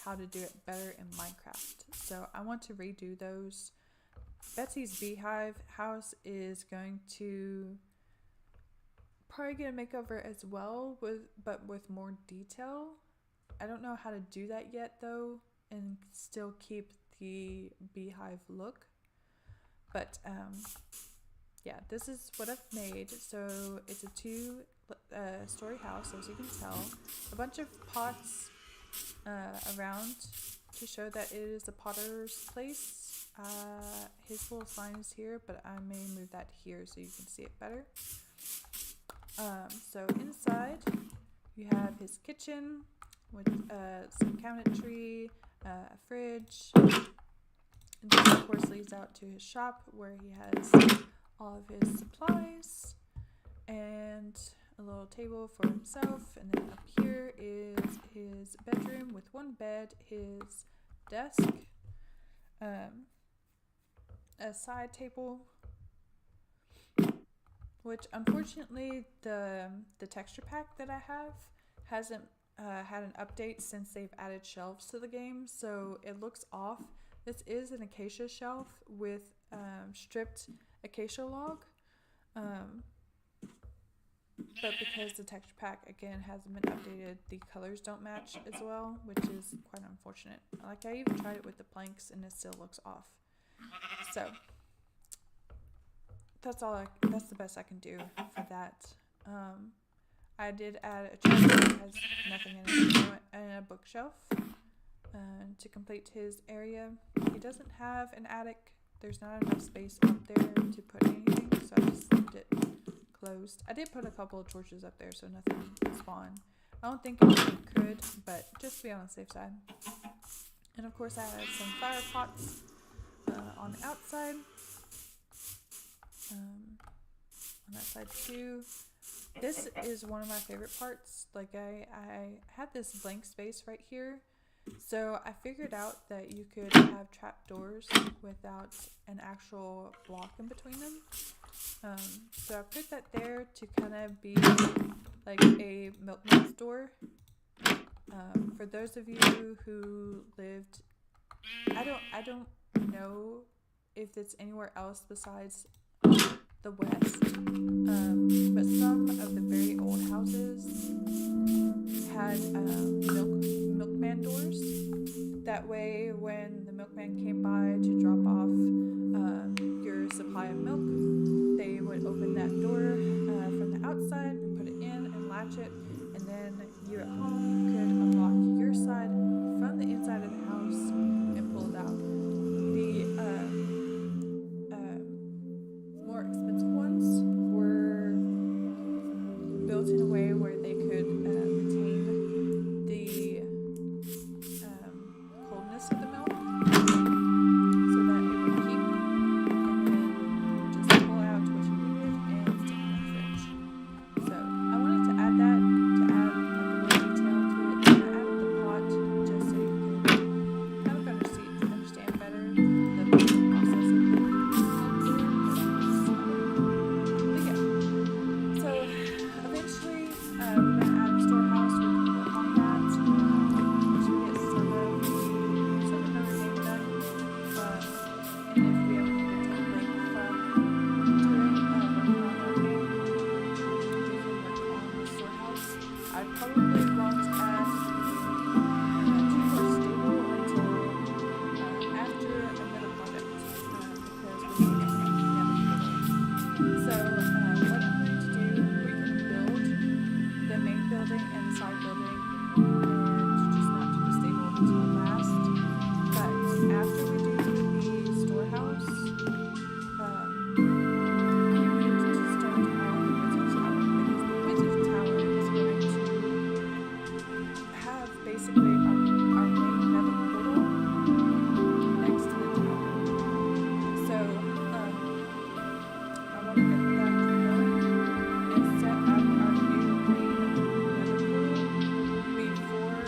how to do it better in Minecraft. So I want to redo those. Betsy's beehive house is going to probably get a makeover as well, but with more detail. I don't know how to do that yet though, and still keep the beehive look. But yeah, this is what I've made. So it's a 2-story house, as you can tell. A bunch of pots around to show that it is a potter's place. His little sign is here, but I may move that here so you can see it better. So inside you have his kitchen with some cabinetry, a fridge. And this of course leads out to his shop where he has all of his supplies and a little table for himself. And then up here is his bedroom with one bed, his desk, a side table, which unfortunately the texture pack that I have hasn't had an update since they've added shelves to the game, so it looks off. This is an acacia shelf with stripped acacia log, but because the texture pack again hasn't been updated, the colors don't match as well, which is quite unfortunate. Like, I even tried it with the planks and it still looks off. So that's the best I can do for that. I did add a chair that has nothing in it and a bookshelf to complete his area. He doesn't have an attic. There's not enough space up there to put anything, so I just left it closed. I did put a couple of torches up there so nothing would spawn. I don't think anything could, but just to be on the safe side. And of course I had some flower pots on the outside. on that side too. This is one of my favorite parts. Like I had this blank space right here. So I figured out that you could have trap doors without an actual block in between them. So I put that there to kind of be like a milkman's door. For those of you who lived, I don't know if it's anywhere else besides the West, but some of the very old houses had milkman doors. That way, when the milkman came by to drop off your supply of milk, they would open that door from the outside and put it in and latch it, and then you at home could unlock your side from the inside of the house and pull it out. The more expensive ones were built in a way where they could retain the coldness of the milk so that it would keep, and then just pull out what you needed and stick it in the fridge. So I wanted to add that to add like a little detail to it. And I added the pot just so you could kind of understand better the process of the but yeah. So eventually we're going to add a storehouse. We can work on that to get some of another game done. And if we ever need to take a break from doing working on our game, we can work on the storehouse. I'd probably want at keep it stable until after another project because we need to make the other building. So what I'm going to do, we can build the main building and the side building and just not keep it stable until last. But after we do the storehouse, we need to start on the Wizard Tower because the Wizard Tower is going to have basically our main nether portal next to the tower. So I want to get that going and set up our new main nether portal before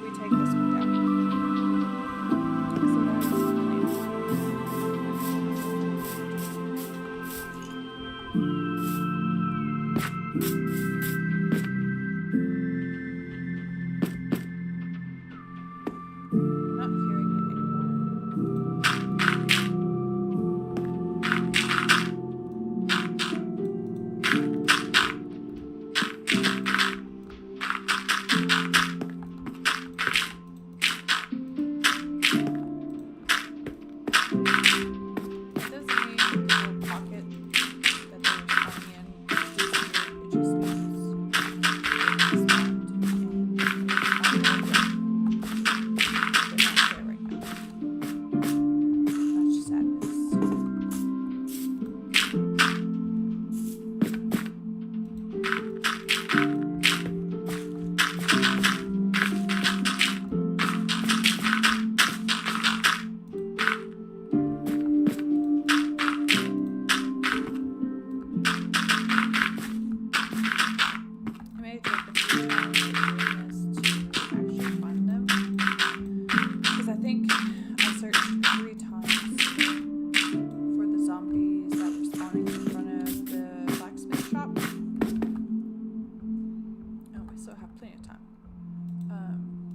we take this one down. So that is the plan. I'm not hearing it anymore. That doesn't mean the little pocket that they were spawning in disappeared. It just means they respawned and are there again. They're not there right now. That's just sadness. I may take a few times of doing this to actually find them because I think I searched 3 times for the zombies that were spawning in front of the blacksmith shop. Oh, we still have plenty of time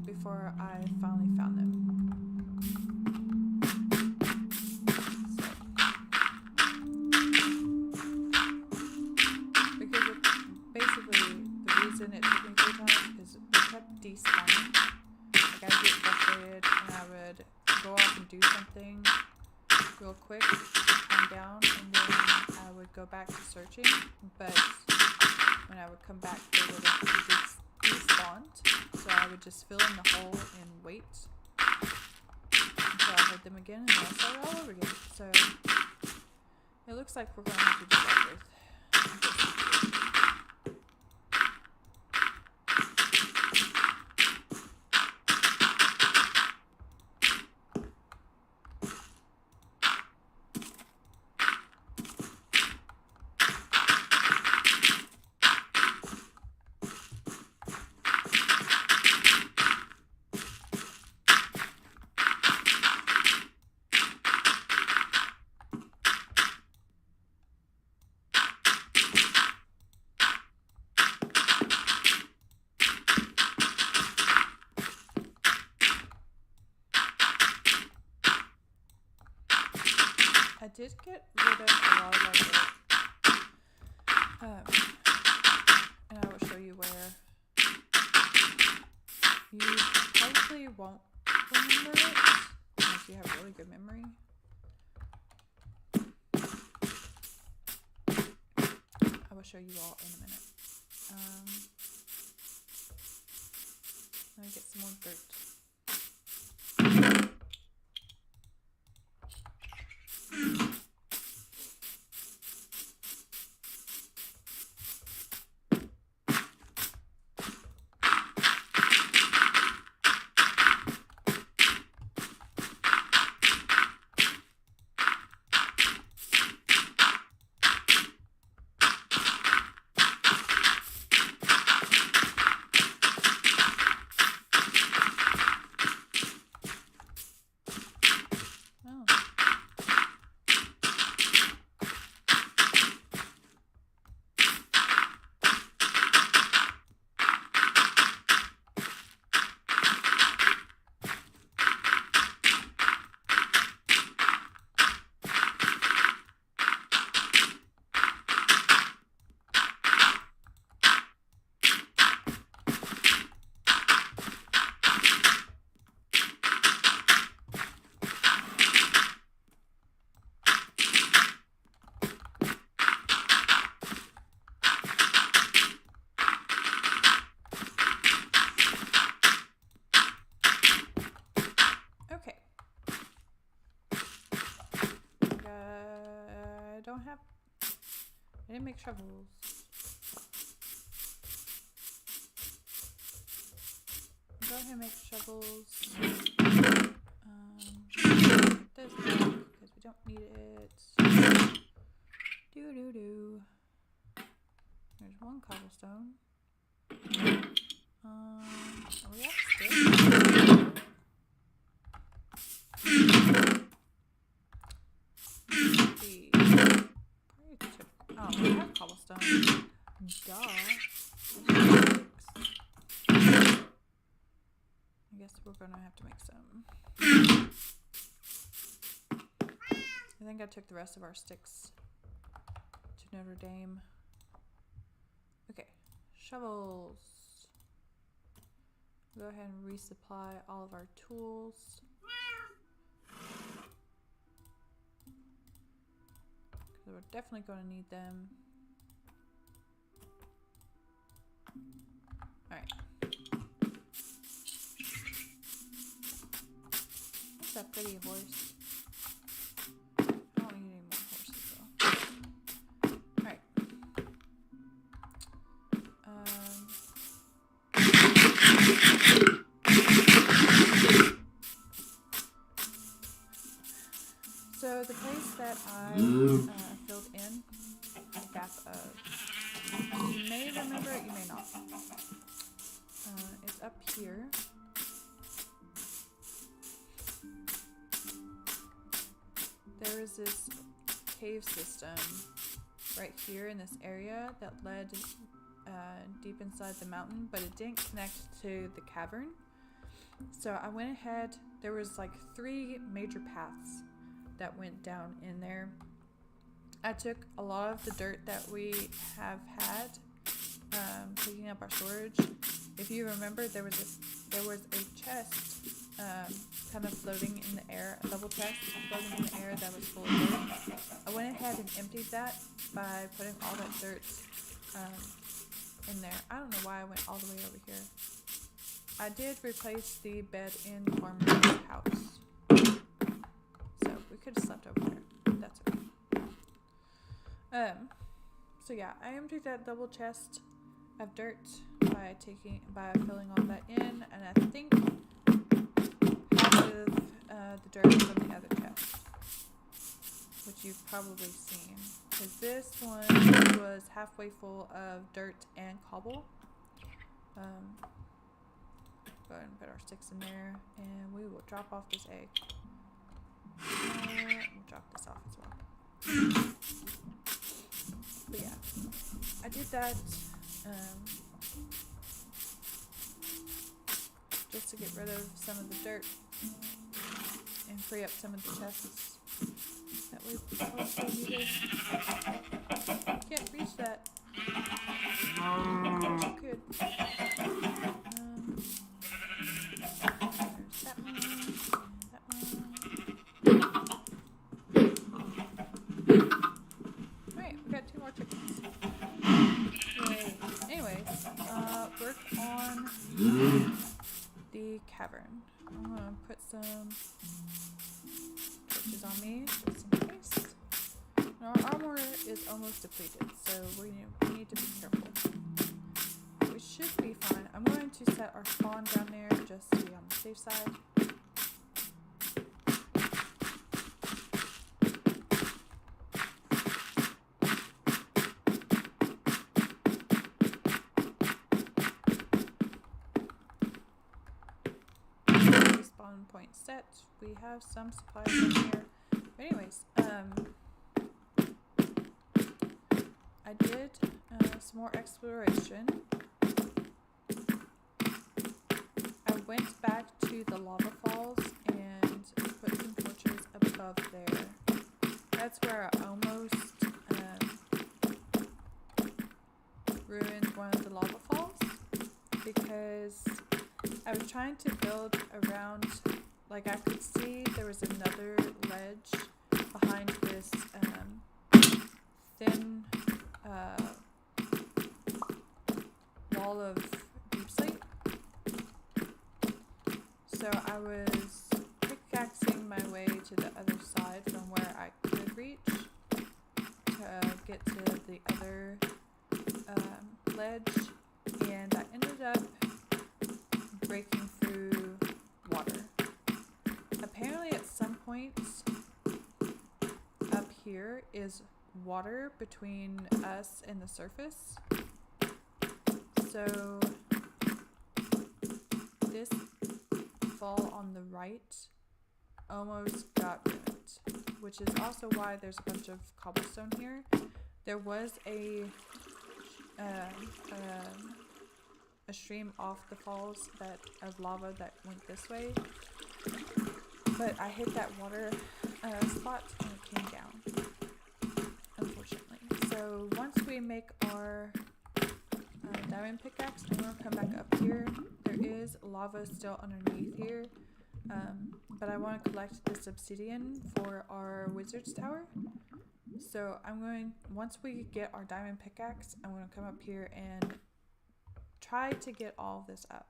before I finally found them. Because basically the reason it took me 3 times is they kept despawning. Like I'd get frustrated and I would go off and do something real quick, calm down, and then I would go back to searching. But when I would come back, they would have despawned. So I would just fill in the hole and wait until I heard them again, and then I'll start all over again. So it looks like we're going to have to do that with did get rid of a lot of our dirt. And I will show you where. You probably won't remember it unless you have really good memory. I will show you all in a minute. Let me get some more dirt. I didn't make shovels. Go ahead and make shovels. Put this back because we don't need it. Do. There's one cobblestone. We have sticks. Oh, we have cobblestone. Duh. I guess we're gonna have to make some. I think I took the rest of our sticks to Notre Dame. Okay, shovels. Go ahead and resupply all of our tools. We're definitely going to need them. Alright. What's that pretty horse? I don't need any more horses though. Alright. So the place that I filled in the gap of, you may remember it, you may not. It's up here. There is this cave system right here in this area that led deep inside the mountain, but it didn't connect to the cavern. So I went ahead, there was like 3 major paths that went down in there. I took a lot of the dirt that we have had, picking up our storage. If you remember, there was a chest kind of floating in the air, a double chest floating in the air that was full of dirt. I went ahead and emptied that by putting all that dirt in there. I don't know why I went all the way over here. I did replace the bed in Farmer's house. So we could have slept over there. That's okay. So yeah, I emptied that double chest of dirt by filling all that in, and I think half of the dirt from the other chest, which you've probably seen, because this one was halfway full of dirt and cobble. Go ahead and put our sticks in there, and we will drop off this egg. We'll drop this off as well. But yeah, I did that just to get rid of some of the dirt and free up some of the chests. that we also needed. Can't reach that. Wish I could. There's that one. That one. Alright, we got 2 more chickens. Yay. Anyways, work on the cavern. I'm gonna put some torches on me just in case. And our armor is almost depleted, so we need to be careful. We should be fine. I'm going to set our spawn down there just to be on the safe side. Spawn point set. We have some supplies in here. But anyways, I did some more exploration. I went back to the lava falls and put some torches above there. That's where I almost ruined one of the lava falls because I was trying to build around, like I could see there was another ledge behind this thin wall of deep slate. So I was pickaxing my way to the other side from where I could reach to get to the other ledge, and I ended up breaking through water. Apparently at some point up here is water between us and the surface. So this fall on the right almost got ruined, which is also why there's a bunch of cobblestone here. There was a stream off the falls of lava that went this way, but I hit that water spot and it came down, unfortunately. So once we make our diamond pickaxe, I'm going to come back up here. There is lava still underneath here, but I want to collect this obsidian for our wizard's tower. So once we get our diamond pickaxe, I'm going to come up here and try to get all of this up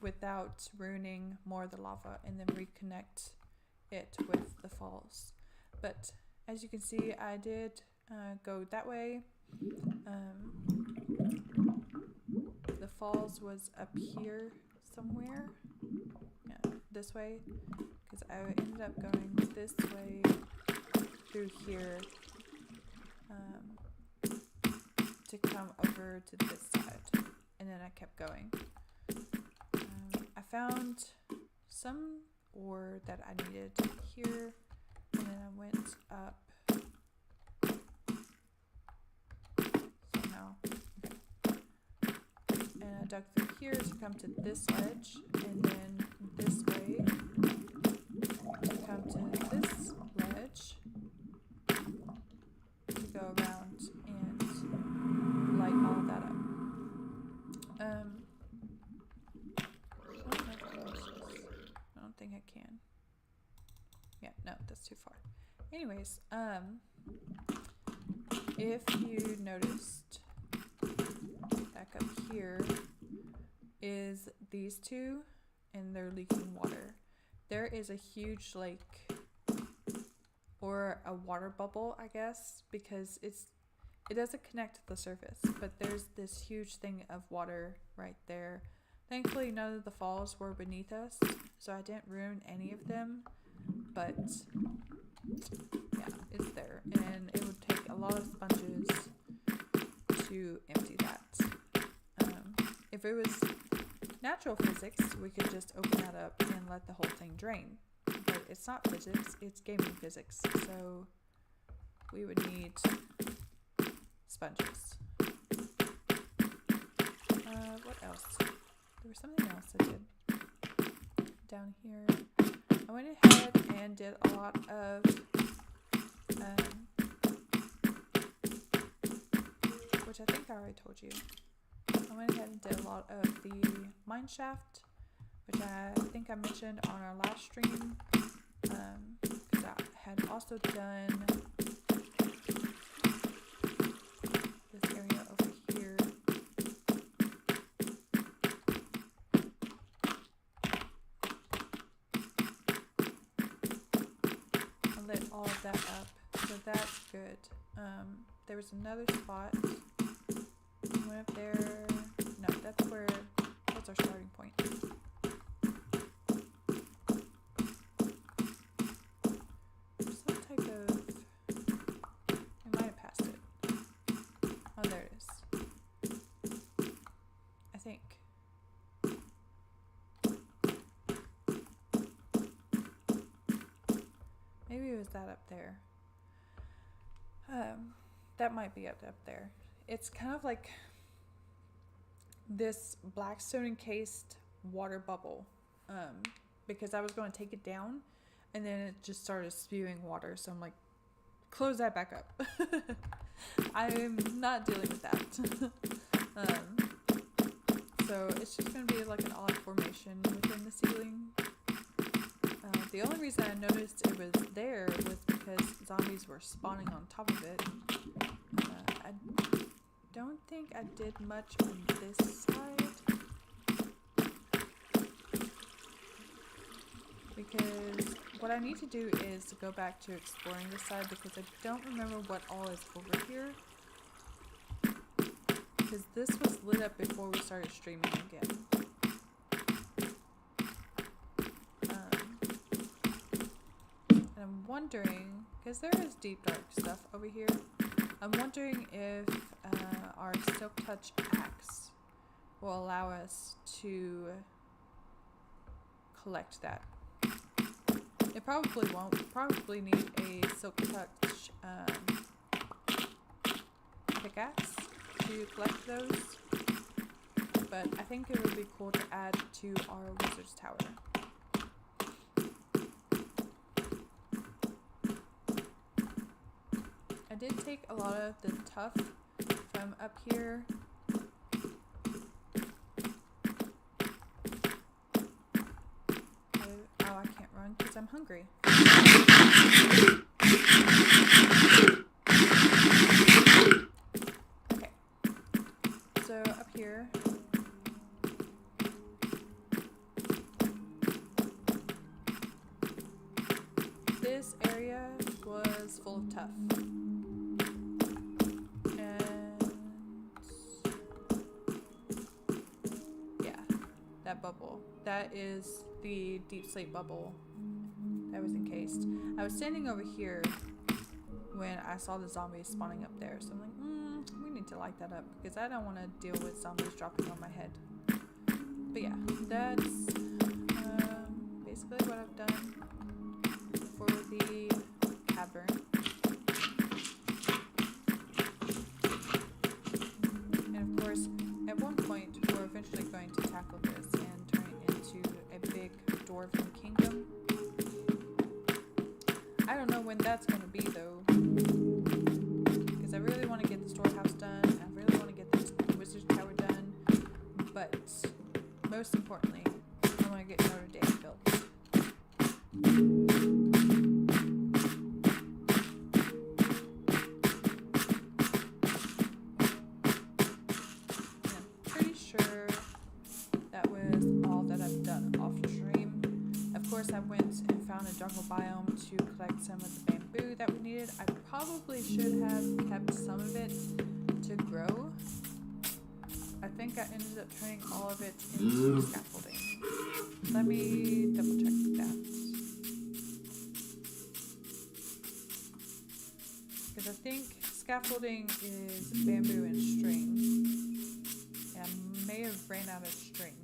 without ruining more of the lava, and then reconnect it with the falls. But as you can see, I did go that way. The falls was up here somewhere. Yeah, this way, because I ended up going this way through here to come over to this side, and then I kept going. I found some ore that I needed here, and then I went up somehow, and I dug through here to come to this ledge, and then this way to come to this ledge to go around and light all that up. I don't think I can. Yeah, no, that's too far. Anyways, if you noticed, back up here is these two, and they're leaking water. There is a huge lake, or a water bubble, I guess, because it doesn't connect to the surface, but there's this huge thing of water right there. Thankfully, none of the falls were beneath us, so I didn't ruin any of them, but yeah, it's there, and it would take a lot of sponges to empty that. If it was natural physics, we could just open that up and let the whole thing drain, but it's not physics, it's gaming physics, so we would need sponges. What else? There was something else I did down here. I went ahead and did a lot of which I think I already told you. I went ahead and did a lot of the mine shaft, which I think I mentioned on our last stream, because I had also done this area over here. I lit all of that up, so that's good. There was another spot. Went up there. No, that's our starting point. There's some type of, I might have passed it. Oh, there it is. I think. Maybe it was that up there. That might be up there. It's kind of like this blackstone encased water bubble, because I was going to take it down and then it just started spewing water, so I'm like, close that back up. I'm not dealing with that. So it's just going to be like an odd formation within the ceiling. The only reason I noticed it was there was because zombies were spawning on top of it. I don't think I did much on this side, because what I need to do is to go back to exploring this side, because I don't remember what all is over here, because this was lit up before we started streaming again. And I'm wondering, because there is deep dark stuff over here, I'm wondering if our Silk Touch axe will allow us to collect that. It probably won't. We'll probably need a Silk Touch pickaxe to collect those. But I think it would be cool to add to our Wizard's Tower. I did take a lot of the tuff from up here. I can't run because I'm hungry. Okay, so up here, this area was full of tuff. That bubble. That is the deep slate bubble that was encased. I was standing over here when I saw the zombies spawning up there, so I'm like, we need to light that up because I don't want to deal with zombies dropping on my head. But yeah, that's basically what I've done for the cavern. And of course, at one point, we're eventually going to tackle this and turn it into a big dwarven kingdom. I don't know when that's going to be, though, because I really want to get the storehouse done. I really want to get this Wizard's Tower done. But most importantly, I want to get Notre Dame built. I went and found a jungle biome to collect some of the bamboo that we needed. I probably should have kept some of it to grow. I think I ended up turning all of it into scaffolding. Let me double check that. Because I think scaffolding is bamboo and string. And I may have ran out of string.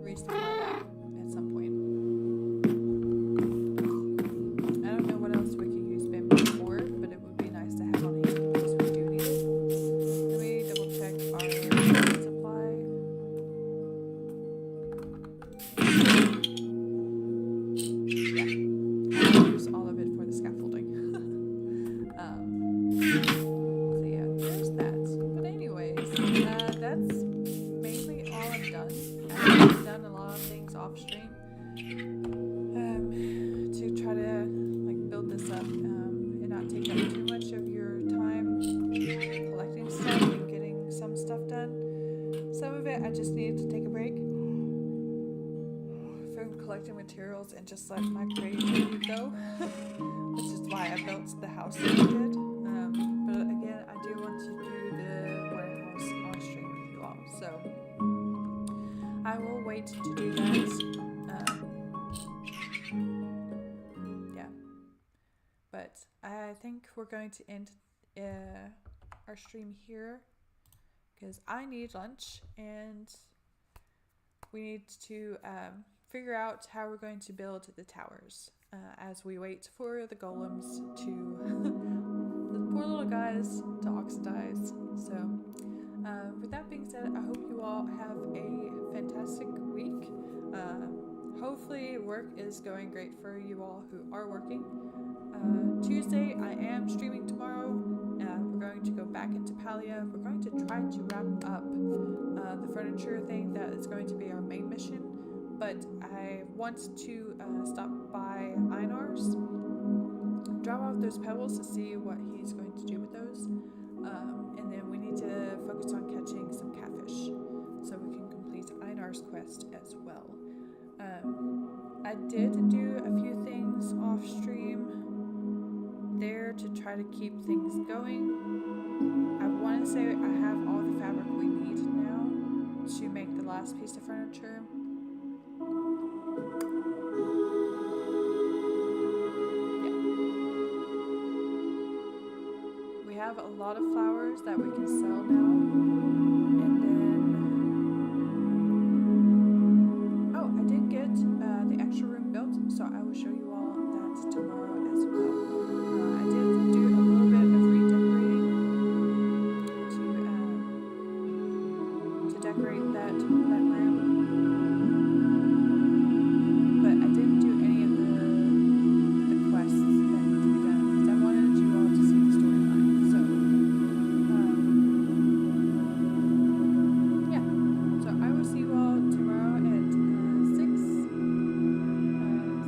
Restore that. just needed to take a break from collecting materials and just let my creativity go, which is why I built the house that I did. But again, I do want to do the warehouse on stream with you all, so I will wait to do that. Yeah, but I think we're going to end our stream here because I need lunch and we need to figure out how we're going to build the towers as we wait for the golems to the poor little guys to oxidize. So with that being said, I hope you all have a fantastic week. Hopefully work is going great for you all who are working. Tuesday I am streaming tomorrow. We're going to go back into Palia. We're going to try to wrap up the furniture thing that is going to be our main mission, but I want to stop by Einar's, drop off those pebbles to see what he's going to do with those, and then we need to focus on catching some catfish so we can complete Einar's quest as well. I did do a few things off stream there to try to keep things going. I want to say I have all the fabric we need now to make the last piece of furniture. Yeah. We have a lot of flowers that we can sell now. And then I did get the extra room built, so I will show you all that tomorrow as well. I did do a little bit of redecorating to decorate that room, but I didn't do any of the quests that need to be done because I wanted you all to see the storyline. So yeah, so I will see you all tomorrow at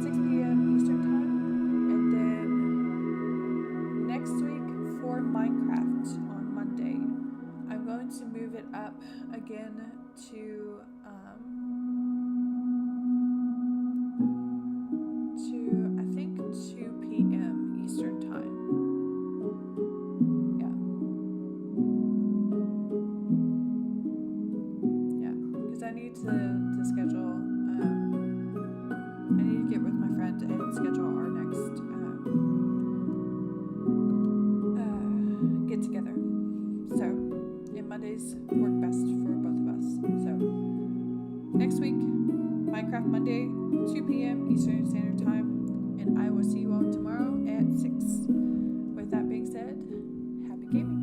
6 p.m. Eastern time, and then next week for Minecraft on Monday, I'm going to move it up again to I think 2 p.m. Eastern time. Yeah, because I need to schedule. I need to get with my friend and schedule our next get together. So, and Mondays work best for both of us. So, next week, Minecraft Monday, 2 p.m. Eastern Standard Time, and I will see you all tomorrow at 6.